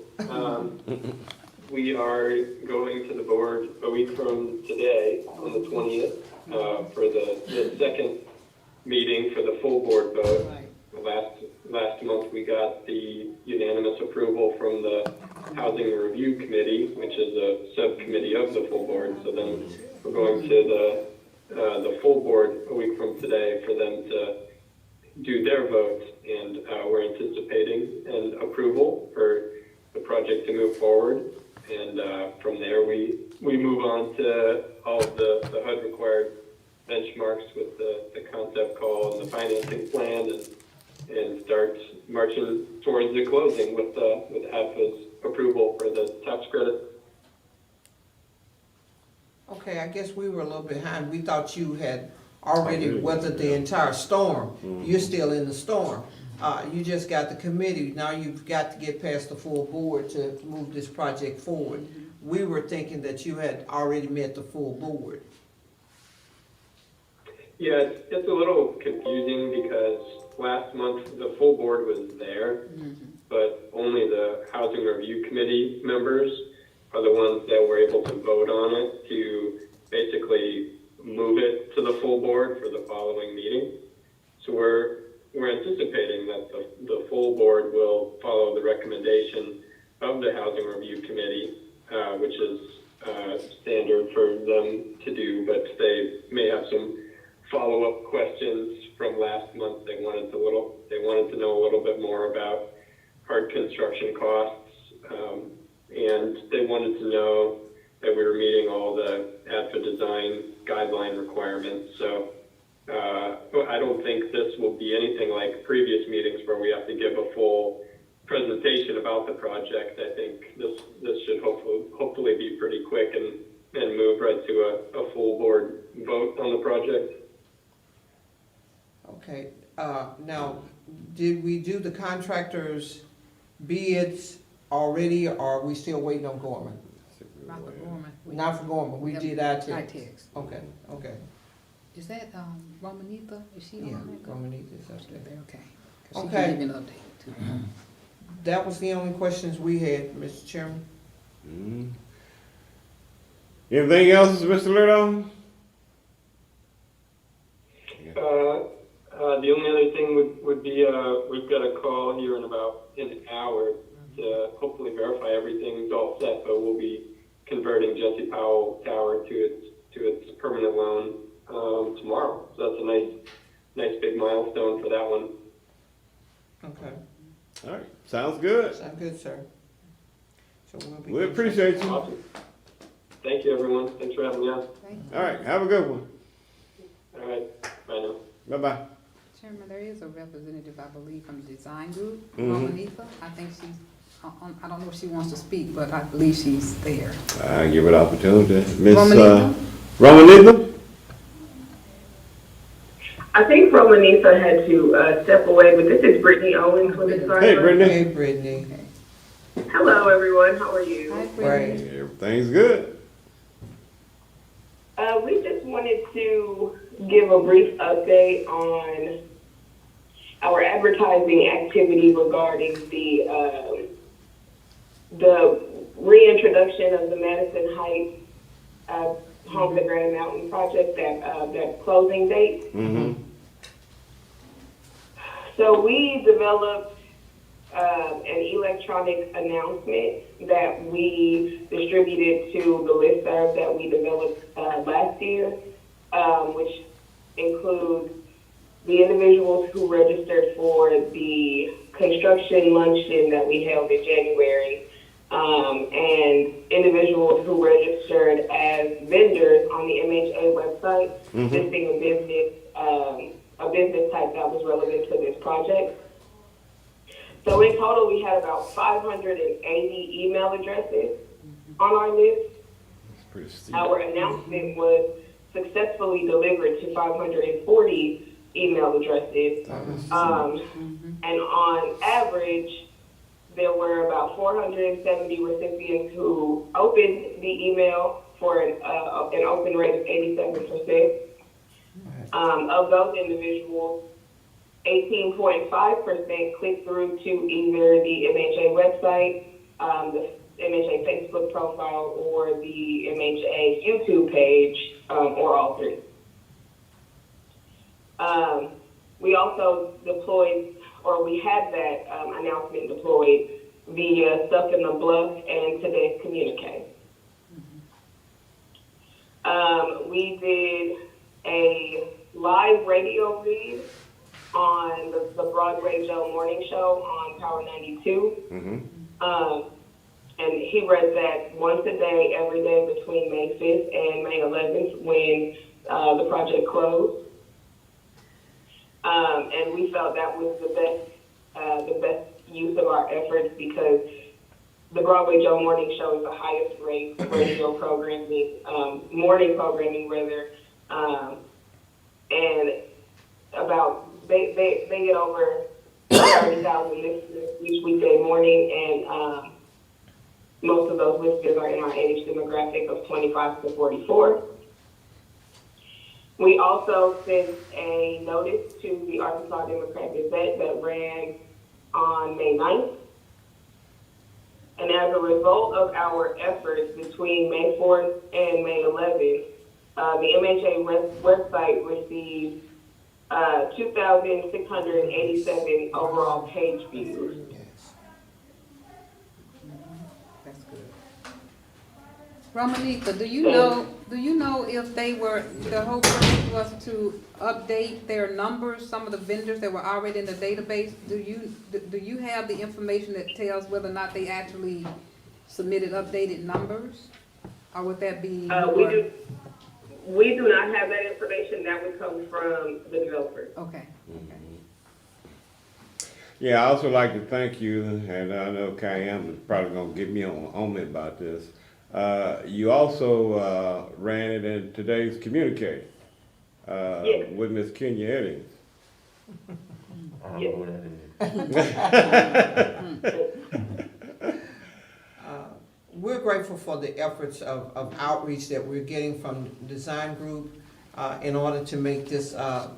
We are going to the board a week from today, on the 20th, for the second meeting for the full board vote. Right. Last month, we got the unanimous approval from the Housing Review Committee, which is a subcommittee of the full board. So then we're going to the full board a week from today for them to do their vote, and we're anticipating an approval for the project to move forward. And from there, we move on to all of the HUD required benchmarks with the concept call and the financing plan, and start marching towards the closing with ADFA's approval for the tax credit. Okay, I guess we were a little behind. We thought you had already weathered the entire storm. You're still in the storm. You just got the committee. Now you've got to get past the full board to move this project forward. We were thinking that you had already met the full board. Yeah, it's a little confusing because last month the full board was there, but only the Housing Review Committee members are the ones that were able to vote on it to basically move it to the full board for the following meeting. So we're anticipating that the full board will follow the recommendation of the Housing Review Committee, which is standard for them to do, but they may have some follow-up questions from last month. They wanted to know a little bit more about hard construction costs, and they wanted to know that we were meeting all the ADFA design guideline requiremts. So I don't think this will be anything like previous meetings where we have to give a full presentation about the project. I think this should hopefully be pretty quick and move right to a full board vote on the project. Okay, now, did we do the contractors' bids already, or are we still waiting on Gorman? Not for Gorman. Not for Gorman, we did ITEX. ITEX. Okay, okay. Is that, Romanita? Is she Yeah, on that? Gorman is up there. Okay. 'Cause she Okay. can give me an update too. That was the only questions we had, Mr. Chairman. Mm. Anything else, Mr. Little? The only other thing would be, we've got a call here in about an hour to hopefully verify everything's all set, but we'll be converting Jesse Powell Tower to its permanent loan tomorrow. So that's a nice big milestone for that one. Okay, All right, sounds good. sound good, sir. So we'll be. We appreciate you. All Awesome. Thank you, everyone. Thanks for having me on. Thank you. right, have a good one. All right, bye now. Bye-bye. Chairman, there is a representative, I believe, from the design group, Mhm. Romanita. I think she's, I don't know if she wants to speak, but I believe she's there. I give it opportunity. Miss Romanita? Romanita? I think Romanisa had to step away, but this is Brittany Owens with the Hey, Brittany. Hey, Brittany. Okay. Hello, everyone. How are you? Hi, Brittany. Right. Everything's good. We just wanted to give a brief update on our advertising activity regarding the reintroduction of the Madison Heights Home to Grand Mountain project, that closing date. Mm-hmm. So we developed an electronic announcement that we distributed to the listserv that we developed last year, which includes the individuals who registered for the construction luncheon that we held in January, and individuals who registered as vendors on the MHA website, listing a business type that was relevant to this project. So in total, we had about 580 email addresses on our list. That's pretty steep. Our announcement was successfully delivered to 540 email addresses. And on average, there were about 470 recipients who opened the email for an open rate of 87%. Of those individuals, 18.5% clicked through to either the MHA website, the MHA Facebook profile, or the MHA YouTube page, or all three. We also deployed, or we had that announcement deployed via Stuff in the Bluff and Today's Communique. We did a live radio read on the Broadway Joe Morning Show on Power 92. And he read that once a day, every day between May 5th and May 11th when the project closed. And we felt that was the best use of our efforts because the Broadway Joe Morning Show is the highest rate radio programming, morning programming rather, and they get over 30,000 listeners each weekday morning, and most of those listeners are in our age demographic of 25 to 44. We also sent a notice to the Arkansas Democrat Gazette that ran on May 9th. And as a result of our efforts between May 4th and May 11th, the MHA website received 2,687 overall page views. That's good. Romanica, do you know if the whole purpose was to update their numbers, some of the vendors that were already in the database? Do you have the information that tells whether or not they actually submitted updated numbers? Or would that be? We do not have that information. That would come from the developers. Okay. Yeah, I also like to thank you, and I know Kayam is probably gonna get me on me about this. You also ran it in today's communique Yes. with Miss Kenya Eddings. I don't know what that is. We're grateful for the efforts of outreach that we're getting from the design group in order to make this a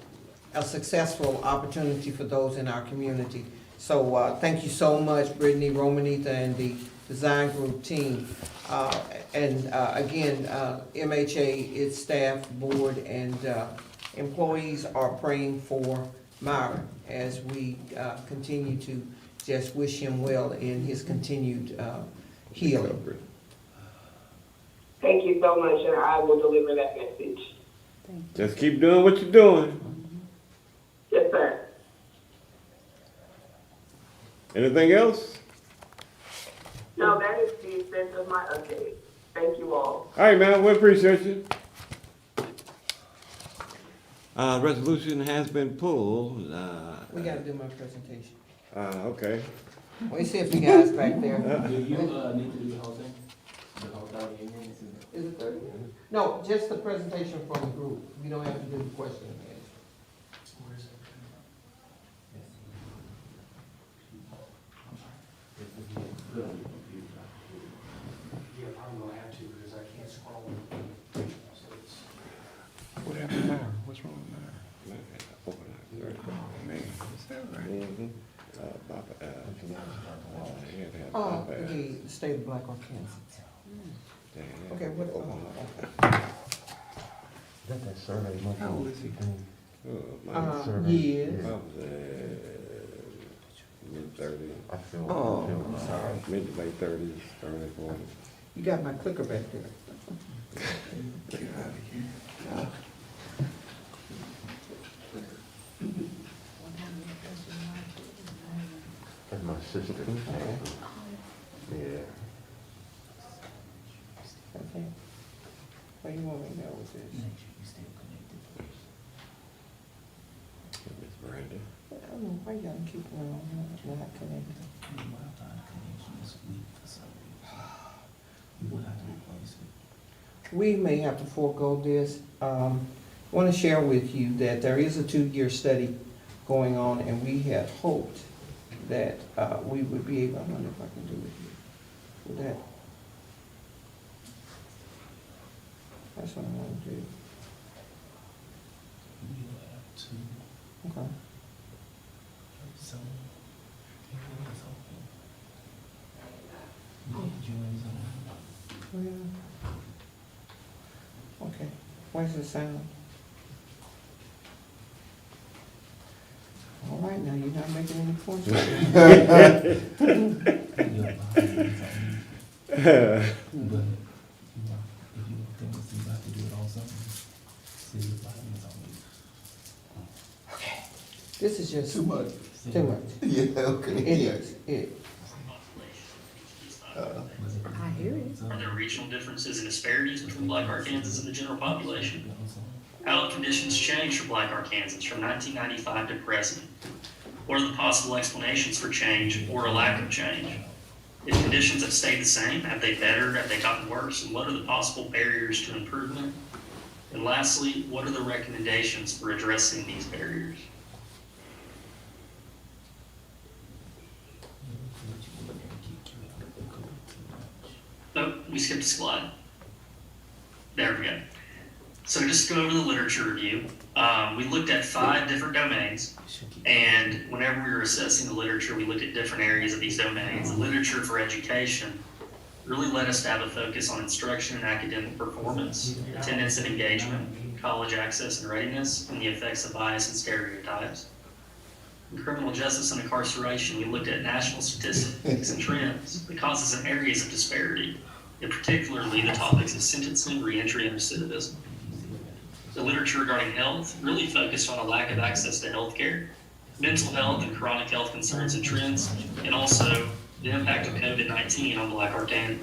successful opportunity for those in our community. So thank you so much, Brittany, Romanita, and the design group team. Again, MHA, its staff, board, and employees are praying for Myron as we continue to just wish him well in his continued healing. Thank you so much, and I will deliver that message. Just keep doing what you're doing. Yes, sir. Anything else? No, that is the extent of my update. Thank you all. All right, man, we appreciate you. Resolution has been pulled. We gotta do my presentation. Okay. We see if you guys back there. Do you need to do the whole thing? The whole 30 minutes? Is it 30 minutes? No, just the presentation from the group. You don't have to do the question and answer. Where is it? Yeah, probably gonna have to because I can't scroll. So it's. What happened there? What's wrong with that? The state of Black Arkansas. Okay, what, Got that survey. How old is he? yes. Mid-30s. I feel. Oh, I'm sorry. Mid to late 30s, early 40s. You got my clicker back there. Get out of here. That's my sister. Yeah. Okay. What do you want me to know with this? Miss Brandon. I don't know, why y'all keep going on here, not connected? We may have to forego this. I want to share with you that there is a 2-year study going on, and we had hoped that we would be able, I wonder if I can do it here. With that. That's what I want to do. Okay. Oh, yeah. Okay, where's the sound? All right, now you're not making any points. Okay, this is just. Too much. Too much. Yeah, okay. It is, it. I hear it. Are there regional differences and disparities between Black Arkansans and the general population? How have conditions changed for Black Arkansans from 1995 to present? What are the possible explanations for change or a lack of change? If conditions have stayed the same, have they bettered, have they gotten worse, and what are the possible barriers to improvement? And lastly, what are the recommendations for addressing these barriers? Nope, we skipped a slide. There we go. So just to go over the literature review, we looked at 5 different domains, and whenever we were assessing the literature, we looked at different areas of these domains. The literature for education really led us to have a focus on instruction and academic performance, attendance and engagement, college access and readiness, and the effects of bias and stereotypes. In criminal justice and incarceration, we looked at national statistics and trends, the causes and areas of disparity, and particularly the topics of sentencing, reentry, and recidivism. The literature regarding health really focused on a lack of access to health care, mental health and chronic health concerns and trends, and also the impact of COVID-19 on Black Arkansans.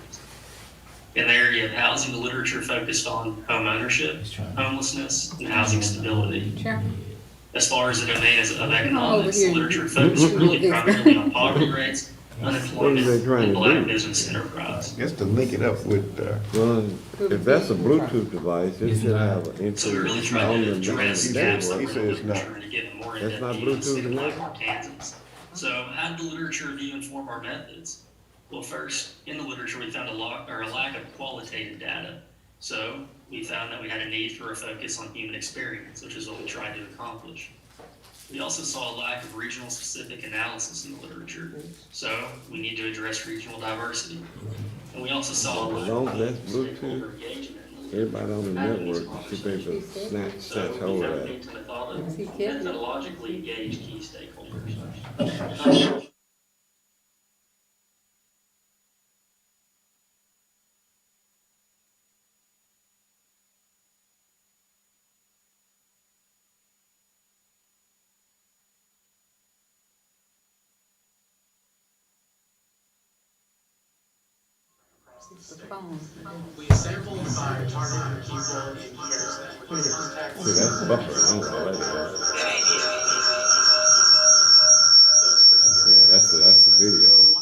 In the area of housing, the literature focused on home ownership, homelessness, and housing stability. Sure. As far as the domain of economics, the literature focused really primarily on poverty rates, unemployment, and Black business enterprise. Just to link it up with, Well, if that's a Bluetooth device, it should have an So we really input tried on to the address He gaps said- that he were said in the it's not. literature to give a more That's in-depth not view of the state Bluetooth of enough? Black Arkansans. So how did the literature review inform our methods? Well, first, in the literature, we found a lack of qualitative data. So we found that we had a need for a focus on human experience, which is what we tried to accomplish. We also saw a lack of regional specific analysis in the literature. So we need to address regional diversity. And we also saw a As lack long of as that's stakeholder Bluetooth, engagement. everybody on the network should be able to snatch So hold we of found that. need to methodologically engage key stakeholders. The phone. We assembled by targeting people in years that would contact. See, that's buffer, I don't know what that is. Those particular. Yeah, that's the video.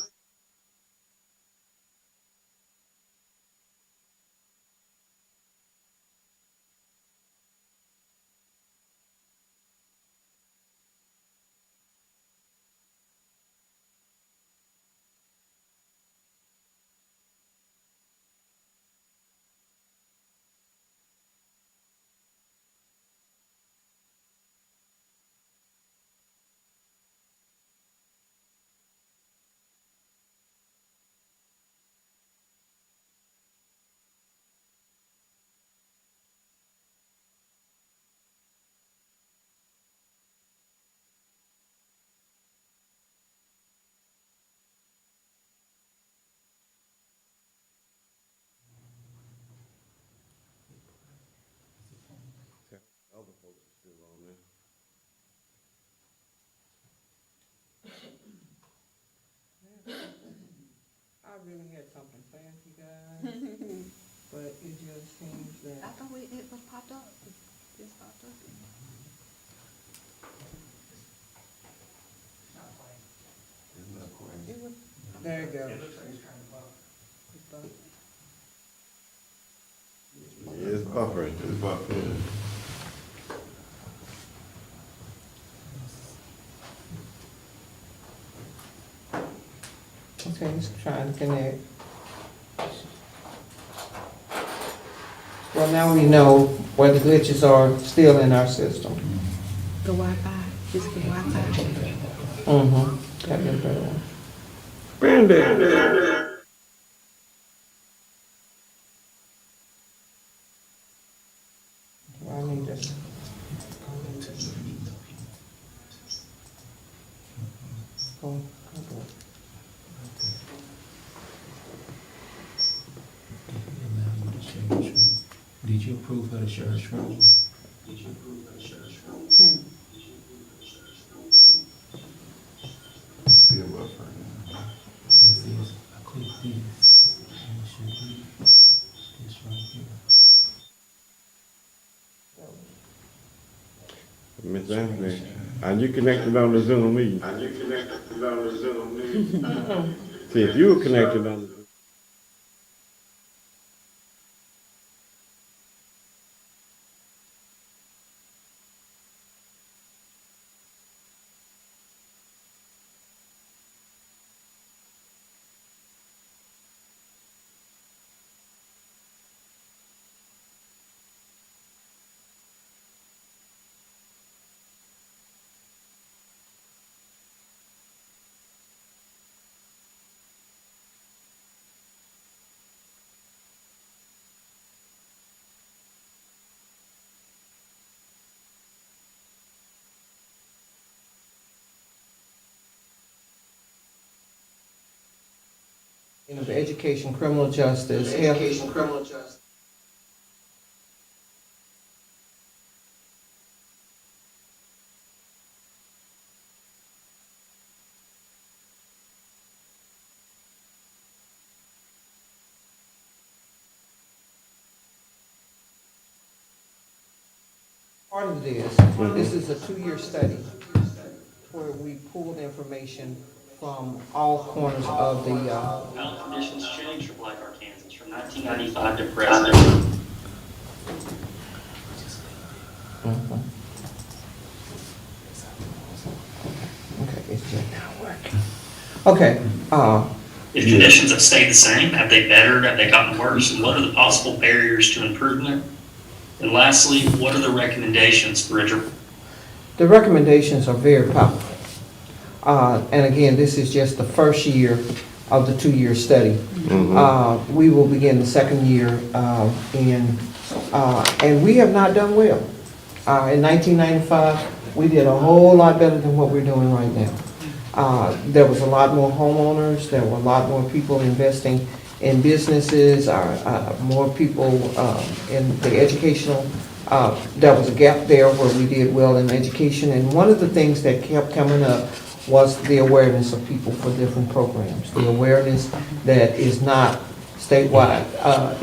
Other folks are still on there. I really had something planned for you guys, but it just seems I that. thought it was popped up. This popped up. It was, there you go. It's buffering. it's about, Okay, it's trying to connect. Well, now we know where the glitches are still in our system. The Wi-Fi. It's the Wi-Fi. Mm-hmm. That'd be a better one. Brandon! Well, I need this. Go. Did you approve of the sheriff's room? still buffering. This is, I click this, and it should be this right here. Miss Anthony, are you connected on the Zoom meeting? See, if you were connected on the Zoom. Of education, criminal justice, health. criminal justice. Part of this is a 2-year study where we pulled information from all corners of the, How conditions changed for Black Arkansans from 1995 to present. okay, it's just not working. Okay, If conditions have stayed the same, have they bettered, have they gotten worse, and what are the possible barriers to improvement? And lastly, what are the recommendations for the recommendations are very powerful. And again, this is just the first year of the 2-year study. We will begin the second year, and we have not done well. In 1995, we did a whole lot better than what we're doing right now. There was a lot more homeowners, there were a lot more people investing in businesses, more people in the educational. There was a gap there where we did well in education, and one of the things that kept coming up was the awareness of people for different programs, the awareness that is not statewide.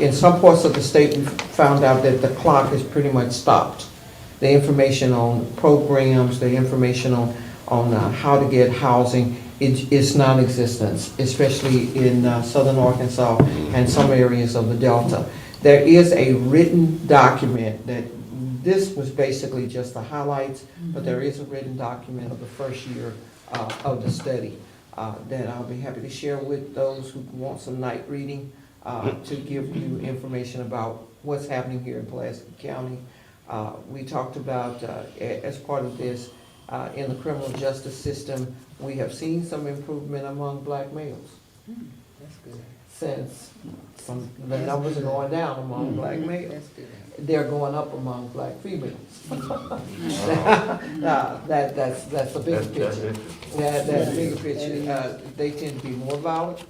In some parts of the state, we found out that the clock has pretty much stopped. The information on programs, the information on how to get housing, it's non-existent, especially in southern Arkansas and some areas of the Delta. There is a written document that, this was basically just the highlights, but there is a written document of the first year of the study that I'll be happy to share with those who want some night reading to give you information about what's happening here in Pulaski County. We talked about, as part of this, in the criminal justice system, we have seen some improvement among black males. That's good. Since the numbers are going down among black males. That's good. They're going up among black females. That's the bigger picture. That's the bigger picture. They tend to be more violent.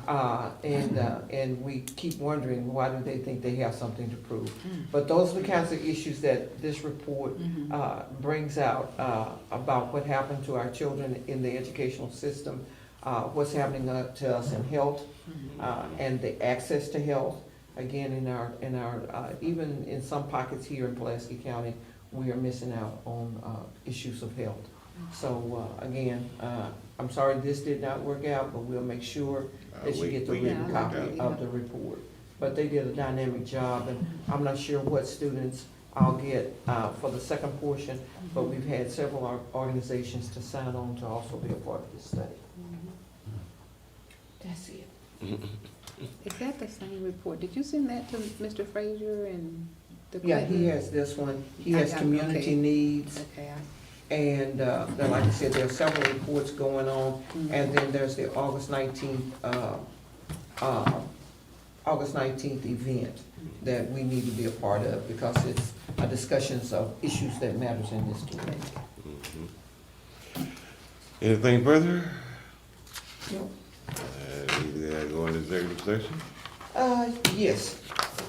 And we keep wondering, why do they think they have something to prove? But those are the kinds of issues that this report brings out about what happened to our children in the educational system, what's happening to us in health, and the access to health. Again, in our even in some pockets here in Pulaski County, we are missing out on issues of health. So again, I'm sorry this did not work out, but we'll make sure that you get the written copy of the report. But they did a dynamic job, and I'm not sure what students I'll get for the second portion, but we've had several organizations to sign on to also be a part of this study. That's it. Is that the same report? Did you send that to Mr. Frazier and the? Yeah, he has this one. He has community okay. needs. Okay. And then, like I said, there are several reports going on. And then there's the August 19th event that we need to be a part of, because it's a discussions of issues that matters in this community. Anything further? No. We go into executive session? Yes,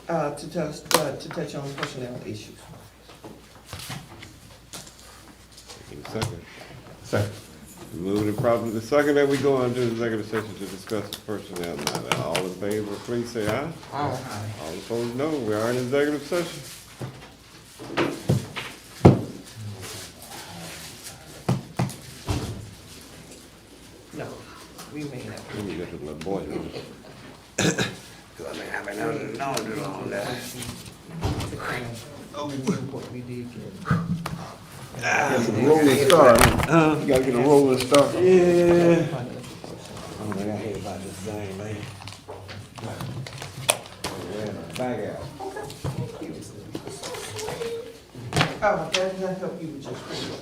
to touch on personnel issues. Second. Second. Moving and properly the second that we go into executive session to discuss the personnel matter. All in favor, please say aye. Aye. All opposed, no. We are in executive session. No, we may not. Let me get to my boy. What we did get. Rolling start. You gotta get a rolling start. Yeah. I'm like, I hate about this thing, man. Back out. Oh, that does help you with your school.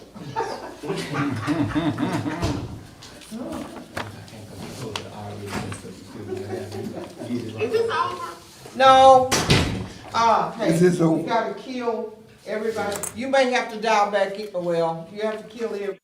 Is this over? No. Hey, Is this over? you gotta kill everybody. You may have to dial back in, well, you have to kill everybody.